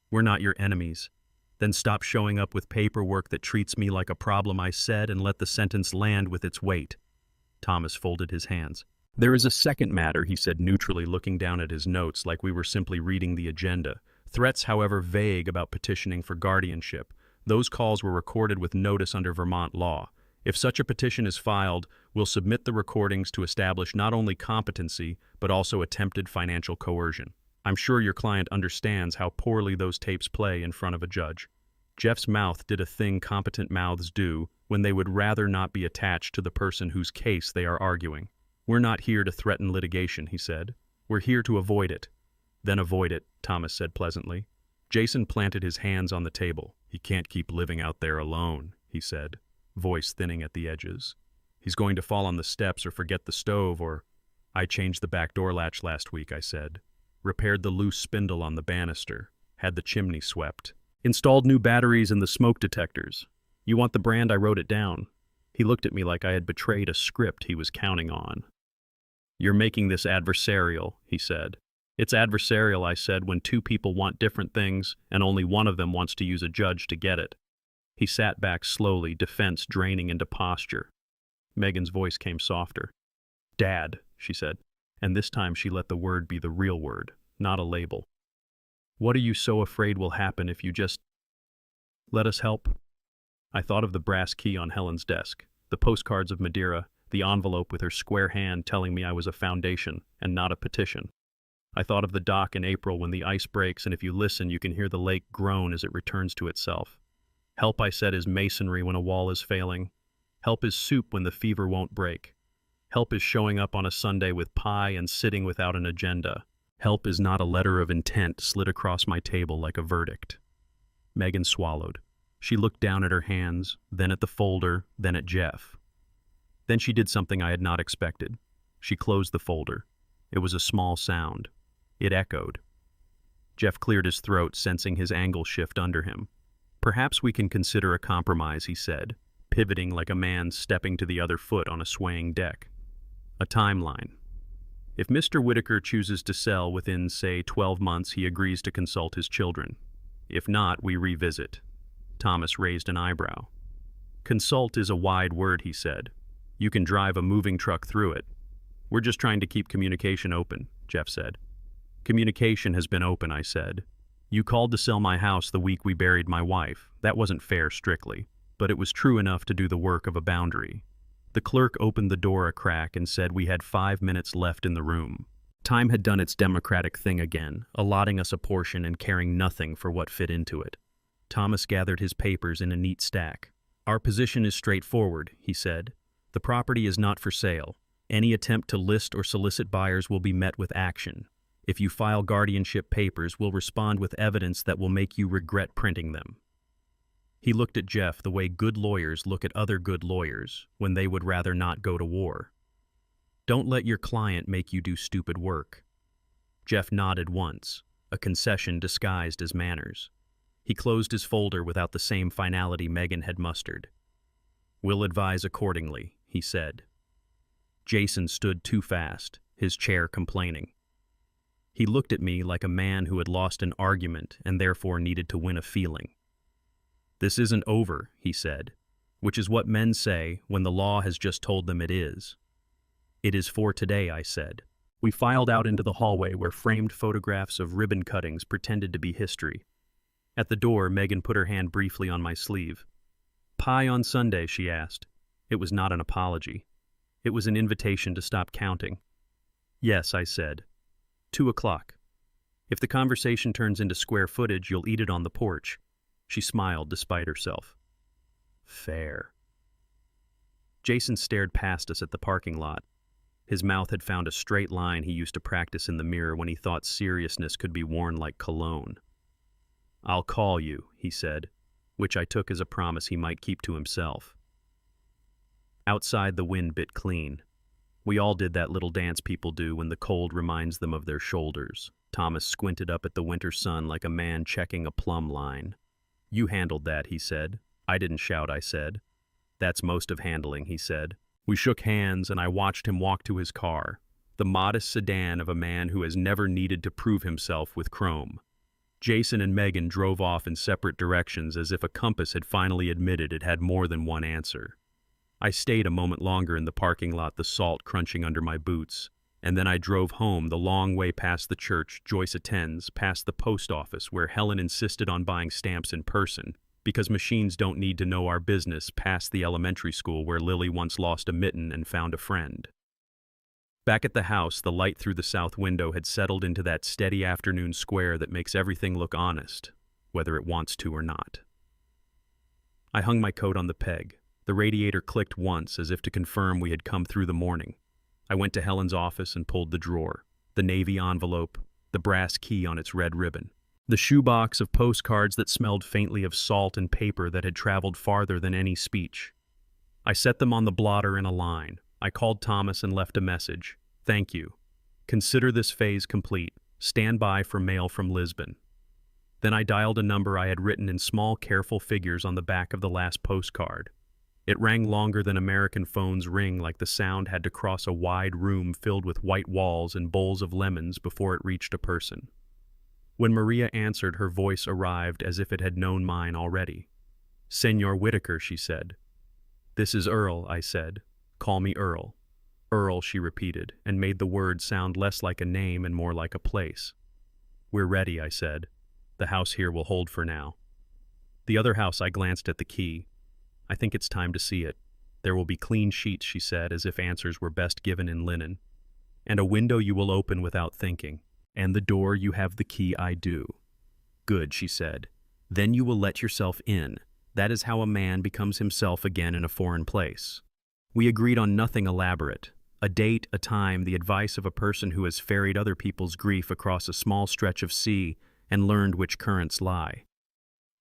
we're not your enemies. Then stop showing up with paperwork that treats me like a problem," I said, "and let the sentence land with its weight." Thomas folded his hands. "There is a second matter," he said neutrally, looking down at his notes like we were simply reading the agenda. "Threats, however vague, about petitioning for guardianship. Those calls were recorded with notice under Vermont law. If such a petition is filed, we'll submit the recordings to establish not only competency, but also attempted financial coercion. I'm sure your client understands how poorly those tapes play in front of a judge." Jeff's mouth did a thing competent mouths do when they would rather not be attached to the person whose case they are arguing. "We're not here to threaten litigation," he said. "We're here to avoid it." "Then avoid it," Thomas said pleasantly. Jason planted his hands on the table. "He can't keep living out there alone," he said, voice thinning at the edges. "He's going to fall on the steps or forget the stove or—" I changed the back door latch last week, I said. Repaired the loose spindle on the banister. Had the chimney swept. Installed new batteries in the smoke detectors. You want the brand? I wrote it down. He looked at me like I had betrayed a script he was counting on. You're making this adversarial, he said. It's adversarial, I said, when two people want different things and only one of them wants to use a judge to get it. He sat back slowly, defense draining into posture. Megan's voice came softer. Dad, she said, and this time she let the word be the real word, not a label. What are you so afraid will happen if you just let us help? I thought of the brass key on Helen's desk, the postcards of Madeira, the envelope with her square hand telling me I was a foundation and not a petition. I thought of the dock in April when the ice breaks and if you listen you can hear the lake groan as it returns to itself. Help, I said, is masonry when a wall is failing. Help is soup when the fever won't break. Help is showing up on a Sunday with pie and sitting without an agenda. Help is not a letter of intent slid across my table like a verdict. Megan swallowed. She looked down at her hands, then at the folder, then at Jeff. Then she did something I had not expected. She closed the folder. It was a small sound. It echoed. Jeff cleared his throat, sensing his angle shift under him. Perhaps we can consider a compromise, he said, pivoting like a man stepping to the other foot on a swaying deck. A timeline. If Mr. Whitaker chooses to sell within, say, 12 months, he agrees to consult his children. If not, we revisit. Thomas raised an eyebrow. Consult is a wide word, he said. You can drive a moving truck through it. We're just trying to keep communication open, Jeff said. Communication has been open, I said. You called to sell my house the week we buried my wife. That wasn't fair, strictly, but it was true enough to do the work of a boundary. The clerk opened the door a crack and said we had 5 minutes left in the room. Time had done its democratic thing again, allotting us a portion and caring nothing for what fit into it. Thomas gathered his papers in a neat stack. Our position is straightforward, he said. The property is not for sale. Any attempt to list or solicit buyers will be met with action. If you file guardianship papers, we'll respond with evidence that will make you regret printing them. He looked at Jeff the way good lawyers look at other good lawyers when they would rather not go to war. Don't let your client make you do stupid work. Jeff nodded once, a concession disguised as manners. He closed his folder without the same finality Megan had mustered. We'll advise accordingly, he said. Jason stood too fast, his chair complaining. He looked at me like a man who had lost an argument and therefore needed to win a feeling. This isn't over, he said, which is what men say when the law has just told them it is. It is for today, I said. We filed out into the hallway where framed photographs of ribbon cuttings pretended to be history. At the door, Megan put her hand briefly on my sleeve. Pie on Sunday, she asked. It was not an apology. It was an invitation to stop counting. Yes, I said. 2 o'clock. If the conversation turns into square footage, you'll eat it on the porch. She smiled despite herself. Fair. Jason stared past us at the parking lot. His mouth had found a straight line he used to practice in the mirror when he thought seriousness could be worn like cologne. I'll call you, he said, which I took as a promise he might keep to himself. Outside, the wind bit clean. We all did that little dance people do when the cold reminds them of their shoulders. Thomas squinted up at the winter sun like a man checking a plumb line. You handled that, he said. I didn't shout, I said. That's most of handling, he said. We shook hands and I watched him walk to his car, the modest sedan of a man who has never needed to prove himself with chrome. Jason and Megan drove off in separate directions as if a compass had finally admitted it had more than one answer. I stayed a moment longer in the parking lot, the salt crunching under my boots, and then I drove home the long way past the church Joyce attends, past the post office where Helen insisted on buying stamps in person, because machines don't need to know our business, past the elementary school where Lily once lost a mitten and found a friend. Back at the house, the light through the south window had settled into that steady afternoon square that makes everything look honest, whether it wants to or not. I hung my coat on the peg. The radiator clicked once as if to confirm we had come through the morning. I went to Helen's office and pulled the drawer, the navy envelope, the brass key on its red ribbon, the shoebox of postcards that smelled faintly of salt and paper that had traveled farther than any speech. I set them on the blotter in a line. I called Thomas and left a message. Thank you. Consider this phase complete. Stand by for mail from Lisbon. Then I dialed a number I had written in small, careful figures on the back of the last postcard. It rang longer than American phones ring, like the sound had to cross a wide room filled with white walls and bowls of lemons before it reached a person. When Maria answered, her voice arrived as if it had known mine already. "Senor Whitaker," she said. "This is Earl," I said. "Call me Earl." "Earl," she repeated, and made the word sound less like a name and more like a place. "We're ready," I said. "The house here will hold for now." The other house, I glanced at the key. "I think it's time to see it. There will be clean sheets," she said, as if answers were best given in linen. "And a window you will open without thinking. And the door you have the key." "I do." "Good," she said. "Then you will let yourself in. That is how a man becomes himself again in a foreign place." We agreed on nothing elaborate. A date, a time, the advice of a person who has ferried other people's grief across a small stretch of sea and learned which currents lie.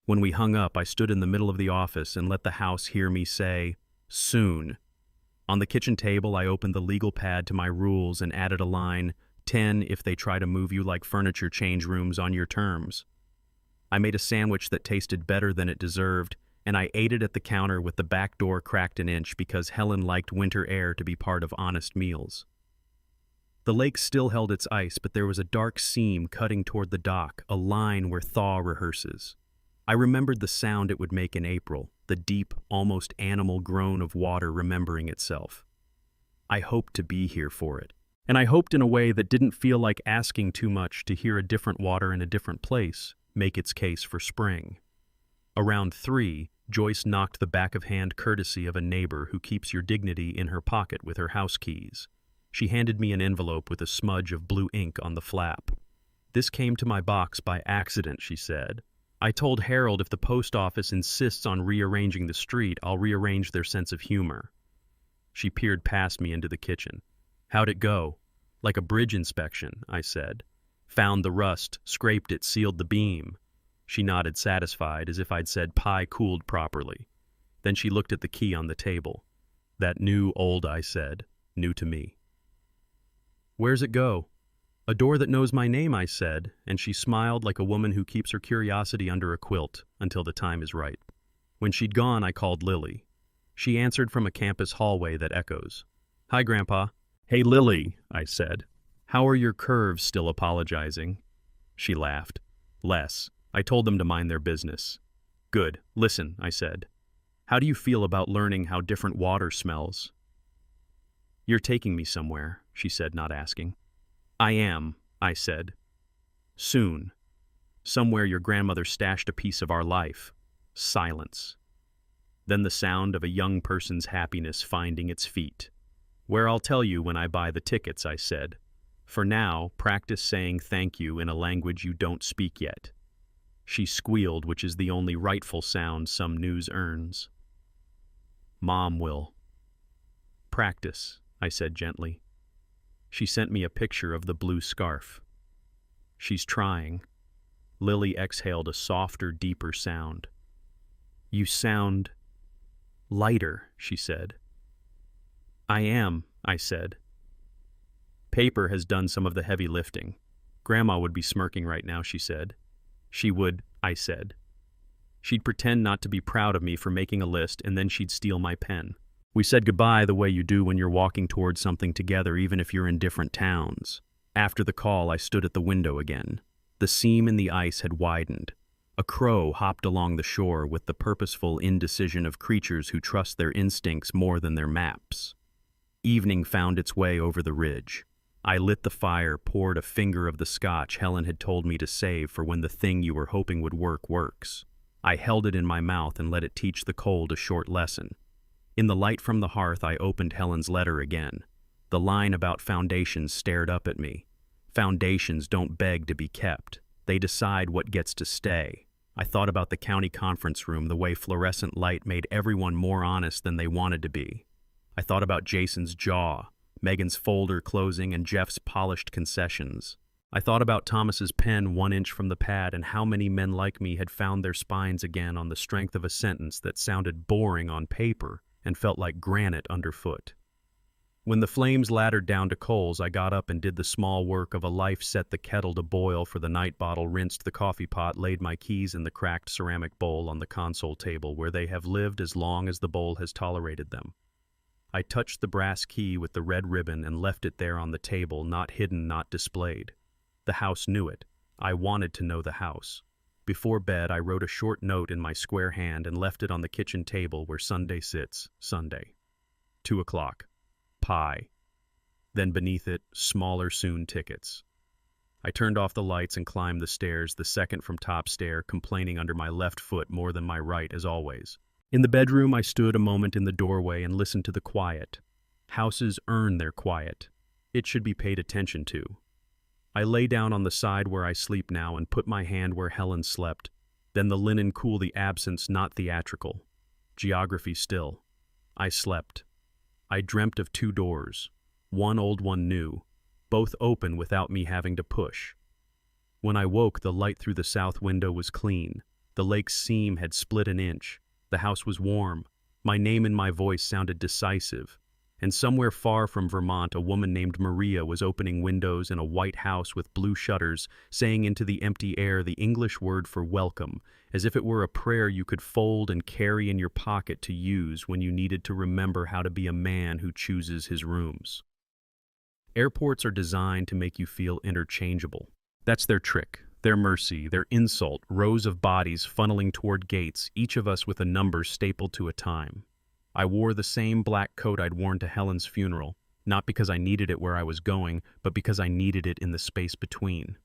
When we hung up, I stood in the middle of the office and let the house hear me say, "Soon." On the kitchen table, I opened the legal pad to my rules and added a line, 10 if they try to move you like furniture change rooms on your terms. I made a sandwich that tasted better than it deserved, and I ate it at the counter with the back door cracked an inch because Helen liked winter air to be part of honest meals. The lake still held its ice, but there was a dark seam cutting toward the dock, a line where thaw rehearses. I remembered the sound it would make in April, the deep, almost animal groan of water remembering itself. I hoped to be here for it. And I hoped in a way that didn't feel like asking too much to hear a different water in a different place make its case for spring. Around 3, Joyce knocked the back-of-hand courtesy of a neighbor who keeps your dignity in her pocket with her house keys. She handed me an envelope with a smudge of blue ink on the flap. "This came to my box by accident," she said. "I told Harold if the post office insists on rearranging the street, I'll rearrange their sense of humor." She peered past me into the kitchen. "How'd it go?" "Like a bridge inspection," I said. "Found the rust, scraped it, sealed the beam." She nodded, satisfied, as if I'd said pie cooled properly. Then she looked at the key on the table. "That new, old," I said. "New to me." "Where's it go?" "A door that knows my name," I said, and she smiled like a woman who keeps her curiosity under a quilt until the time is right. When she'd gone, I called Lily. She answered from a campus hallway that echoes. "Hi, Grandpa." "Hey, Lily," I said. "How are your curves still apologizing?" She laughed. "Less. I told them to mind their business." "Good. Listen," I said. "How do you feel about learning how different water smells?" "You're taking me somewhere," she said, not asking. "I am," I said. "Soon. Somewhere your grandmother stashed a piece of our life." Silence. Then the sound of a young person's happiness finding its feet. "Where I'll tell you when I buy the tickets," I said. "For now, practice saying thank you in a language you don't speak yet." She squealed, which is the only rightful sound some news earns. "Mom will." "Practice," I said gently. She sent me a picture of the blue scarf. "She's trying." Lily exhaled a softer, deeper sound. "You sound lighter," she said. "I am," I said. "Paper has done some of the heavy lifting. Grandma would be smirking right now," she said. "She would," I said. "She'd pretend not to be proud of me for making a list, and then she'd steal my pen. We said goodbye the way you do when you're walking towards something together, even if you're in different towns." After the call, I stood at the window again. The seam in the ice had widened. A crow hopped along the shore with the purposeful indecision of creatures who trust their instincts more than their maps. Evening found its way over the ridge. I lit the fire, poured a finger of the scotch Helen had told me to save for when the thing you were hoping would work works. I held it in my mouth and let it teach the cold a short lesson. In the light from the hearth, I opened Helen's letter again. The line about foundations stared up at me. Foundations don't beg to be kept. They decide what gets to stay. I thought about the county conference room, the way fluorescent light made everyone more honest than they wanted to be. I thought about Jason's jaw, Megan's folder closing, and Jeff's polished concessions. I thought about Thomas's pen 1 inch from the pad and how many men like me had found their spines again on the strength of a sentence that sounded boring on paper and felt like granite underfoot. When the flames laddered down to coals, I got up and did the small work of a life, set the kettle to boil for the night bottle, rinsed the coffee pot, laid my keys in the cracked ceramic bowl on the console table where they have lived as long as the bowl has tolerated them. I touched the brass key with the red ribbon and left it there on the table, not hidden, not displayed. The house knew it. I wanted to know the house. Before bed, I wrote a short note in my square hand and left it on the kitchen table where Sunday sits, Sunday. 2 o'clock. Pie. Then beneath it, smaller soon tickets. I turned off the lights and climbed the stairs, the second from top stair, complaining under my left foot more than my right, as always. In the bedroom, I stood a moment in the doorway and listened to the quiet. Houses earn their quiet. It should be paid attention to. I lay down on the side where I sleep now and put my hand where Helen slept. Then the linen cool, the absence not theatrical. Geography still. I slept. I dreamt of 2 doors, one old, one new, both open without me having to push. When I woke, the light through the south window was clean. The lake's seam had split an inch. The house was warm. My name and my voice sounded decisive. And somewhere far from Vermont, a woman named Maria was opening windows in a white house with blue shutters, saying into the empty air the English word for welcome, as if it were a prayer you could fold and carry in your pocket to use when you needed to remember how to be a man who chooses his rooms. Airports are designed to make you feel interchangeable. That's their trick, their mercy, their insult, rows of bodies funneling toward gates, each of us with a number stapled to a time. I wore the same black coat I'd worn to Helen's funeral, not because I needed it where I was going, but because I needed it in the space between.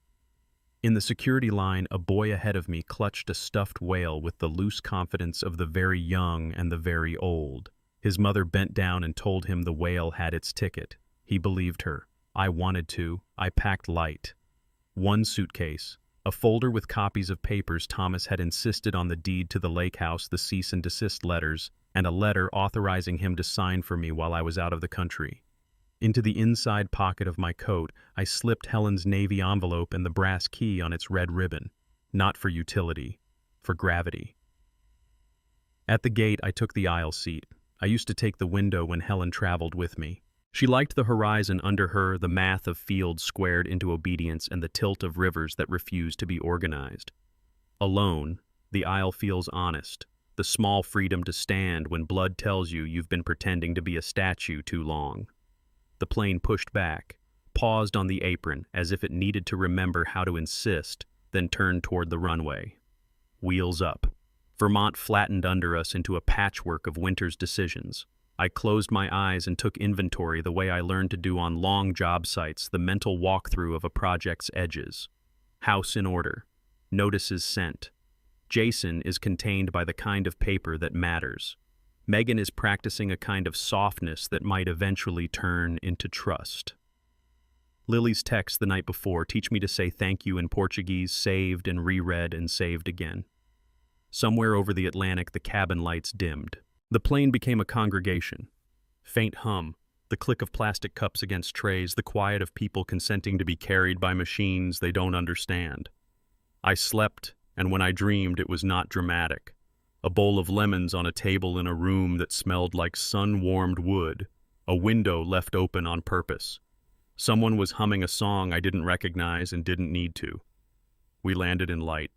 In the security line, a boy ahead of me clutched a stuffed whale with the loose confidence of the very young and the very old. His mother bent down and told him the whale had its ticket. He believed her. I wanted to. I packed light. 1 suitcase, a folder with copies of papers Thomas had insisted on, the deed to the lake house, the cease and desist letters, and a letter authorizing him to sign for me while I was out of the country. Into the inside pocket of my coat, I slipped Helen's navy envelope and the brass key on its red ribbon. Not for utility, for gravity. At the gate, I took the aisle seat. I used to take the window when Helen traveled with me. She liked the horizon under her, the math of fields squared into obedience, and the tilt of rivers that refused to be organized. Alone, the aisle feels honest. The small freedom to stand when blood tells you you've been pretending to be a statue too long. The plane pushed back, paused on the apron as if it needed to remember how to insist, then turned toward the runway. Wheels up. Vermont flattened under us into a patchwork of winter's decisions. I closed my eyes and took inventory the way I learned to do on long job sites, the mental walkthrough of a project's edges. House in order. Notices sent. Jason is contained by the kind of paper that matters. Megan is practicing a kind of softness that might eventually turn into trust. Lily's text the night before, teach me to say thank you in Portuguese, saved and reread and saved again. Somewhere over the Atlantic, the cabin lights dimmed. The plane became a congregation. Faint hum, the click of plastic cups against trays, the quiet of people consenting to be carried by machines they don't understand. I slept, and when I dreamed, it was not dramatic. A bowl of lemons on a table in a room that smelled like sun-warmed wood, a window left open on purpose. Someone was humming a song I didn't recognize and didn't need to. We landed in light.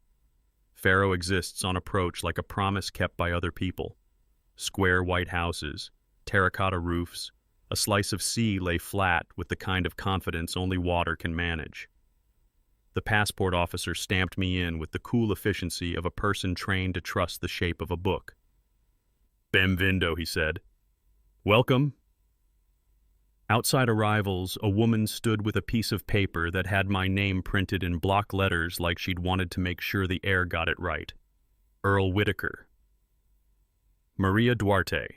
Faro exists on approach like a promise kept by other people. Square white houses, terracotta roofs, a slice of sea lay flat with the kind of confidence only water can manage. The passport officer stamped me in with the cool efficiency of a person trained to trust the shape of a book. "Benvindo," he said. "Welcome." Outside arrivals, a woman stood with a piece of paper that had my name printed in block letters like she'd wanted to make sure the air got it right. Earl Whitaker. Maria Duarte.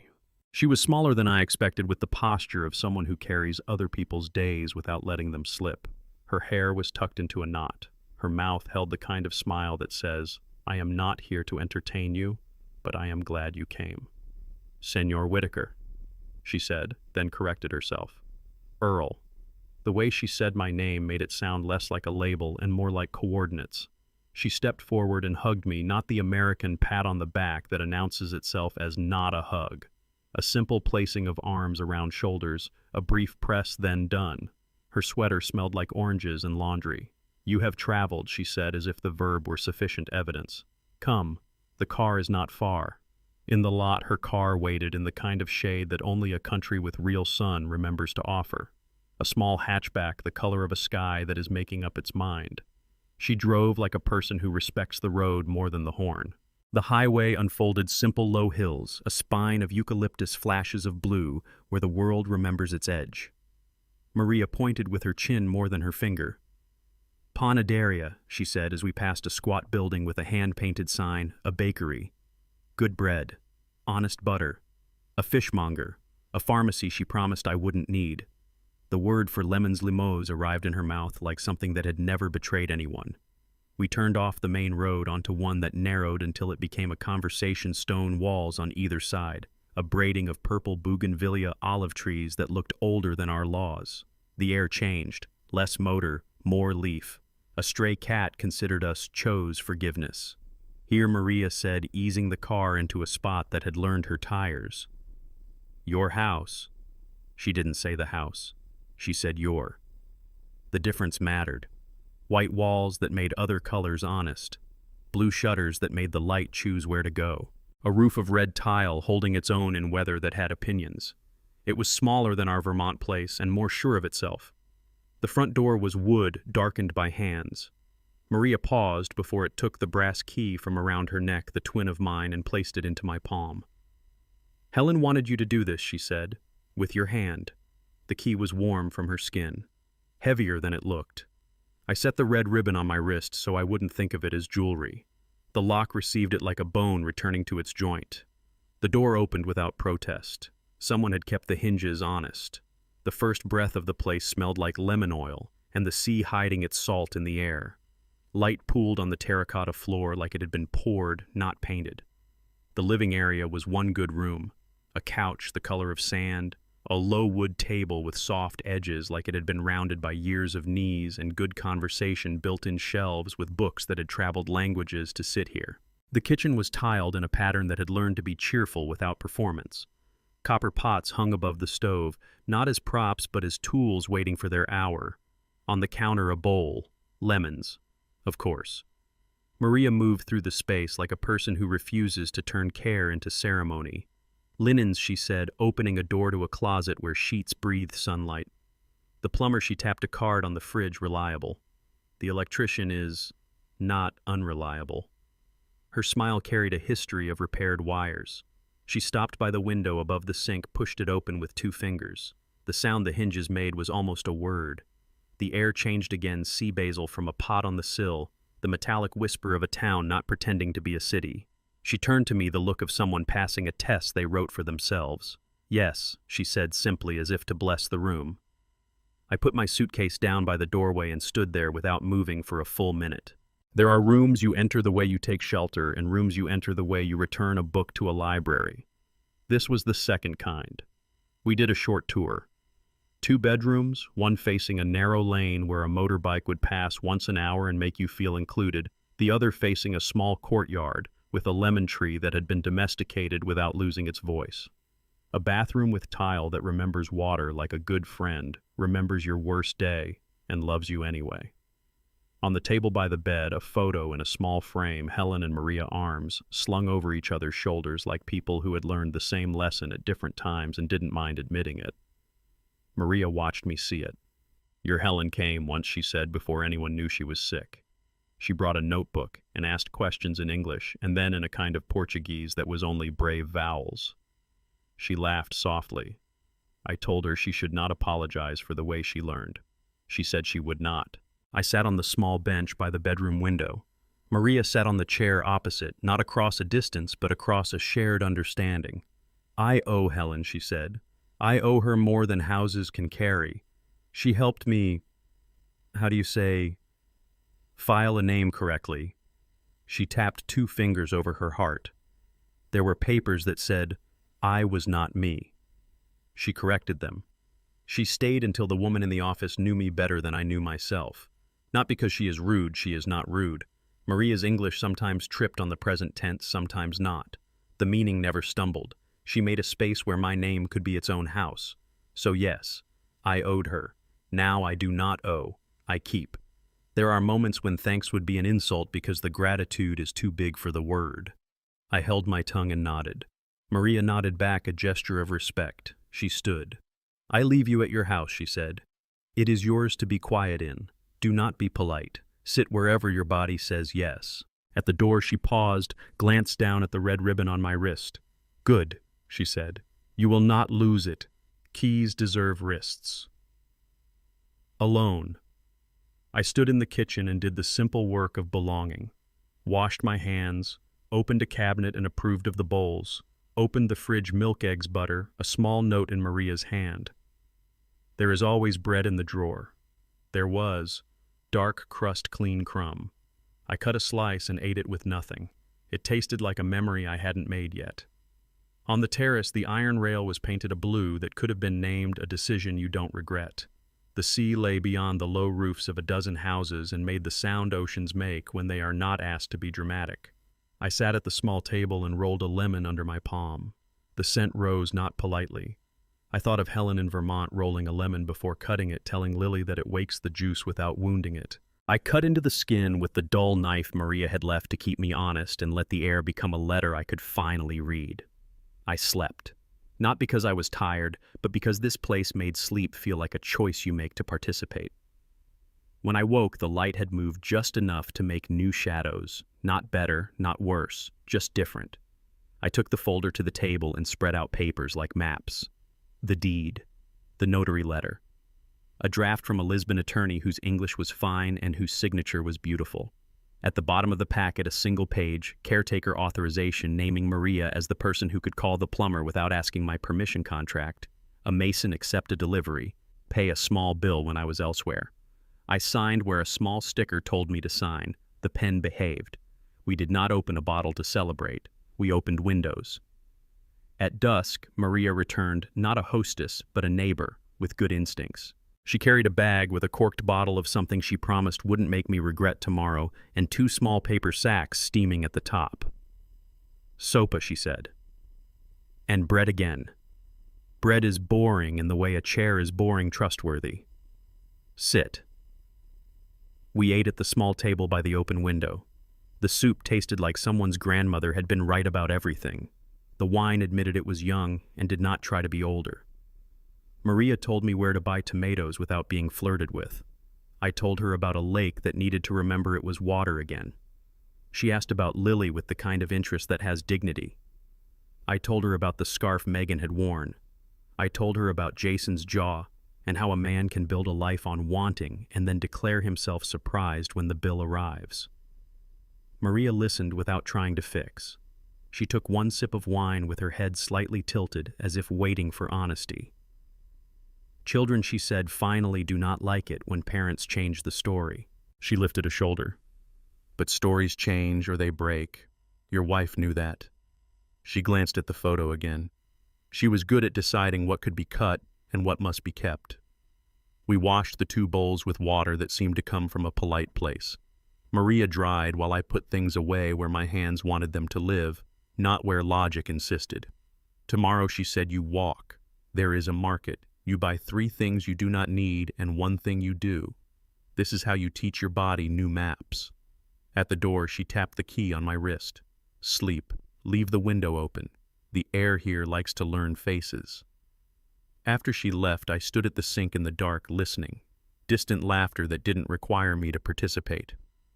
She was smaller than I expected, with the posture of someone who carries other people's days without letting them slip. Her hair was tucked into a knot. Her mouth held the kind of smile that says, "I am not here to entertain you, but I am glad you came." "Senor Whitaker," she said, then corrected herself. "Earl." The way she said my name made it sound less like a label and more like coordinates. She stepped forward and hugged me, not the American pat on the back that announces itself as not a hug. A simple placing of arms around shoulders, a brief press, then done. Her sweater smelled like oranges and laundry. "You have traveled," she said, as if the verb were sufficient evidence. "Come, the car is not far." In the lot, her car waited in the kind of shade that only a country with real sun remembers to offer. A small hatchback, the color of a sky that is making up its mind. She drove like a person who respects the road more than the horn. The highway unfolded simple low hills, a spine of eucalyptus flashes of blue where the world remembers its edge. Maria pointed with her chin more than her finger. "Panaderia," she said as we passed a squat building with a hand-painted sign, a bakery. Good bread, honest butter, a fishmonger, a pharmacy she promised I wouldn't need. The word for lemons limos arrived in her mouth like something that had never betrayed anyone. We turned off the main road onto one that narrowed until it became a conversation, stone walls on either side, a braiding of purple bougainvillea olive trees that looked older than our laws. The air changed, less motor, more leaf. A stray cat considered us chose forgiveness. Here Maria said, easing the car into a spot that had learned her tires. "Your house." She didn't say the house. She said your. The difference mattered. White walls that made other colors honest. Blue shutters that made the light choose where to go. A roof of red tile holding its own in weather that had opinions. It was smaller than our Vermont place and more sure of itself. The front door was wood darkened by hands. Maria paused before it took the brass key from around her neck, the twin of mine, and placed it into my palm. "Helen wanted you to do this," she said, "with your hand." The key was warm from her skin, heavier than it looked. I set the red ribbon on my wrist so I wouldn't think of it as jewelry. The lock received it like a bone returning to its joint. The door opened without protest. Someone had kept the hinges honest. The first breath of the place smelled like lemon oil, and the sea hiding its salt in the air. Light pooled on the terracotta floor like it had been poured, not painted. The living area was one good room, a couch the color of sand, a low wood table with soft edges like it had been rounded by years of knees, and good conversation built-in shelves with books that had traveled languages to sit here. The kitchen was tiled in a pattern that had learned to be cheerful without performance. Copper pots hung above the stove, not as props but as tools waiting for their hour. On the counter a bowl, lemons, of course. Maria moved through the space like a person who refuses to turn care into ceremony. "Linens," she said, opening a door to a closet where sheets breathed sunlight. The plumber, she tapped a card on the fridge, reliable. The electrician is not unreliable. Her smile carried a history of repaired wires. She stopped by the window above the sink, pushed it open with 2 fingers. The sound the hinges made was almost a word. The air changed again, sea basil from a pot on the sill, the metallic whisper of a town not pretending to be a city. She turned to me, the look of someone passing a test they wrote for themselves. "Yes," she said simply, as if to bless the room. I put my suitcase down by the doorway and stood there without moving for a full minute. There are rooms you enter the way you take shelter, and rooms you enter the way you return a book to a library. This was the second kind. We did a short tour. 2 bedrooms, one facing a narrow lane where a motorbike would pass once an hour and make you feel included, the other facing a small courtyard with a lemon tree that had been domesticated without losing its voice. A bathroom with tile that remembers water like a good friend, remembers your worst day, and loves you anyway. On the table by the bed, a photo in a small frame, Helen and Maria arms, slung over each other's shoulders like people who had learned the same lesson at different times and didn't mind admitting it. Maria watched me see it. "Your Helen came once," she said, before anyone knew she was sick. She brought a notebook and asked questions in English, and then in a kind of Portuguese that was only brave vowels. She laughed softly. I told her she should not apologize for the way she learned. She said she would not. I sat on the small bench by the bedroom window. Maria sat on the chair opposite, not across a distance, but across a shared understanding. "I owe Helen," she said. "I owe her more than houses can carry. She helped me, how do you say, file a name correctly." She tapped 2 fingers over her heart. There were papers that said, "I was not me." She corrected them. She stayed until the woman in the office knew me better than I knew myself. Not because she is rude, she is not rude. Maria's English sometimes tripped on the present tense, sometimes not. The meaning never stumbled. She made a space where my name could be its own house. So yes, I owed her. Now I do not owe, I keep. There are moments when thanks would be an insult because the gratitude is too big for the word. I held my tongue and nodded. Maria nodded back, a gesture of respect. She stood. I leave you at your house, she said. It is yours to be quiet in. Do not be polite. Sit wherever your body says yes. At the door she paused, glanced down at the red ribbon on my wrist. Good, she said. You will not lose it. Keys deserve wrists. Alone. I stood in the kitchen and did the simple work of belonging. Washed my hands, opened a cabinet and approved of the bowls, opened the fridge, milk, eggs, butter, a small note in Maria's hand. There is always bread in the drawer. There was dark crust, clean crumb. I cut a slice and ate it with nothing. It tasted like a memory I hadn't made yet. On the terrace, the iron rail was painted a blue that could have been named A Decision You Don't Regret. The sea lay beyond the low roofs of a dozen houses and made the sound oceans make when they are not asked to be dramatic. I sat at the small table and rolled a lemon under my palm. The scent rose not politely. I thought of Helen in Vermont rolling a lemon before cutting it, telling Lily that it wakes the juice without wounding it. I cut into the skin with the dull knife Maria had left to keep me honest and let the air become a letter I could finally read. I slept. Not because I was tired, but because this place made sleep feel like a choice you make to participate. When I woke, the light had moved just enough to make new shadows. Not better, not worse, just different. I took the folder to the table and spread out papers like maps. The deed. The notary letter. A draft from a Lisbon attorney whose English was fine and whose signature was beautiful. At the bottom of the packet, a single page, caretaker authorization naming Maria as the person who could call the plumber without asking my permission contract. A mason accept a delivery, pay a small bill when I was elsewhere. I signed where a small sticker told me to sign. The pen behaved. We did not open a bottle to celebrate. We opened windows. At dusk, Maria returned, not a hostess, but a neighbor, with good instincts. She carried a bag with a corked bottle of something she promised wouldn't make me regret tomorrow, and 2 small paper sacks steaming at the top. Sopa, she said. And bread again. Bread is boring in the way a chair is boring trustworthy. Sit. We ate at the small table by the open window. The soup tasted like someone's grandmother had been right about everything. The wine admitted it was young and did not try to be older. Maria told me where to buy tomatoes without being flirted with. I told her about a lake that needed to remember it was water again. She asked about Lily with the kind of interest that has dignity. I told her about the scarf Megan had worn. I told her about Jason's jaw and how a man can build a life on wanting and then declare himself surprised when the bill arrives. Maria listened without trying to fix. She took 1 sip of wine with her head slightly tilted as if waiting for honesty. Children, she said, finally do not like it when parents change the story. She lifted a shoulder. But stories change or they break. Your wife knew that. She glanced at the photo again. She was good at deciding what could be cut and what must be kept. We washed the 2 bowls with water that seemed to come from a polite place. Maria dried while I put things away where my hands wanted them to live, not where logic insisted. Tomorrow, she said, you walk. There is a market. You buy 3 things you do not need and 1 thing you do. This is how you teach your body new maps. At the door, she tapped the key on my wrist. Sleep. Leave the window open. The air here likes to learn faces. After she left, I stood at the sink in the dark, listening. Distant laughter that didn't require me to participate.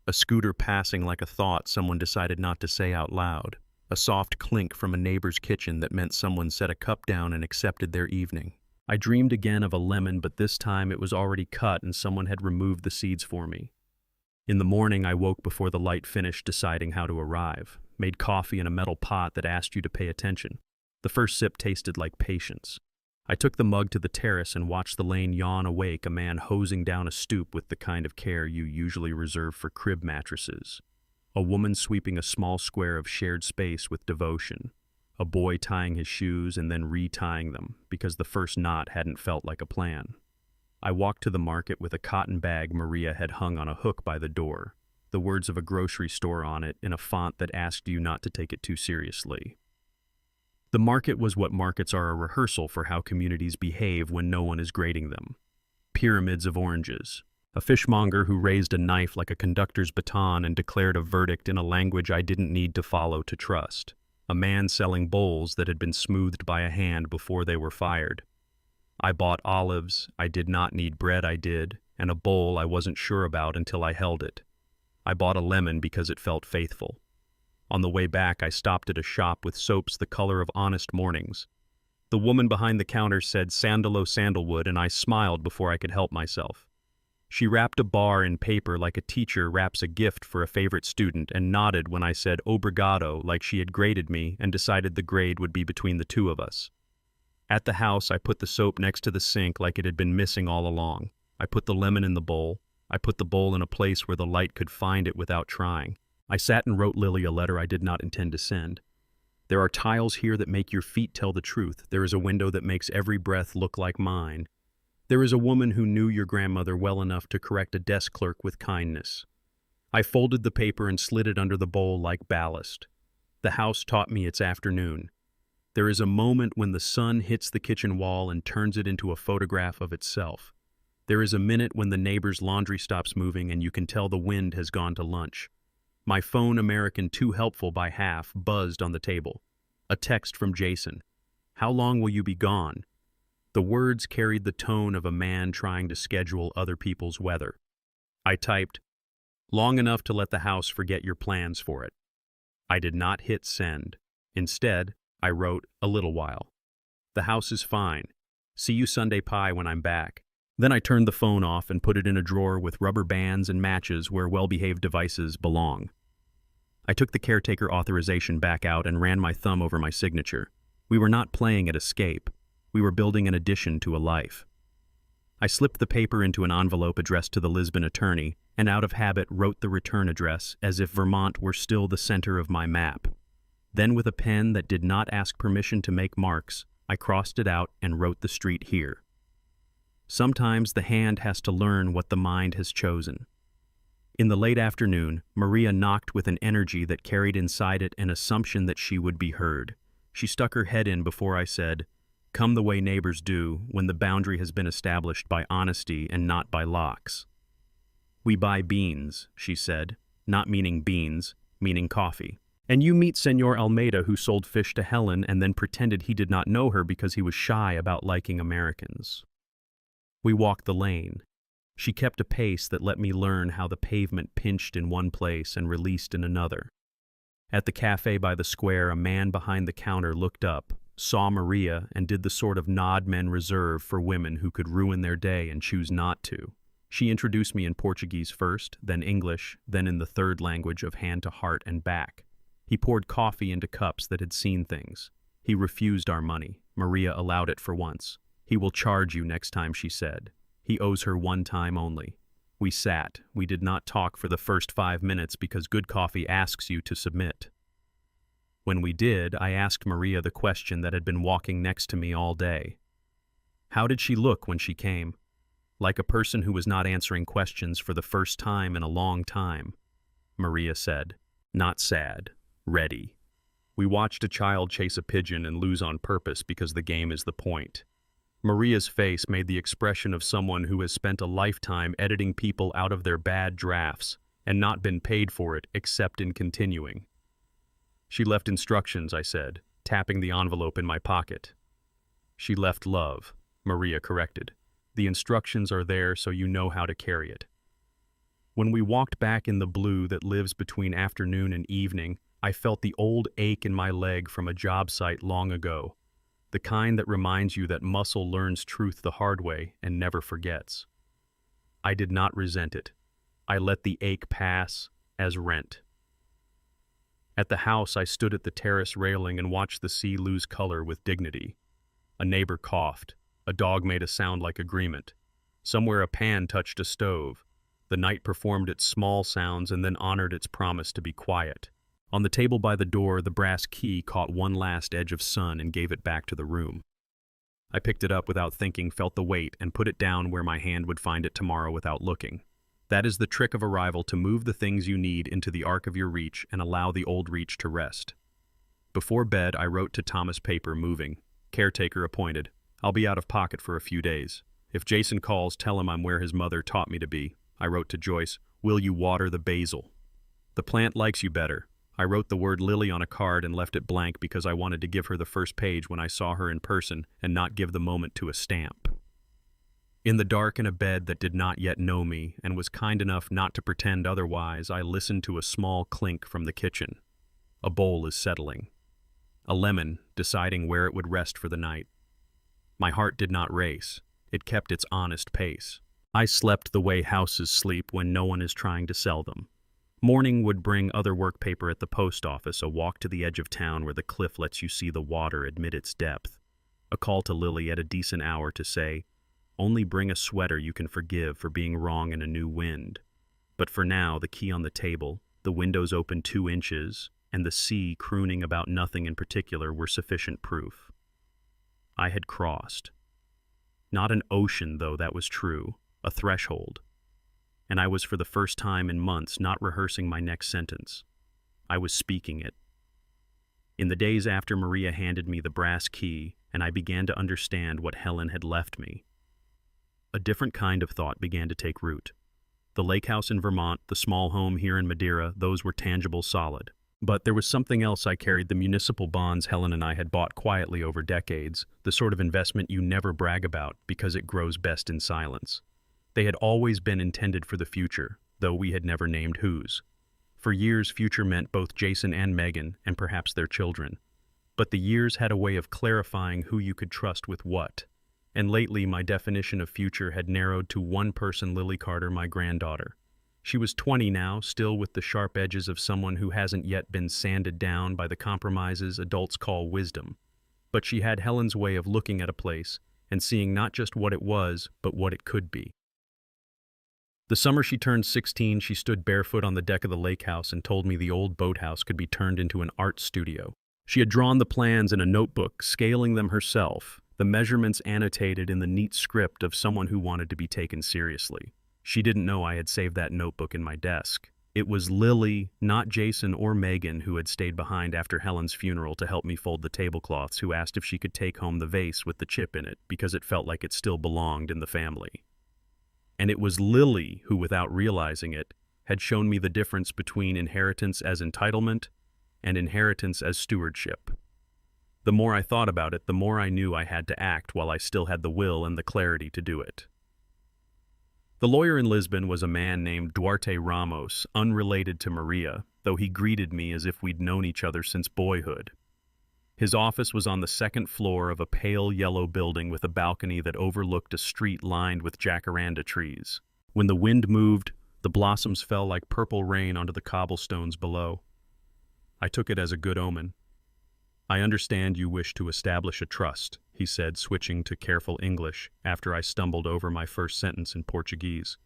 A scooter passing like a thought someone decided not to say out loud. A soft clink from a neighbor's kitchen that meant someone set a cup down and accepted their evening. I dreamed again of a lemon, but this time it was already cut and someone had removed the seeds for me. In the morning, I woke before the light finished, deciding how to arrive. Made coffee in a metal pot that asked you to pay attention. The first sip tasted like patience. I took the mug to the terrace and watched the lane yawn awake, a man hosing down a stoop with the kind of care you usually reserve for crib mattresses. A woman sweeping a small square of shared space with devotion. A boy tying his shoes and then retying them because the first knot hadn't felt like a plan. I walked to the market with a cotton bag Maria had hung on a hook by the door, the words of a grocery store on it in a font that asked you not to take it too seriously. The market was what markets are, a rehearsal for how communities behave when no one is grading them. Pyramids of oranges. A fishmonger who raised a knife like a conductor's baton and declared a verdict in a language I didn't need to follow to trust. A man selling bowls that had been smoothed by a hand before they were fired. I bought olives, I did not need bread, I did, and a bowl I wasn't sure about until I held it. I bought a lemon because it felt faithful. On the way back, I stopped at a shop with soaps the color of honest mornings. The woman behind the counter said "Sandalo sandalwood," and I smiled before I could help myself. She wrapped a bar in paper like a teacher wraps a gift for a favorite student and nodded when I said "obrigado" like she had graded me and decided the grade would be between the two of us. At the house, I put the soap next to the sink like it had been missing all along. I put the lemon in the bowl. I put the bowl in a place where the light could find it without trying. I sat and wrote Lily a letter I did not intend to send. There are tiles here that make your feet tell the truth. There is a window that makes every breath look like mine. There is a woman who knew your grandmother well enough to correct a desk clerk with kindness. I folded the paper and slid it under the bowl like ballast. The house taught me it's afternoon. There is a moment when the sun hits the kitchen wall and turns it into a photograph of itself. There is a minute when the neighbor's laundry stops moving and you can tell the wind has gone to lunch. My phone, American too helpful by half, buzzed on the table. A text from Jason. "How long will you be gone?" The words carried the tone of a man trying to schedule other people's weather. I typed, "Long enough to let the house forget your plans for it." I did not hit send. Instead, I wrote, "A little while. The house is fine. See you Sunday pie when I'm back." Then I turned the phone off and put it in a drawer with rubber bands and matches where well-behaved devices belong. I took the caretaker authorization back out and ran my thumb over my signature. We were not playing at escape. We were building an addition to a life. I slipped the paper into an envelope addressed to the Lisbon attorney and out of habit wrote the return address as if Vermont were still the center of my map. Then with a pen that did not ask permission to make marks, I crossed it out and wrote the street here. Sometimes the hand has to learn what the mind has chosen. In the late afternoon, Maria knocked with an energy that carried inside it an assumption that she would be heard. She stuck her head in before I said, "Come the way neighbors do when the boundary has been established by honesty and not by locks." "We buy beans," she said, not meaning beans, meaning coffee. "And you meet Senor Almeida who sold fish to Helen and then pretended he did not know her because he was shy about liking Americans." We walked the lane. She kept a pace that let me learn how the pavement pinched in one place and released in another. At the cafe by the square, a man behind the counter looked up, saw Maria, and did the sort of nod men reserve for women who could ruin their day and choose not to. She introduced me in Portuguese first, then English, then in the third language of hand to heart and back. He poured coffee into cups that had seen things. He refused our money. Maria allowed it for once. "He will charge you next time," she said. He owes her one time only. We sat. We did not talk for the first 5 minutes because good coffee asks you to submit. When we did, I asked Maria the question that had been walking next to me all day. How did she look when she came? Like a person who was not answering questions for the first time in a long time. Maria said, "Not sad. Ready." We watched a child chase a pigeon and lose on purpose because the game is the point. Maria's face made the expression of someone who has spent a lifetime editing people out of their bad drafts and not been paid for it except in continuing. "She left instructions," I said, tapping the envelope in my pocket. "She left love," Maria corrected. "The instructions are there so you know how to carry it." When we walked back in the blue that lives between afternoon and evening, I felt the old ache in my leg from a job site long ago. The kind that reminds you that muscle learns truth the hard way and never forgets. I did not resent it. I let the ache pass as rent. At the house, I stood at the terrace railing and watched the sea lose color with dignity. A neighbor coughed. A dog made a sound like agreement. Somewhere a pan touched a stove. The night performed its small sounds and then honored its promise to be quiet. On the table by the door, the brass key caught one last edge of sun and gave it back to the room. I picked it up without thinking, felt the weight, and put it down where my hand would find it tomorrow without looking. That is the trick of arrival, to move the things you need into the arc of your reach and allow the old reach to rest. Before bed, I wrote to Thomas Paper, moving. Caretaker appointed. I'll be out of pocket for a few days. If Jason calls, tell him I'm where his mother taught me to be. I wrote to Joyce, will you water the basil? The plant likes you better. I wrote the word Lily on a card and left it blank because I wanted to give her the first page when I saw her in person and not give the moment to a stamp. In the dark, in a bed that did not yet know me and was kind enough not to pretend otherwise, I listened to a small clink from the kitchen. A bowl is settling. A lemon, deciding where it would rest for the night. My heart did not race. It kept its honest pace. I slept the way houses sleep when no one is trying to sell them. Morning would bring other work paper at the post office, a walk to the edge of town where the cliff lets you see the water admit its depth. A call to Lily at a decent hour to say, only bring a sweater you can forgive for being wrong in a new wind. But for now, the key on the table, the windows open 2 inches, and the sea crooning about nothing in particular were sufficient proof. I had crossed. Not an ocean, though, that was true, a threshold. And I was for the first time in months not rehearsing my next sentence. I was speaking it. In the days after, Maria handed me the brass key, and I began to understand what Helen had left me. A different kind of thought began to take root. The lake house in Vermont, the small home here in Madeira, those were tangible, solid. But there was something else I carried, the municipal bonds Helen and I had bought quietly over decades, the sort of investment you never brag about because it grows best in silence. They had always been intended for the future, though we had never named whose. For years, future meant both Jason and Megan, and perhaps their children. But the years had a way of clarifying who you could trust with what. And lately, my definition of future had narrowed to one person, Lily Carter, my granddaughter. She was 20 now, still with the sharp edges of someone who hasn't yet been sanded down by the compromises adults call wisdom. But she had Helen's way of looking at a place and seeing not just what it was, but what it could be. The summer she turned 16, she stood barefoot on the deck of the lake house and told me the old boathouse could be turned into an art studio. She had drawn the plans in a notebook, scaling them herself, the measurements annotated in the neat script of someone who wanted to be taken seriously. She didn't know I had saved that notebook in my desk. It was Lily, not Jason or Megan, who had stayed behind after Helen's funeral to help me fold the tablecloths, who asked if she could take home the vase with the chip in it because it felt like it still belonged in the family. And it was Lily who, without realizing it, had shown me the difference between inheritance as entitlement and inheritance as stewardship. The more I thought about it, the more I knew I had to act while I still had the will and the clarity to do it. The lawyer in Lisbon was a man named Duarte Ramos, unrelated to Maria, though he greeted me as if we'd known each other since boyhood. His office was on the 2nd floor of a pale yellow building with a balcony that overlooked a street lined with jacaranda trees. When the wind moved, the blossoms fell like purple rain onto the cobblestones below. I took it as a good omen. I understand you wish to establish a trust, he said, switching to careful English after I stumbled over my first sentence in Portuguese.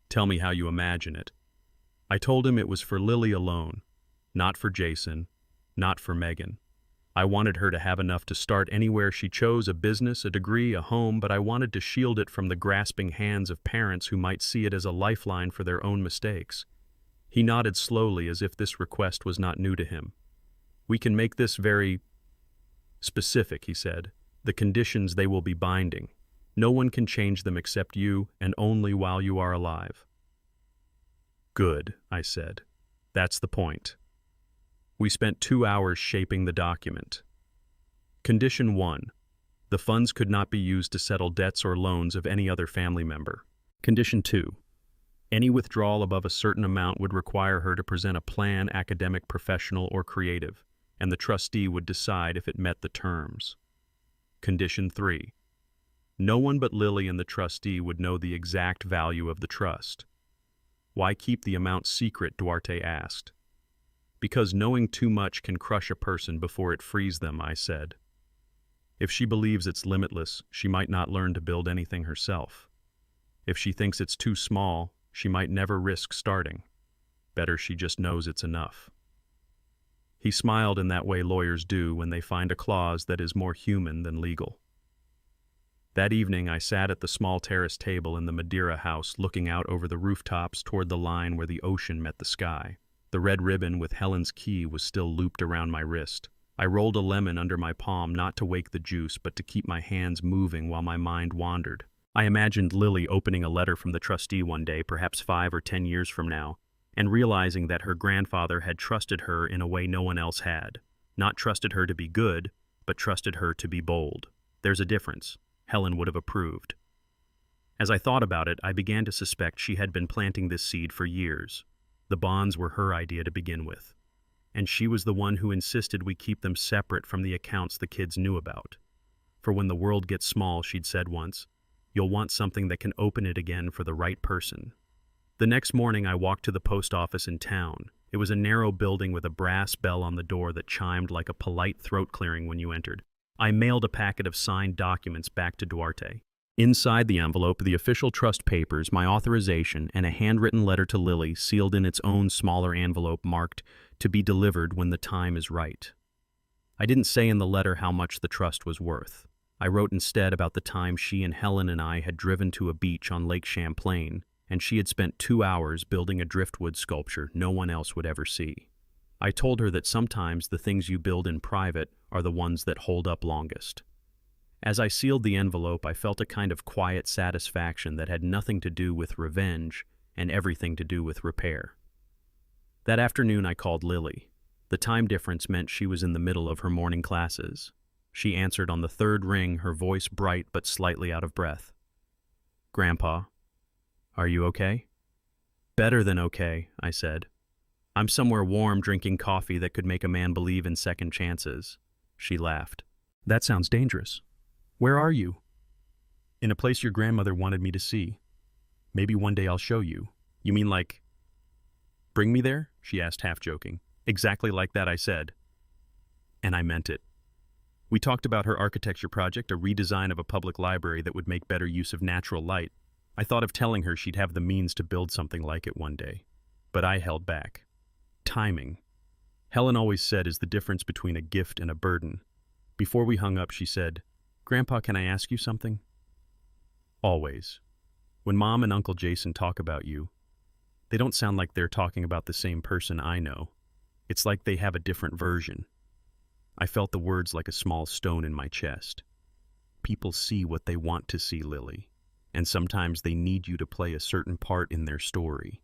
Tell me how you imagine it. I told him it was for Lily alone, not for Jason, not for Megan. I wanted her to have enough to start anywhere she chose, a business, a degree, a home, but I wanted to shield it from the grasping hands of parents who might see it as a lifeline for their own mistakes. He nodded slowly as if this request was not new to him. We can make this very specific, he said. The conditions, they will be binding. No one can change them except you, and only while you are alive. Good, I said. That's the point. We spent 2 hours shaping the document. Condition 1. The funds could not be used to settle debts or loans of any other family member. Condition 2. Any withdrawal above a certain amount would require her to present a plan, academic, professional, or creative, and the trustee would decide if it met the terms. Condition 3. No one but Lily and the trustee would know the exact value of the trust. Why keep the amount secret, Duarte asked. Because knowing too much can crush a person before it frees them, I said. If she believes it's limitless, she might not learn to build anything herself. If she thinks it's too small, she might never risk starting. Better she just knows it's enough. He smiled in that way lawyers do when they find a clause that is more human than legal. That evening I sat at the small terrace table in the Madeira house looking out over the rooftops toward the line where the ocean met the sky. The red ribbon with Helen's key was still looped around my wrist. I rolled a lemon under my palm not to wake the juice but to keep my hands moving while my mind wandered. I imagined Lily opening a letter from the trustee one day, perhaps 5 or 10 years from now, and realizing that her grandfather had trusted her in a way no one else had. Not trusted her to be good, but trusted her to be bold. There's a difference. Helen would have approved. As I thought about it, I began to suspect she had been planting this seed for years. The bonds were her idea to begin with, and she was the one who insisted we keep them separate from the accounts the kids knew about. For when the world gets small, she'd said once, you'll want something that can open it again for the right person. The next morning I walked to the post office in town. It was a narrow building with a brass bell on the door that chimed like a polite throat clearing when you entered. I mailed a packet of signed documents back to Duarte. Inside the envelope, the official trust papers, my authorization, and a handwritten letter to Lily sealed in its own smaller envelope marked, to be delivered when the time is right. I didn't say in the letter how much the trust was worth. I wrote instead about the time she and Helen and I had driven to a beach on Lake Champlain, and she had spent 2 hours building a driftwood sculpture no one else would ever see. I told her that sometimes the things you build in private are the ones that hold up longest. As I sealed the envelope, I felt a kind of quiet satisfaction that had nothing to do with revenge and everything to do with repair. That afternoon I called Lily. The time difference meant she was in the middle of her morning classes. She answered on the third ring, her voice bright but slightly out of breath. "Grandpa, are you okay?" "Better than okay," I said. "I'm somewhere warm drinking coffee that could make a man believe in second chances." She laughed. "That sounds dangerous. Where are you?" "In a place your grandmother wanted me to see. Maybe one day I'll show you." "You mean like, bring me there?" she asked, half joking. "Exactly like that," I said. And I meant it. We talked about her architecture project, a redesign of a public library that would make better use of natural light. I thought of telling her she'd have the means to build something like it one day. But I held back. Timing. Helen always said is the difference between a gift and a burden. Before we hung up, she said, "Grandpa, can I ask you something?" "Always. When Mom and Uncle Jason talk about you, they don't sound like they're talking about the same person I know. It's like they have a different version." I felt the words like a small stone in my chest. People see what they want to see, Lily, and sometimes they need you to play a certain part in their story.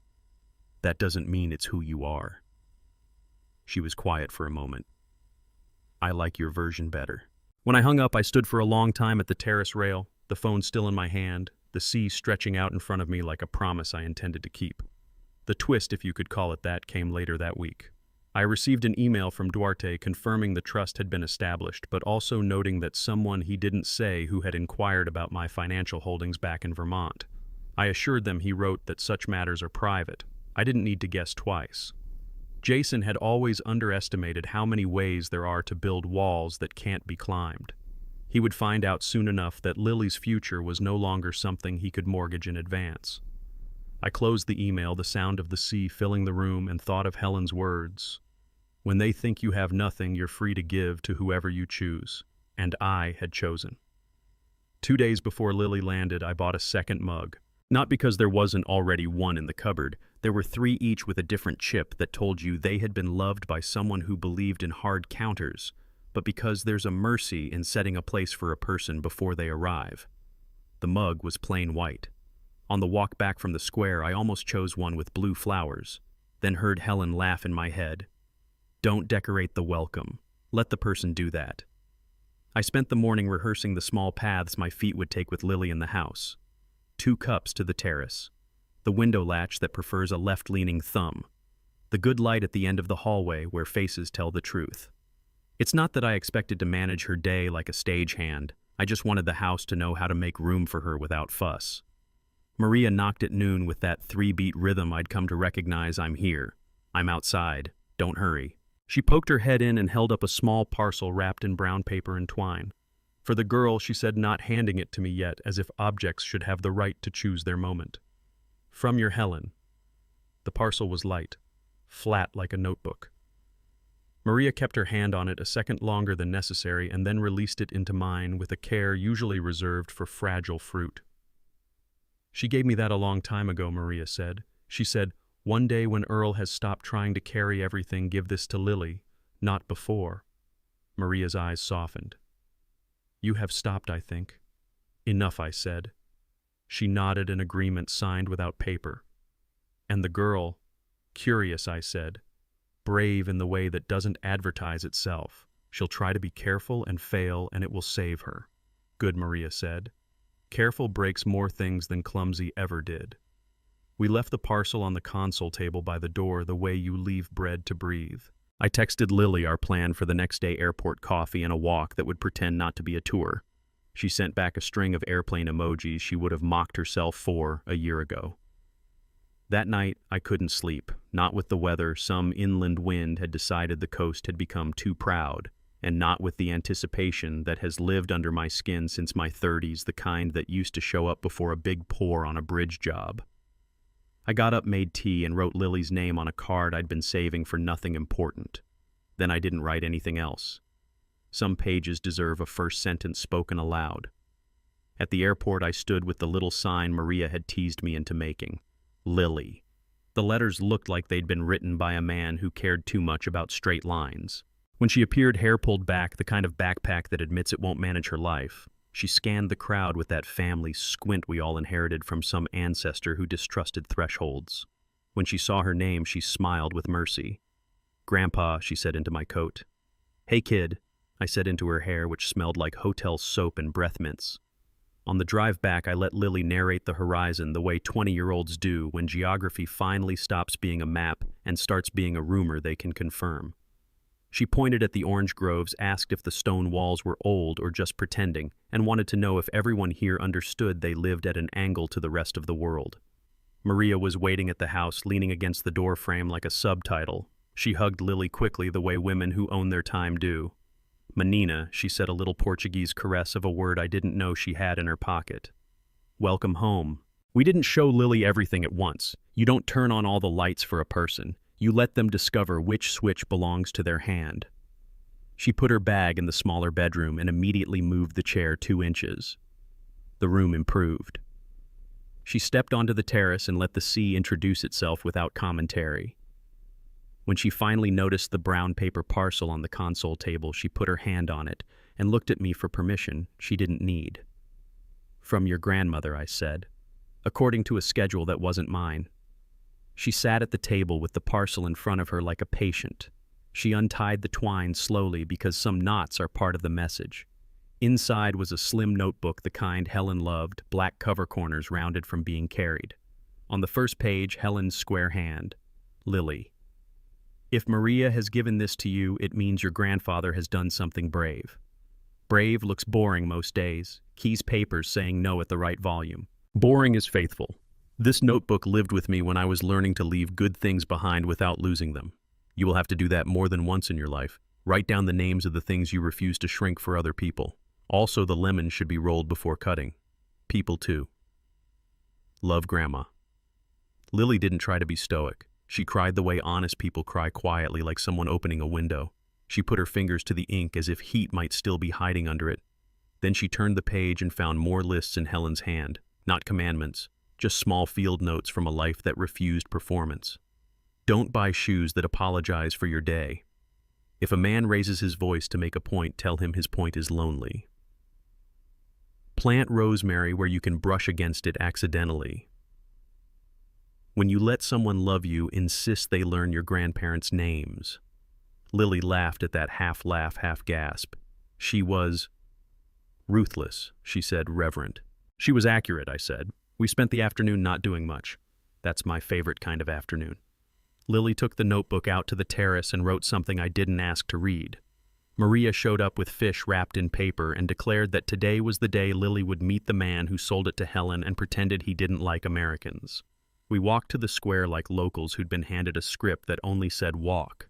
That doesn't mean it's who you are. She was quiet for a moment. "I like your version better." When I hung up, I stood for a long time at the terrace rail, the phone still in my hand, the sea stretching out in front of me like a promise I intended to keep. The twist, if you could call it that, came later that week. I received an email from Duarte confirming the trust had been established, but also noting that someone he didn't say who had inquired about my financial holdings back in Vermont. I assured them he wrote that such matters are private. I didn't need to guess twice. Jason had always underestimated how many ways there are to build walls that can't be climbed. He would find out soon enough that Lily's future was no longer something he could mortgage in advance. I closed the email, the sound of the sea filling the room, and thought of Helen's words. "When they think you have nothing, you're free to give to whoever you choose." And I had chosen. 2 days before Lily landed, I bought a second mug. Not because there wasn't already one in the cupboard. There were 3 each with a different chip that told you they had been loved by someone who believed in hard counters, but because there's a mercy in setting a place for a person before they arrive. The mug was plain white. On the walk back from the square, I almost chose one with blue flowers, then heard Helen laugh in my head. "Don't decorate the welcome. Let the person do that." I spent the morning rehearsing the small paths my feet would take with Lily in the house. 2 cups to the terrace. The window latch that prefers a left-leaning thumb. The good light at the end of the hallway where faces tell the truth. It's not that I expected to manage her day like a stagehand. I just wanted the house to know how to make room for her without fuss. Maria knocked at noon with that 3-beat rhythm I'd come to recognize. "I'm here. I'm outside. Don't hurry." She poked her head in and held up a small parcel wrapped in brown paper and twine. For the girl, she said, not handing it to me yet, as if objects should have the right to choose their moment. "From your Helen." The parcel was light, flat like a notebook. Maria kept her hand on it a second longer than necessary and then released it into mine with a care usually reserved for fragile fruit. "She gave me that a long time ago," Maria said. She said, "One day when Earl has stopped trying to carry everything, give this to Lily, not before." Maria's eyes softened. You have stopped, I think. Enough, I said. She nodded an agreement signed without paper. And the girl, curious, I said, brave in the way that doesn't advertise itself. She'll try to be careful and fail, and it will save her. Good, Maria said. Careful breaks more things than clumsy ever did. We left the parcel on the console table by the door the way you leave bread to breathe. I texted Lily our plan for the next day airport coffee and a walk that would pretend not to be a tour. She sent back a string of airplane emojis she would have mocked herself for a year ago. That night, I couldn't sleep, not with the weather. Some inland wind had decided the coast had become too proud, and not with the anticipation that has lived under my skin since my 30s, the kind that used to show up before a big pour on a bridge job. I got up, made tea, and wrote Lily's name on a card I'd been saving for nothing important. Then I didn't write anything else. Some pages deserve a first sentence spoken aloud. At the airport, I stood with the little sign Maria had teased me into making. Lily. The letters looked like they'd been written by a man who cared too much about straight lines. When she appeared, hair pulled back, the kind of backpack that admits it won't manage her life, she scanned the crowd with that family squint we all inherited from some ancestor who distrusted thresholds. When she saw her name, she smiled with mercy. Grandpa, she said into my coat. Hey, kid, I said into her hair, which smelled like hotel soap and breath mints. On the drive back, I let Lily narrate the horizon the way 20-year-olds do when geography finally stops being a map and starts being a rumor they can confirm. She pointed at the orange groves, asked if the stone walls were old or just pretending, and wanted to know if everyone here understood they lived at an angle to the rest of the world. Maria was waiting at the house, leaning against the door frame like a subtitle. She hugged Lily quickly the way women who own their time do. Menina, she said, a little Portuguese caress of a word I didn't know she had in her pocket. Welcome home. We didn't show Lily everything at once. You don't turn on all the lights for a person. You let them discover which switch belongs to their hand. She put her bag in the smaller bedroom and immediately moved the chair 2 inches. The room improved. She stepped onto the terrace and let the sea introduce itself without commentary. When she finally noticed the brown paper parcel on the console table, she put her hand on it and looked at me for permission she didn't need. From your grandmother, I said, according to a schedule that wasn't mine. She sat at the table with the parcel in front of her like a patient. She untied the twine slowly because some knots are part of the message. Inside was a slim notebook, the kind Helen loved, black cover corners rounded from being carried. On the first page, Helen's square hand, Lily. If Maria has given this to you, it means your grandfather has done something brave. Brave looks boring most days. Keys papers saying no at the right volume. Boring is faithful. This notebook lived with me when I was learning to leave good things behind without losing them. You will have to do that more than once in your life. Write down the names of the things you refuse to shrink for other people. Also, the lemon should be rolled before cutting. People too. Love, Grandma. Lily didn't try to be stoic. She cried the way honest people cry, quietly, like someone opening a window. She put her fingers to the ink as if heat might still be hiding under it. Then she turned the page and found more lists in Helen's hand. Not commandments, just small field notes from a life that refused performance. Don't buy shoes that apologize for your day. If a man raises his voice to make a point, tell him his point is lonely. Plant rosemary where you can brush against it accidentally. When you let someone love you, insist they learn your grandparents' names. Lily laughed at that half laugh, half gasp. She was ruthless, she said, reverent. She was accurate, I said. We spent the afternoon not doing much. That's my favorite kind of afternoon. Lily took the notebook out to the terrace and wrote something I didn't ask to read. Maria showed up with fish wrapped in paper and declared that today was the day Lily would meet the man who sold it to Helen and pretended he didn't like Americans. We walked to the square like locals who'd been handed a script that only said walk.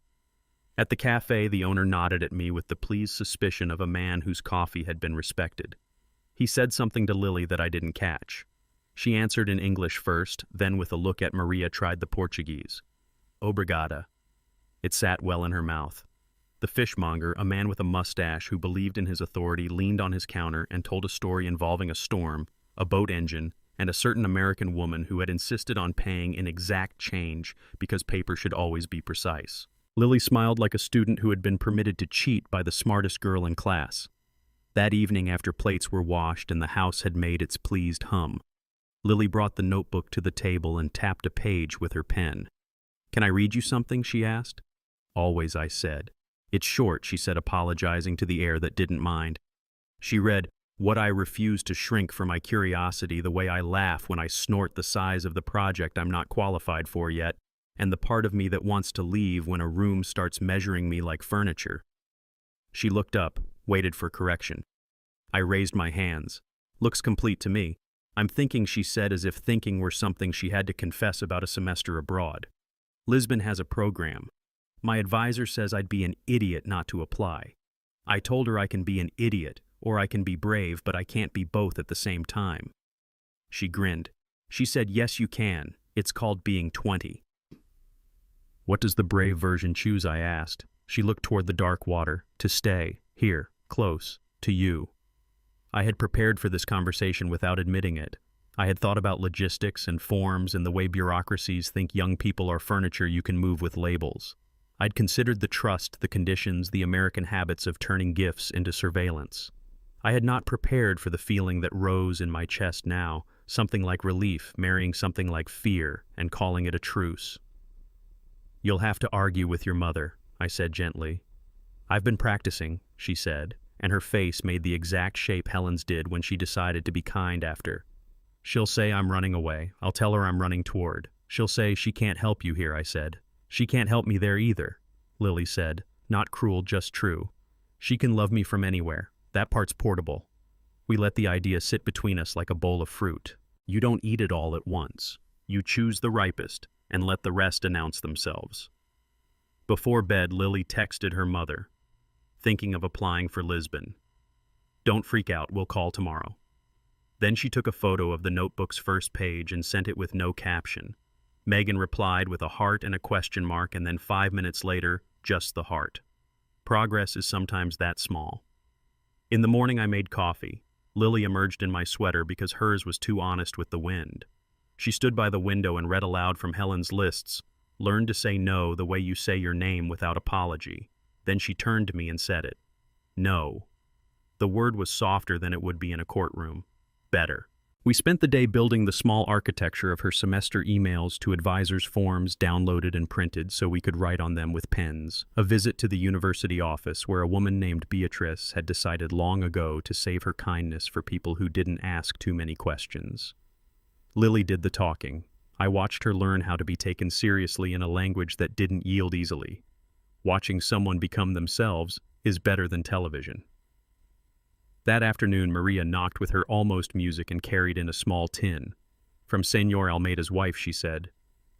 At the cafe, the owner nodded at me with the pleased suspicion of a man whose coffee had been respected. He said something to Lily that I didn't catch. She answered in English first, then with a look at Maria tried the Portuguese. Obrigada. It sat well in her mouth. The fishmonger, a man with a mustache who believed in his authority, leaned on his counter and told a story involving a storm, a boat engine, and a certain American woman who had insisted on paying in exact change because paper should always be precise. Lily smiled like a student who had been permitted to cheat by the smartest girl in class. That evening, after plates were washed and the house had made its pleased hum, Lily brought the notebook to the table and tapped a page with her pen. "Can I read you something?" she asked. "Always," I said. "It's short," she said, apologizing to the air that didn't mind. She read, "What I refuse to shrink for my curiosity, the way I laugh when I snort the size of the project I'm not qualified for yet, and the part of me that wants to leave when a room starts measuring me like furniture." She looked up, waited for correction. I raised my hands. "Looks complete to me." "I'm thinking," she said, as if thinking were something she had to confess about a semester abroad. "Lisbon has a program. My advisor says I'd be an idiot not to apply. I told her I can be an idiot, or I can be brave, but I can't be both at the same time." She grinned. She said, "Yes, you can. It's called being 20. "What does the brave version choose?" I asked. She looked toward the dark water. "To stay, here, close, to you." I had prepared for this conversation without admitting it. I had thought about logistics and forms and the way bureaucracies think young people are furniture you can move with labels. I'd considered the trust, the conditions, the American habits of turning gifts into surveillance. I had not prepared for the feeling that rose in my chest now, something like relief, marrying something like fear, and calling it a truce. "You'll have to argue with your mother," I said gently. "I've been practicing," she said, and her face made the exact shape Helen's did when she decided to be kind after. "She'll say I'm running away. I'll tell her I'm running toward. She'll say she can't help you here," I said. "She can't help me there either," Lily said, not cruel, just true. "She can love me from anywhere. That part's portable." We let the idea sit between us like a bowl of fruit. You don't eat it all at once. You choose the ripest and let the rest announce themselves. Before bed, Lily texted her mother, "Thinking of applying for Lisbon. Don't freak out, we'll call tomorrow." Then she took a photo of the notebook's first page and sent it with no caption. Megan replied with a heart and a question mark, and then 5 minutes later, just the heart. Progress is sometimes that small. In the morning, I made coffee. Lily emerged in my sweater because hers was too honest with the wind. She stood by the window and read aloud from Helen's lists, "Learn to say no the way you say your name without apology." Then she turned to me and said it. No. The word was softer than it would be in a courtroom. Better. We spent the day building the small architecture of her semester emails to advisors' forms downloaded and printed so we could write on them with pens. A visit to the university office where a woman named Beatrice had decided long ago to save her kindness for people who didn't ask too many questions. Lily did the talking. I watched her learn how to be taken seriously in a language that didn't yield easily. Watching someone become themselves is better than television. That afternoon, Maria knocked with her almost music and carried in a small tin. From Senor Almeida's wife, she said,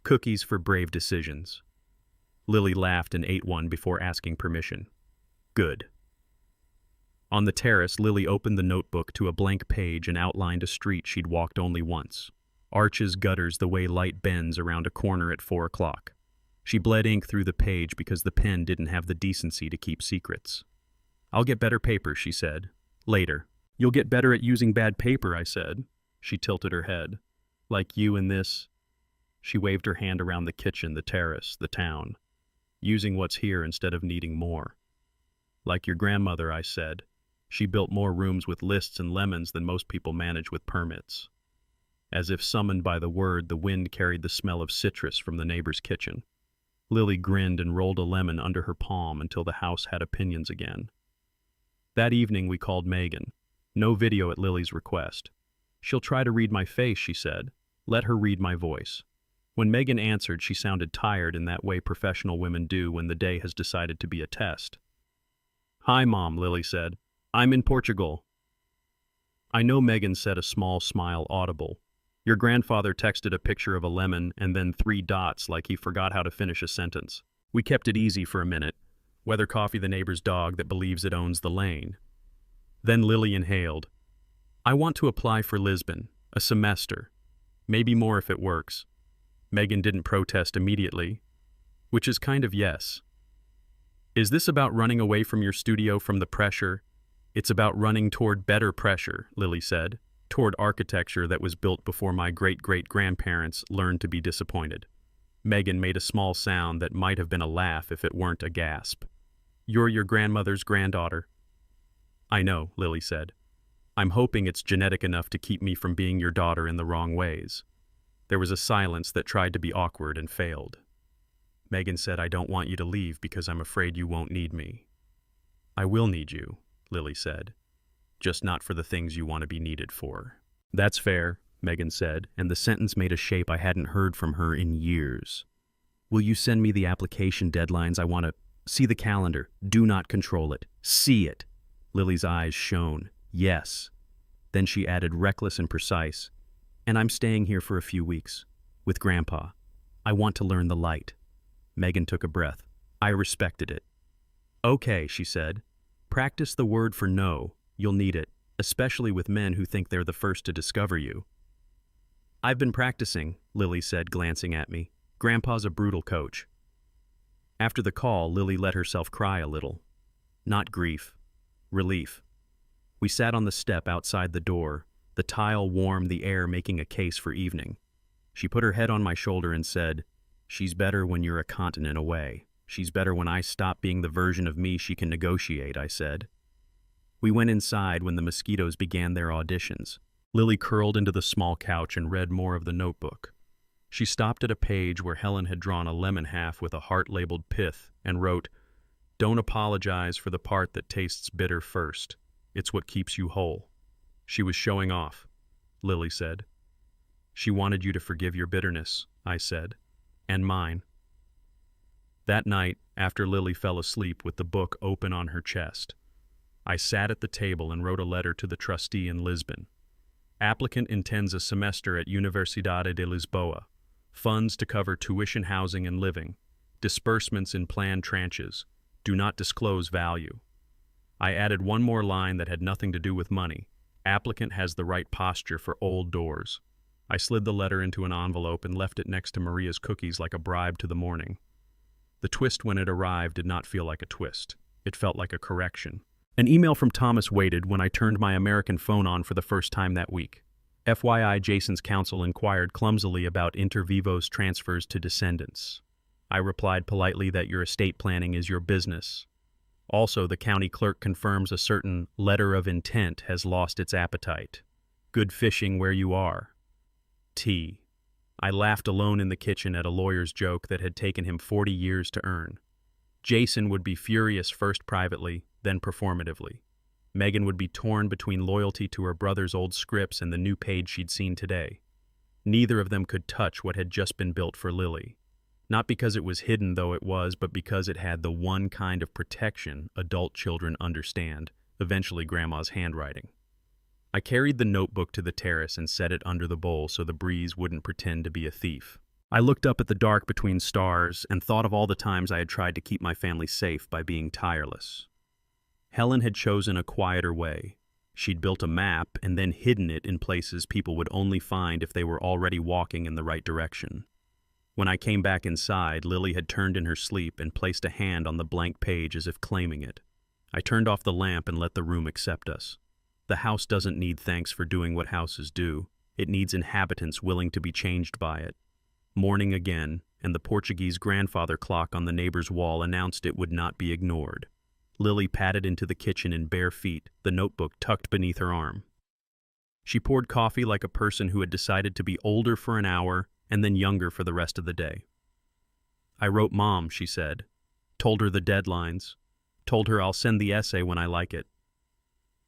"Cookies for brave decisions." Lily laughed and ate one before asking permission. Good. On the terrace, Lily opened the notebook to a blank page and outlined a street she'd walked only once. Arches, gutters, the way light bends around a corner at 4 o'clock. She bled ink through the page because the pen didn't have the decency to keep secrets. "I'll get better paper," she said. "Later." "You'll get better at using bad paper," I said. She tilted her head. "Like you in this." She waved her hand around the kitchen, the terrace, the town. "Using what's here instead of needing more." "Like your grandmother," I said. "She built more rooms with lists and lemons than most people manage with permits." As if summoned by the word, the wind carried the smell of citrus from the neighbor's kitchen. Lily grinned and rolled a lemon under her palm until the house had opinions again. That evening, we called Megan. No video at Lily's request. "She'll try to read my face," she said. "Let her read my voice." When Megan answered, she sounded tired in that way professional women do when the day has decided to be a test. "Hi, Mom," Lily said. "I'm in Portugal." I know Megan said, a small smile audible. Your grandfather texted a picture of a lemon and then 3 dots like he forgot how to finish a sentence. We kept it easy for a minute. Whether Coffee the neighbor's dog that believes it owns the lane. Then Lily inhaled. "I want to apply for Lisbon, a semester. Maybe more if it works." Megan didn't protest immediately, which is kind of yes. "Is this about running away from your studio from the pressure?" "It's about running toward better pressure," Lily said, "toward architecture that was built before my great-great-grandparents learned to be disappointed." Megan made a small sound that might have been a laugh if it weren't a gasp. "You're your grandmother's granddaughter." "I know," Lily said. "I'm hoping it's genetic enough to keep me from being your daughter in the wrong ways." There was a silence that tried to be awkward and failed. Megan said, "I don't want you to leave because I'm afraid you won't need me." "I will need you," Lily said. "Just not for the things you want to be needed for." "That's fair," Megan said, and the sentence made a shape I hadn't heard from her in years. "Will you send me the application deadlines? I want to see the calendar. Do not control it. See it." Lily's eyes shone. "Yes." Then she added, reckless and precise, "And I'm staying here for a few weeks. With Grandpa. I want to learn the light." Megan took a breath. I respected it. "Okay," she said. "Practice the word for no. You'll need it, especially with men who think they're the first to discover you." "I've been practicing," Lily said, glancing at me. "Grandpa's a brutal coach." After the call, Lily let herself cry a little. Not grief. Relief. We sat on the step outside the door, the tile warm, the air making a case for evening. She put her head on my shoulder and said, "She's better when you're a continent away. She's better when I stop being the version of me she can negotiate," I said. We went inside when the mosquitoes began their auditions. Lily curled into the small couch and read more of the notebook. She stopped at a page where Helen had drawn a lemon half with a heart-labeled pith and wrote, "Don't apologize for the part that tastes bitter first. It's what keeps you whole." "She was showing off," Lily said. "She wanted you to forgive your bitterness," I said. "And mine." That night, after Lily fell asleep with the book open on her chest, I sat at the table and wrote a letter to the trustee in Lisbon. Applicant intends a semester at Universidade de Lisboa. Funds to cover tuition, housing, and living. Disbursements in planned tranches. Do not disclose value. I added one more line that had nothing to do with money. Applicant has the right posture for old doors. I slid the letter into an envelope and left it next to Maria's cookies like a bribe to the morning. The twist when it arrived did not feel like a twist. It felt like a correction. An email from Thomas waited when I turned my American phone on for the first time that week. FYI, Jason's counsel inquired clumsily about inter vivos transfers to descendants. I replied politely that your estate planning is your business. Also, the county clerk confirms a certain letter of intent has lost its appetite. Good fishing where you are. T. I laughed alone in the kitchen at a lawyer's joke that had taken him 40 years to earn. Jason would be furious first privately, then performatively. Megan would be torn between loyalty to her brother's old scripts and the new page she'd seen today. Neither of them could touch what had just been built for Lily. Not because it was hidden, though it was, but because it had the one kind of protection adult children understand, eventually Grandma's handwriting. I carried the notebook to the terrace and set it under the bowl so the breeze wouldn't pretend to be a thief. I looked up at the dark between stars and thought of all the times I had tried to keep my family safe by being tireless. Helen had chosen a quieter way. She'd built a map and then hidden it in places people would only find if they were already walking in the right direction. When I came back inside, Lily had turned in her sleep and placed a hand on the blank page as if claiming it. I turned off the lamp and let the room accept us. The house doesn't need thanks for doing what houses do. It needs inhabitants willing to be changed by it. Morning again, and the Portuguese grandfather clock on the neighbor's wall announced it would not be ignored. Lily padded into the kitchen in bare feet, the notebook tucked beneath her arm. She poured coffee like a person who had decided to be older for an hour and then younger for the rest of the day. "I wrote Mom," she said. "Told her the deadlines. Told her I'll send the essay when I like it."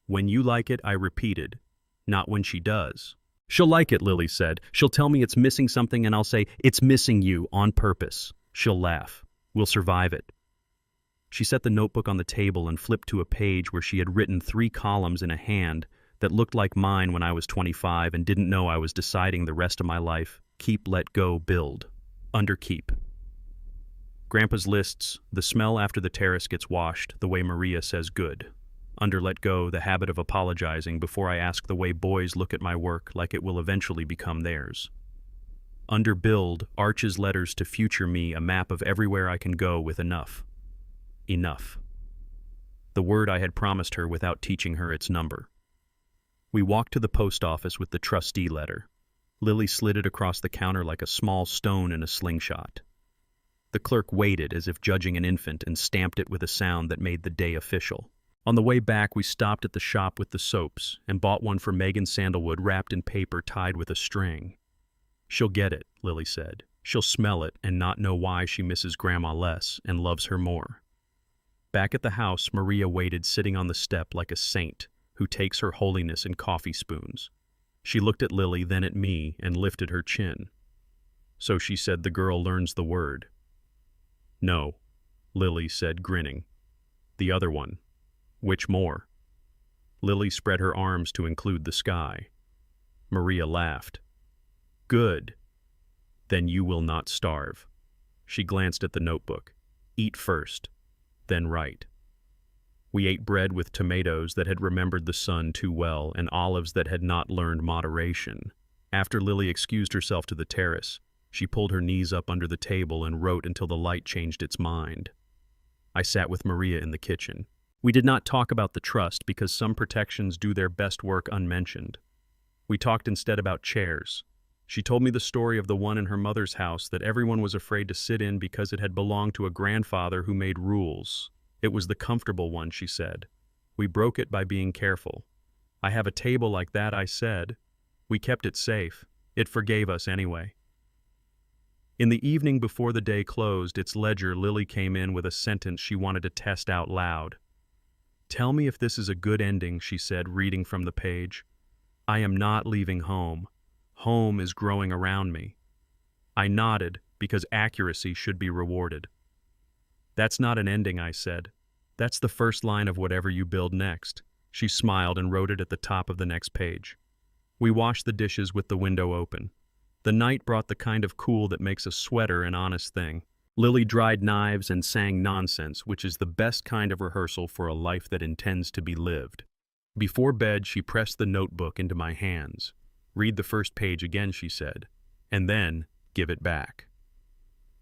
"When you like it," I repeated. "Not when she does." "She'll like it," Lily said. "She'll tell me it's missing something and I'll say, 'It's missing you,' on purpose. She'll laugh. We'll survive it." She set the notebook on the table and flipped to a page where she had written 3 columns in a hand that looked like mine when I was 25 and didn't know I was deciding the rest of my life. Keep, let go, build. Under keep. Grandpa's lists, the smell after the terrace gets washed, the way Maria says good. Under let go, the habit of apologizing before I ask the way boys look at my work like it will eventually become theirs. Under build, Arch's letters to future me, a map of everywhere I can go with enough. Enough. The word I had promised her without teaching her its number. We walked to the post office with the trustee letter. Lily slid it across the counter like a small stone in a slingshot. The clerk waited as if judging an infant and stamped it with a sound that made the day official. On the way back, we stopped at the shop with the soaps and bought one for Megan Sandalwood wrapped in paper tied with a string. "She'll get it," Lily said. "She'll smell it and not know why she misses Grandma less and loves her more." Back at the house, Maria waited sitting on the step like a saint who takes her holiness in coffee spoons. She looked at Lily, then at me, and lifted her chin. "So she said the girl learns the word." "No," Lily said, grinning. "The other one." "Which more?" Lily spread her arms to include the sky. Maria laughed. "Good. Then you will not starve." She glanced at the notebook. "Eat first, then write." We ate bread with tomatoes that had remembered the sun too well and olives that had not learned moderation. After Lily excused herself to the terrace, she pulled her knees up under the table and wrote until the light changed its mind. I sat with Maria in the kitchen. We did not talk about the trust because some protections do their best work unmentioned. We talked instead about chairs. She told me the story of the one in her mother's house that everyone was afraid to sit in because it had belonged to a grandfather who made rules. It was the comfortable one, she said. We broke it by being careful. "I have a table like that," I said. "We kept it safe. It forgave us anyway." In the evening before the day closed its ledger, Lily came in with a sentence she wanted to test out loud. "Tell me if this is a good ending," she said, reading from the page. "I am not leaving home. Home is growing around me." I nodded, because accuracy should be rewarded. "That's not an ending," I said. "That's the first line of whatever you build next." She smiled and wrote it at the top of the next page. We washed the dishes with the window open. The night brought the kind of cool that makes a sweater an honest thing. Lily dried knives and sang nonsense, which is the best kind of rehearsal for a life that intends to be lived. Before bed, she pressed the notebook into my hands. "Read the first page again," she said, "and then give it back."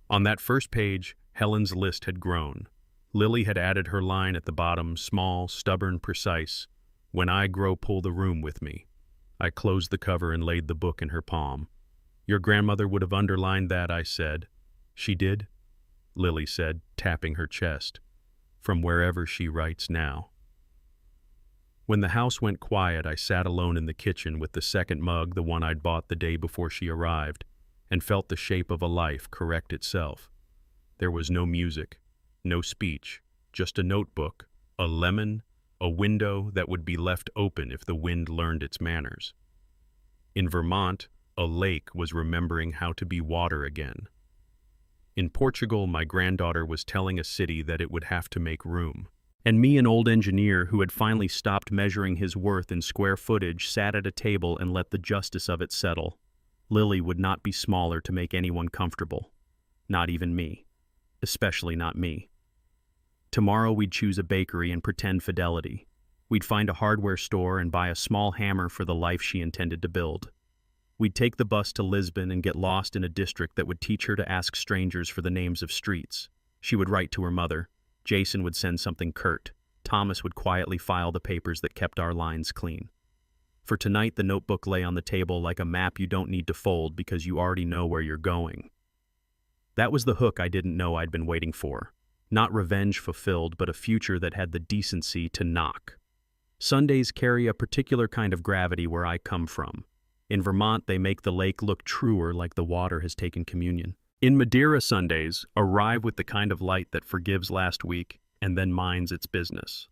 On that first page, Helen's list had grown. Lily had added her line at the bottom, small, stubborn, precise. "When I grow, pull the room with me." I closed the cover and laid the book in her palm. "Your grandmother would have underlined that," I said. "She did?" Lily said, tapping her chest. "From wherever she writes now." When the house went quiet, I sat alone in the kitchen with the second mug, the one I'd bought the day before she arrived, and felt the shape of a life correct itself. There was no music, no speech, just a notebook, a lemon, a window that would be left open if the wind learned its manners. In Vermont, a lake was remembering how to be water again. In Portugal, my granddaughter was telling a city that it would have to make room. And me, an old engineer who had finally stopped measuring his worth in square footage, sat at a table and let the justice of it settle. Lily would not be smaller to make anyone comfortable. Not even me. Especially not me. Tomorrow we'd choose a bakery and pretend fidelity. We'd find a hardware store and buy a small hammer for the life she intended to build. We'd take the bus to Lisbon and get lost in a district that would teach her to ask strangers for the names of streets. She would write to her mother. Jason would send something curt. Thomas would quietly file the papers that kept our lines clean. For tonight, the notebook lay on the table like a map you don't need to fold because you already know where you're going. That was the hook I didn't know I'd been waiting for. Not revenge fulfilled, but a future that had the decency to knock. Sundays carry a particular kind of gravity where I come from. In Vermont, they make the lake look truer, like the water has taken communion. In Madeira, Sundays arrive with the kind of light that forgives last week and then minds its business.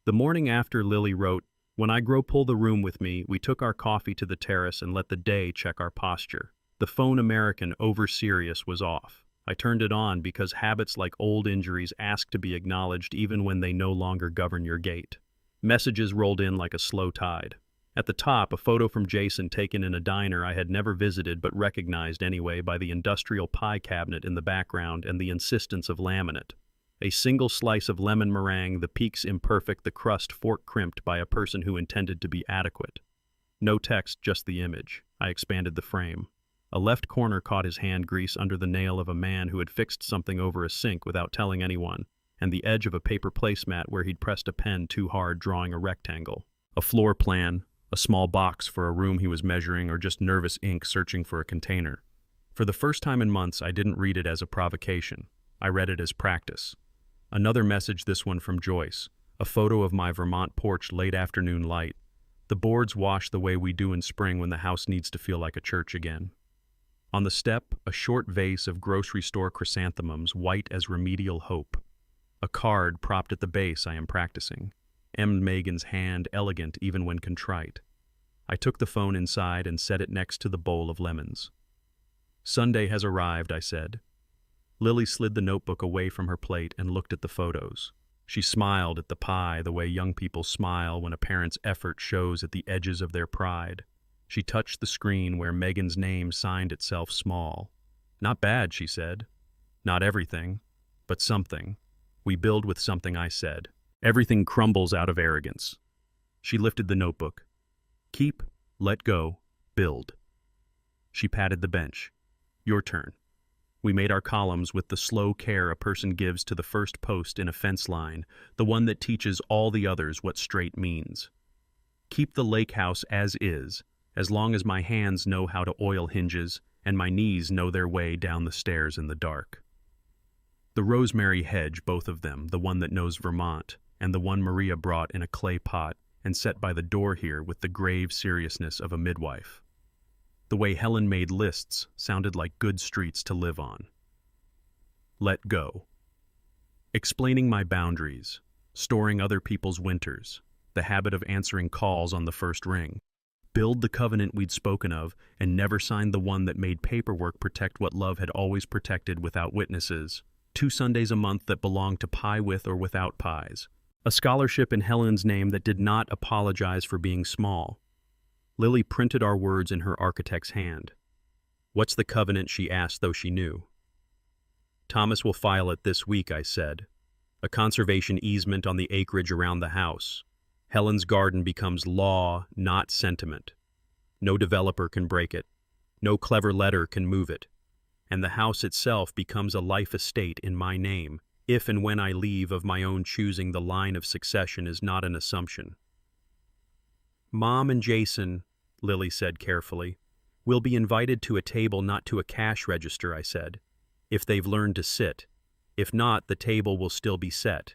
The morning after Lily wrote, "When I grow, pull the room with me," we took our coffee to the terrace and let the day check our posture. The phone American, over-serious, was off. I turned it on because habits like old injuries ask to be acknowledged even when they no longer govern your gait. Messages rolled in like a slow tide. At the top, a photo from Jason taken in a diner I had never visited but recognized anyway by the industrial pie cabinet in the background and the insistence of laminate. A single slice of lemon meringue, the peaks imperfect, the crust fork-crimped by a person who intended to be adequate. No text, just the image. I expanded the frame. A left corner caught his hand grease under the nail of a man who had fixed something over a sink without telling anyone, and the edge of a paper placemat where he'd pressed a pen too hard, drawing a rectangle. A floor plan, A small box for a room he was measuring, or just nervous ink searching for a container. For the first time in months, I didn't read it as a provocation. I read it as practice. Another message, this one from Joyce. A photo of my Vermont porch, late afternoon light. The boards wash the way we do in spring when the house needs to feel like a church again. On the step, a short vase of grocery store chrysanthemums, white as remedial hope. A card propped at the base. I am practicing. M. Megan's hand, elegant even when contrite. I took the phone inside and set it next to the bowl of lemons. Sunday has arrived, I said. Lily slid the notebook away from her plate and looked at the photos. She smiled at the pie the way young people smile when a parent's effort shows at the edges of their pride. She touched the screen where Megan's name signed itself small. Not bad, she said. Not everything, but something. We build with something, I said. Everything crumbles out of arrogance. She lifted the notebook. Keep, let go, build. She patted the bench. Your turn. We made our columns with the slow care a person gives to the first post in a fence line, the one that teaches all the others what straight means. Keep the lake house as is, as long as my hands know how to oil hinges and my knees know their way down the stairs in the dark. The rosemary hedge, both of them, the one that knows Vermont, and the one Maria brought in a clay pot and set by the door here with the grave seriousness of a midwife. The way Helen made lists sounded like good streets to live on. Let go. Explaining my boundaries, storing other people's winters, the habit of answering calls on the first ring. Build the covenant we'd spoken of and never signed the one that made paperwork protect what love had always protected without witnesses. 2 Sundays a month that belonged to pie with or without pies. A scholarship in Helen's name that did not apologize for being small. Lily printed our words in her architect's hand. What's the covenant, she asked, though she knew. Thomas will file it this week, I said. A conservation easement on the acreage around the house. Helen's garden becomes law, not sentiment. No developer can break it. No clever letter can move it. And the house itself becomes a life estate in my name, if and when I leave of my own choosing. The line of succession is not an assumption. Mom and Jason, Lily said carefully, will be invited to a table, not to a cash register, I said, if they've learned to sit. If not, the table will still be set.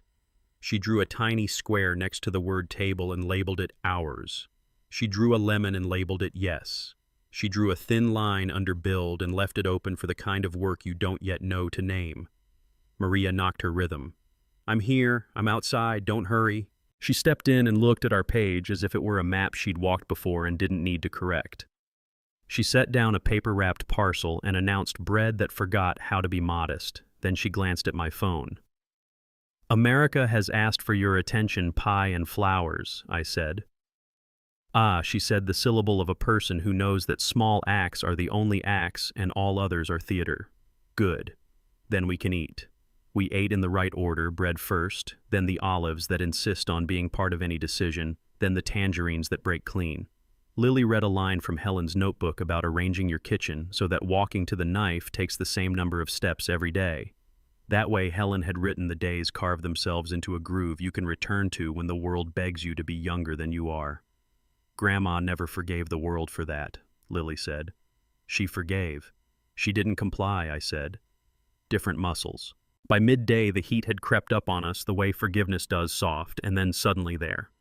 She drew a tiny square next to the word table and labeled it ours. She drew a lemon and labeled it yes. She drew a thin line under build and left it open for the kind of work you don't yet know to name. Maria knocked her rhythm. I'm here, I'm outside, don't hurry. She stepped in and looked at our page as if it were a map she'd walked before and didn't need to correct. She set down a paper-wrapped parcel and announced bread that forgot how to be modest. Then she glanced at my phone. America has asked for your attention, pie and flowers, I said. Ah, she said, the syllable of a person who knows that small acts are the only acts and all others are theater. Good. Then we can eat. We ate in the right order, bread first, then the olives that insist on being part of any decision, then the tangerines that break clean. Lily read a line from Helen's notebook about arranging your kitchen so that walking to the knife takes the same number of steps every day. That way, Helen had written, the days carve themselves into a groove you can return to when the world begs you to be younger than you are. Grandma never forgave the world for that, Lily said. She forgave. She didn't comply, I said. Different muscles. By midday, the heat had crept up on us the way forgiveness does, soft, and then suddenly there.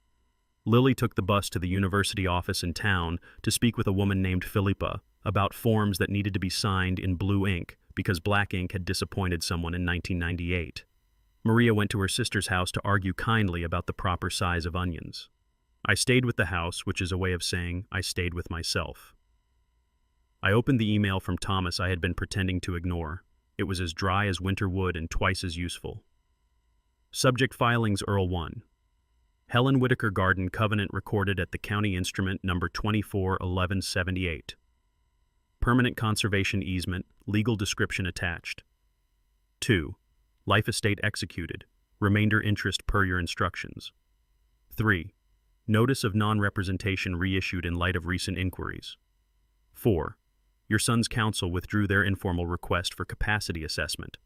Lily took the bus to the university office in town to speak with a woman named Philippa about forms that needed to be signed in blue ink because black ink had disappointed someone in 1998. Maria went to her sister's house to argue kindly about the proper size of onions. I stayed with the house, which is a way of saying I stayed with myself. I opened the email from Thomas I had been pretending to ignore. It was as dry as winter wood and twice as useful. Subject filings Earl 1. Helen Whitaker Garden Covenant recorded at the County Instrument number 241178. Permanent conservation easement, legal description attached. 2. Life estate executed, remainder interest per your instructions. 3. Notice of non-representation reissued in light of recent inquiries. 4. Your son's counsel withdrew their informal request for capacity assessment.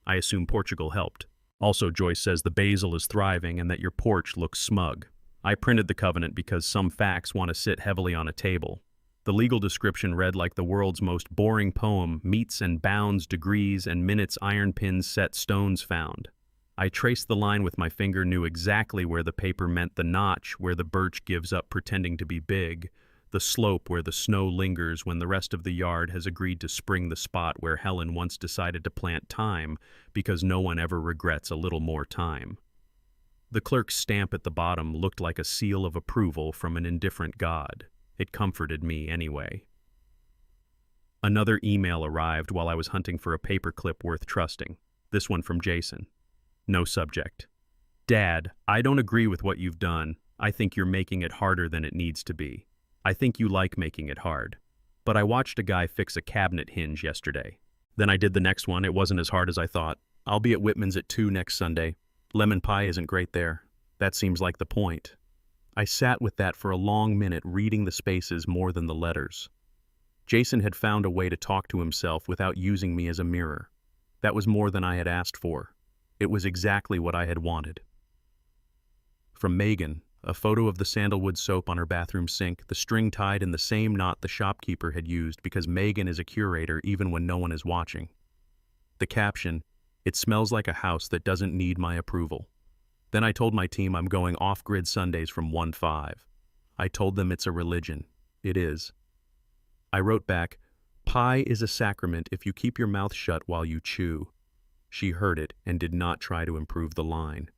I assume Portugal helped. Also, Joyce says the basil is thriving and that your porch looks smug. I printed the covenant because some facts want to sit heavily on a table. The legal description read like the world's most boring poem, meets and bounds, degrees and minutes, iron pins set, stones found. I traced the line with my finger, knew exactly where the paper meant the notch, where the birch gives up pretending to be big, the slope where the snow lingers when the rest of the yard has agreed to spring the spot where Helen once decided to plant thyme because no one ever regrets a little more time. The clerk's stamp at the bottom looked like a seal of approval from an indifferent god. It comforted me anyway. Another email arrived while I was hunting for a paperclip worth trusting. This one from Jason. No subject. Dad, I don't agree with what you've done. I think you're making it harder than it needs to be. I think you like making it hard. But I watched a guy fix a cabinet hinge yesterday. Then I did the next one. It wasn't as hard as I thought. I'll be at Whitman's at 2 next Sunday. Lemon pie isn't great there. That seems like the point. I sat with that for a long minute, reading the spaces more than the letters. Jason had found a way to talk to himself without using me as a mirror. That was more than I had asked for. It was exactly what I had wanted. From Megan, a photo of the sandalwood soap on her bathroom sink, the string tied in the same knot the shopkeeper had used because Megan is a curator even when no one is watching. The caption, "It smells like a house that doesn't need my approval." Then I told my team I'm going off-grid Sundays from 1-5. I told them it's a religion. It is. I wrote back, "Pie is a sacrament if you keep your mouth shut while you chew." She heard it and did not try to improve the line.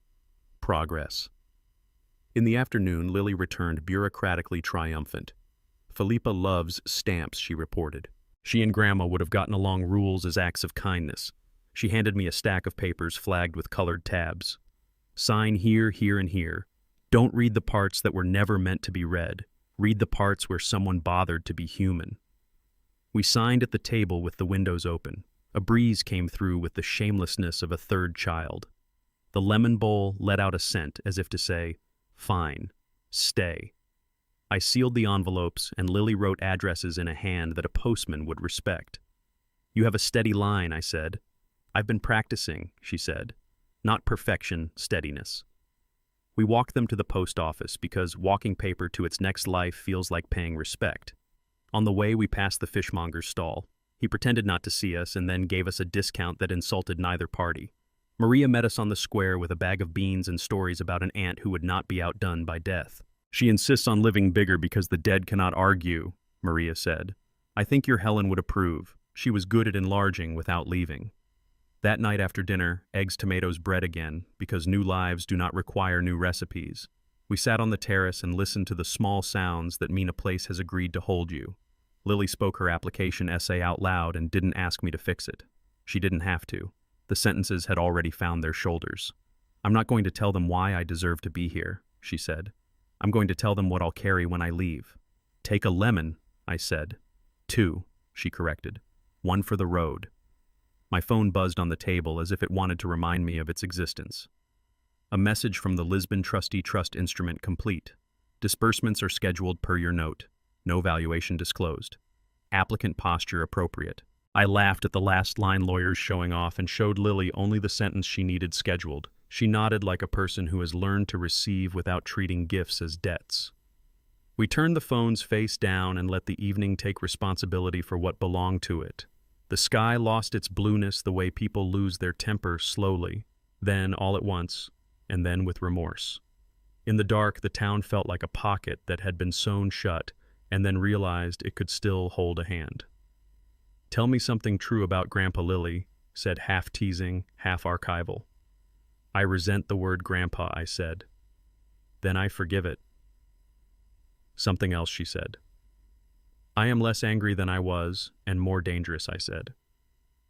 Progress. In the afternoon, Lily returned bureaucratically triumphant. "Philippa loves stamps," she reported. She and Grandma would have gotten along rules as acts of kindness. She handed me a stack of papers flagged with colored tabs. Sign here, here, and here. Don't read the parts that were never meant to be read. Read the parts where someone bothered to be human. We signed at the table with the windows open. A breeze came through with the shamelessness of a third child. The lemon bowl let out a scent as if to say, "Fine, stay." I sealed the envelopes and Lily wrote addresses in a hand that a postman would respect. "You have a steady line," I said. "I've been practicing," she said. "Not perfection, steadiness." We walked them to the post office because walking paper to its next life feels like paying respect. On the way, we passed the fishmonger's stall. He pretended not to see us and then gave us a discount that insulted neither party. Maria met us on the square with a bag of beans and stories about an aunt who would not be outdone by death. "She insists on living bigger because the dead cannot argue," Maria said. "I think your Helen would approve. She was good at enlarging without leaving." That night after dinner, eggs, tomatoes, bread again, because new lives do not require new recipes. We sat on the terrace and listened to the small sounds that mean a place has agreed to hold you. Lily spoke her application essay out loud and didn't ask me to fix it. She didn't have to. The sentences had already found their shoulders. "I'm not going to tell them why I deserve to be here," she said. "I'm going to tell them what I'll carry when I leave." "Take a lemon," I said. "2," she corrected. "1 for the road." My phone buzzed on the table as if it wanted to remind me of its existence. A message from the Lisbon Trustee Trust instrument complete. Disbursements are scheduled per your note. No valuation disclosed. Applicant posture appropriate. I laughed at the last line, lawyers showing off, and showed Lily only the sentence she needed scheduled. She nodded like a person who has learned to receive without treating gifts as debts. We turned the phones face down and let the evening take responsibility for what belonged to it. The sky lost its blueness the way people lose their temper slowly, then all at once, and then with remorse. In the dark, the town felt like a pocket that had been sewn shut and then realized it could still hold a hand. "Tell me something true about Grandpa Lily," said half teasing, half archival. "I resent the word grandpa," I said. "Then I forgive it." "Something else," she said. "I am less angry than I was, and more dangerous," I said.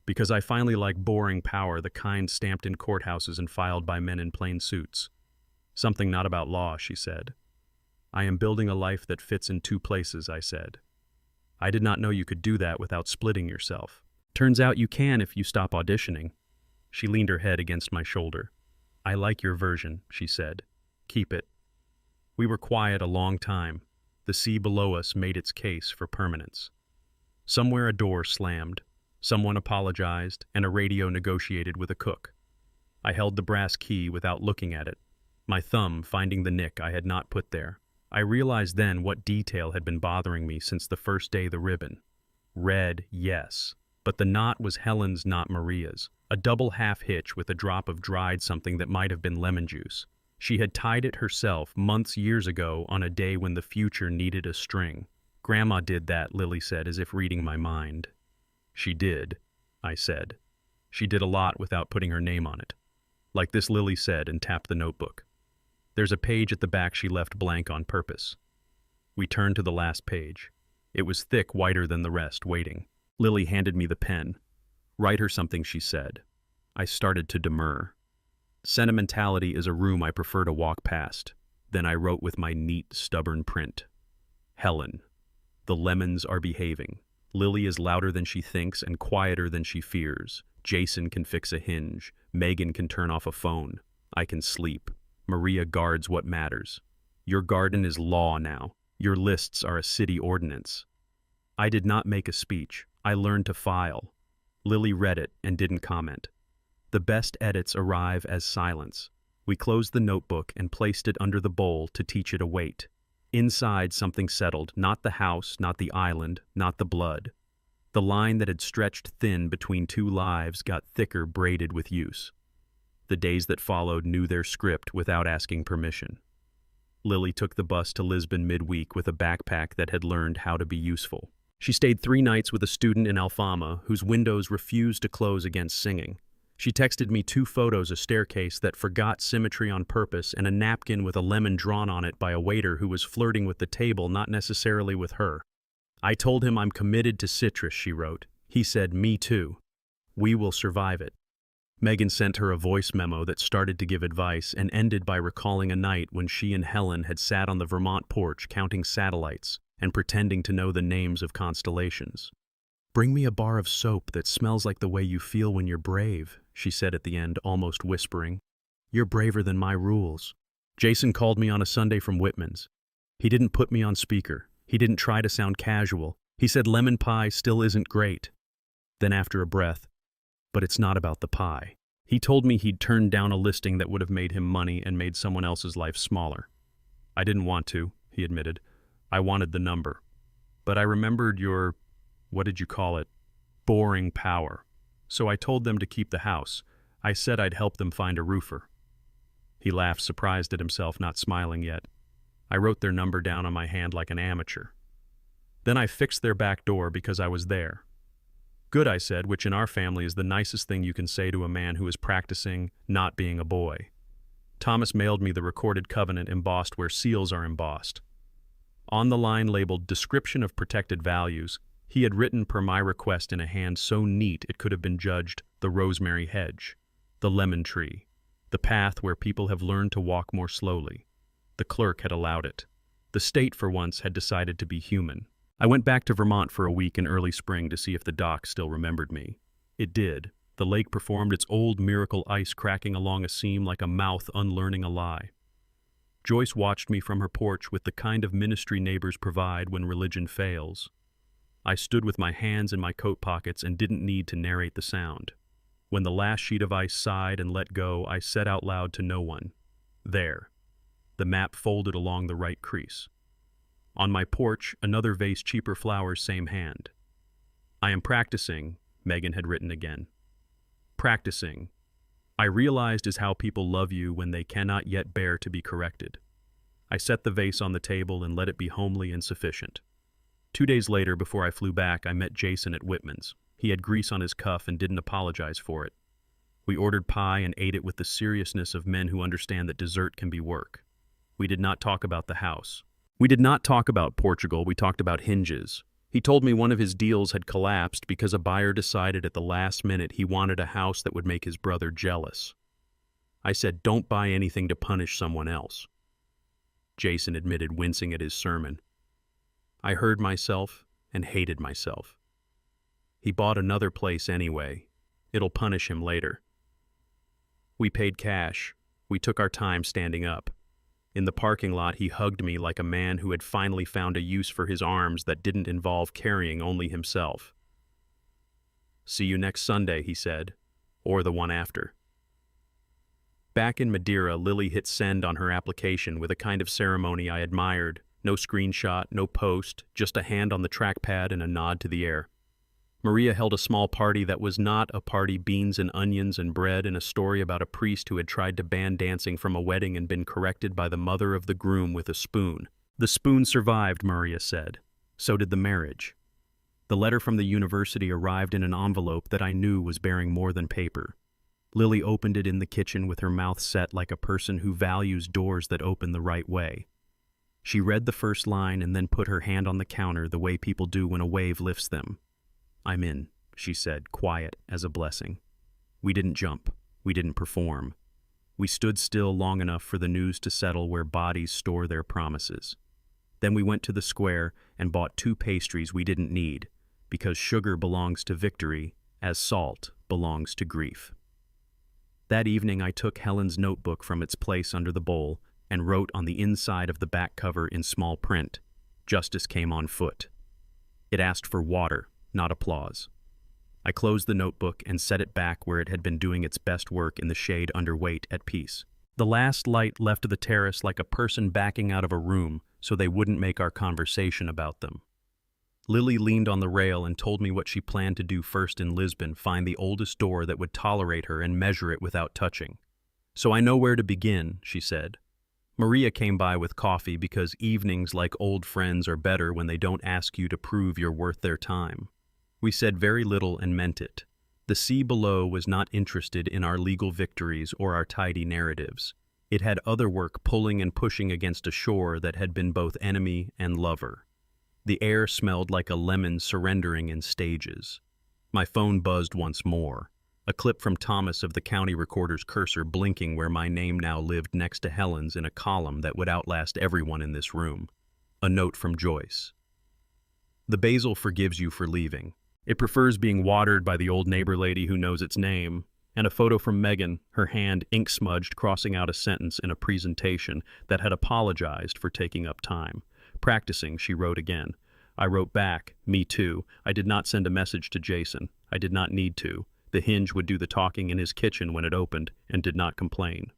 "Because I finally like boring power, the kind stamped in courthouses and filed by men in plain suits." "Something not about law," she said. "I am building a life that fits in 2 places," I said. "I did not know you could do that without splitting yourself. Turns out you can if you stop auditioning." She leaned her head against my shoulder. "I like your version," she said. "Keep it." We were quiet a long time. The sea below us made its case for permanence. Somewhere a door slammed. Someone apologized, and a radio negotiated with a cook. I held the brass key without looking at it. my thumb finding the nick I had not put there. I realized then what detail had been bothering me since the first day the ribbon. Red, yes, but the knot was Helen's, not Maria's. A double half-hitch with a drop of dried something that might have been lemon juice. She had tied it herself years ago on a day when the future needed a string. Grandma did that, Lily said, as if reading my mind. She did, I said. She did a lot without putting her name on it. Like this, Lily said, and tapped the notebook. There's a page at the back she left blank on purpose. We turned to the last page. It was thick, whiter than the rest, waiting. Lily handed me the pen. Write her something, she said. I started to demur. Sentimentality is a room I prefer to walk past. Then I wrote with my neat, stubborn print. Helen. The lemons are behaving. Lily is louder than she thinks and quieter than she fears. Jason can fix a hinge. Megan can turn off a phone. I can sleep. Maria guards what matters. Your garden is law now. Your lists are a city ordinance. I did not make a speech. I learned to file. Lily read it and didn't comment. The best edits arrive as silence. We closed the notebook and placed it under the bowl to teach it a weight. Inside, something settled, not the house, not the island, not the blood. The line that had stretched thin between two lives got thicker, braided with use. The days that followed knew their script without asking permission. Lily took the bus to Lisbon midweek with a backpack that had learned how to be useful. She stayed 3 nights with a student in Alfama whose windows refused to close against singing. She texted me 2 photos, a staircase that forgot symmetry on purpose and a napkin with a lemon drawn on it by a waiter who was flirting with the table, not necessarily with her. I told him I'm committed to citrus, she wrote. He said, me too. We will survive it. Megan sent her a voice memo that started to give advice and ended by recalling a night when she and Helen had sat on the Vermont porch counting satellites and pretending to know the names of constellations. Bring me a bar of soap that smells like the way you feel when you're brave, she said at the end, almost whispering. You're braver than my rules. Jason called me on a Sunday from Whitman's. He didn't put me on speaker. He didn't try to sound casual. He said lemon pie still isn't great. Then after a breath, but it's not about the pie. He told me he'd turned down a listing that would have made him money and made someone else's life smaller. I didn't want to, he admitted. I wanted the number. But I remembered your, what did you call it, boring power. So I told them to keep the house. I said I'd help them find a roofer. He laughed, surprised at himself, not smiling yet. I wrote their number down on my hand like an amateur. Then I fixed their back door because I was there. Good, I said, which in our family is the nicest thing you can say to a man who is practicing not being a boy. Thomas mailed me the recorded covenant embossed where seals are embossed. On the line labeled Description of Protected Values, he had written per my request in a hand so neat it could have been judged the rosemary hedge, the lemon tree, the path where people have learned to walk more slowly. The clerk had allowed it. The state, for once, had decided to be human. I went back to Vermont for a week in early spring to see if the dock still remembered me. It did. The lake performed its old miracle, ice cracking along a seam like a mouth unlearning a lie. Joyce watched me from her porch with the kind of ministry neighbors provide when religion fails. I stood with my hands in my coat pockets and didn't need to narrate the sound. When the last sheet of ice sighed and let go, I said out loud to no one, "There." The map folded along the right crease. On my porch, another vase, cheaper flowers, same hand. I am practicing, Megan had written again. Practicing. I realized is how people love you when they cannot yet bear to be corrected. I set the vase on the table and let it be homely and sufficient. 2 days later, before I flew back, I met Jason at Whitman's. He had grease on his cuff and didn't apologize for it. We ordered pie and ate it with the seriousness of men who understand that dessert can be work. We did not talk about the house. We did not talk about Portugal, we talked about hinges. He told me one of his deals had collapsed because a buyer decided at the last minute he wanted a house that would make his brother jealous. I said, don't buy anything to punish someone else. Jason admitted, wincing at his sermon. I heard myself and hated myself. He bought another place anyway. It'll punish him later. We paid cash. We took our time standing up. In the parking lot, he hugged me like a man who had finally found a use for his arms that didn't involve carrying only himself. See you next Sunday, he said, or the one after. Back in Madeira, Lily hit send on her application with a kind of ceremony I admired. No screenshot, no post, just a hand on the trackpad and a nod to the air. Maria held a small party that was not a party, beans and onions and bread, and a story about a priest who had tried to ban dancing from a wedding and been corrected by the mother of the groom with a spoon. The spoon survived, Maria said. So did the marriage. The letter from the university arrived in an envelope that I knew was bearing more than paper. Lily opened it in the kitchen with her mouth set like a person who values doors that open the right way. She read the first line and then put her hand on the counter the way people do when a wave lifts them. "I'm in," she said, quiet as a blessing. We didn't jump. We didn't perform. We stood still long enough for the news to settle where bodies store their promises. Then we went to the square and bought 2 pastries we didn't need, because sugar belongs to victory as salt belongs to grief. That evening I took Helen's notebook from its place under the bowl and wrote on the inside of the back cover in small print, "Justice came on foot." It asked for water, not applause. I closed the notebook and set it back where it had been doing its best work in the shade underweight at peace. The last light left the terrace like a person backing out of a room so they wouldn't make our conversation about them. Lily leaned on the rail and told me what she planned to do first in Lisbon, find the oldest door that would tolerate her and measure it without touching. "So I know where to begin," she said. Maria came by with coffee because evenings like old friends are better when they don't ask you to prove you're worth their time. We said very little and meant it. The sea below was not interested in our legal victories or our tidy narratives. It had other work pulling and pushing against a shore that had been both enemy and lover. The air smelled like a lemon surrendering in stages. My phone buzzed once more. A clip from Thomas of the county recorder's cursor blinking where my name now lived next to Helen's in a column that would outlast everyone in this room. A note from Joyce. "The basil forgives you for leaving. It prefers being watered by the old neighbor lady who knows its name." And a photo from Megan, her hand ink-smudged, crossing out a sentence in a presentation that had apologized for taking up time. Practicing, she wrote again. I wrote back, "Me too. I did not send a message to Jason. I did not need to. The hinge would do the talking in his kitchen when it opened, and did not complain."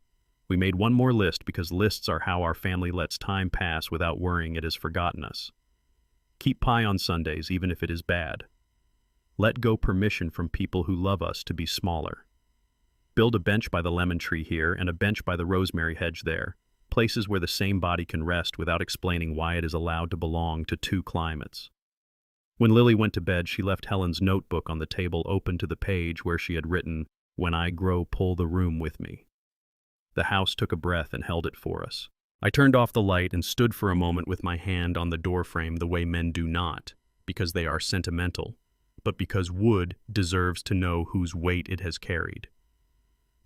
We made one more list because lists are how our family lets time pass without worrying it has forgotten us. Keep pie on Sundays, even if it is bad. Let go permission from people who love us to be smaller. Build a bench by the lemon tree here and a bench by the rosemary hedge there, places where the same body can rest without explaining why it is allowed to belong to 2 climates. When Lily went to bed, she left Helen's notebook on the table open to the page where she had written, "When I grow, pull the room with me." The house took a breath and held it for us. I turned off the light and stood for a moment with my hand on the doorframe the way men do not, because they are sentimental, but because wood deserves to know whose weight it has carried.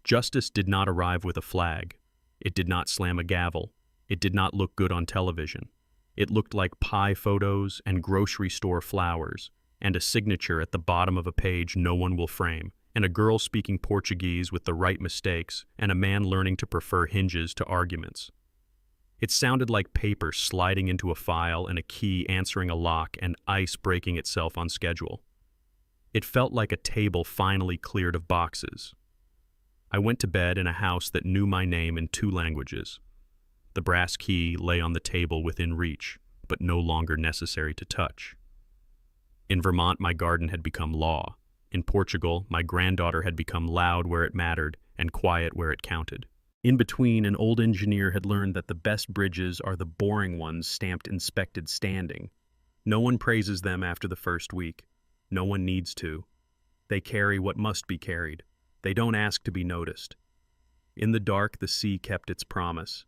Justice did not arrive with a flag. It did not slam a gavel. It did not look good on television. It looked like pie photos and grocery store flowers, and a signature at the bottom of a page no one will frame, and a girl speaking Portuguese with the right mistakes, and a man learning to prefer hinges to arguments. It sounded like paper sliding into a file and a key answering a lock and ice breaking itself on schedule. It felt like a table finally cleared of boxes. I went to bed in a house that knew my name in 2 languages. The brass key lay on the table within reach, but no longer necessary to touch. In Vermont, my garden had become law. In Portugal, my granddaughter had become loud where it mattered and quiet where it counted. In between, an old engineer had learned that the best bridges are the boring ones stamped inspected standing. No one praises them after the first week. No one needs to. They carry what must be carried. They don't ask to be noticed. In the dark, the sea kept its promise.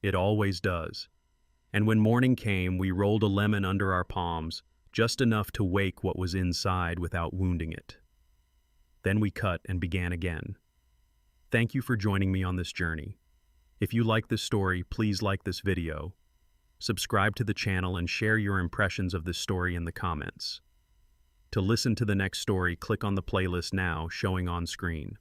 It always does. And when morning came, we rolled a lemon under our palms, just enough to wake what was inside without wounding it. Then we cut and began again. Thank you for joining me on this journey. If you like this story, please like this video. Subscribe to the channel and share your impressions of this story in the comments. To listen to the next story, click on the playlist now showing on screen.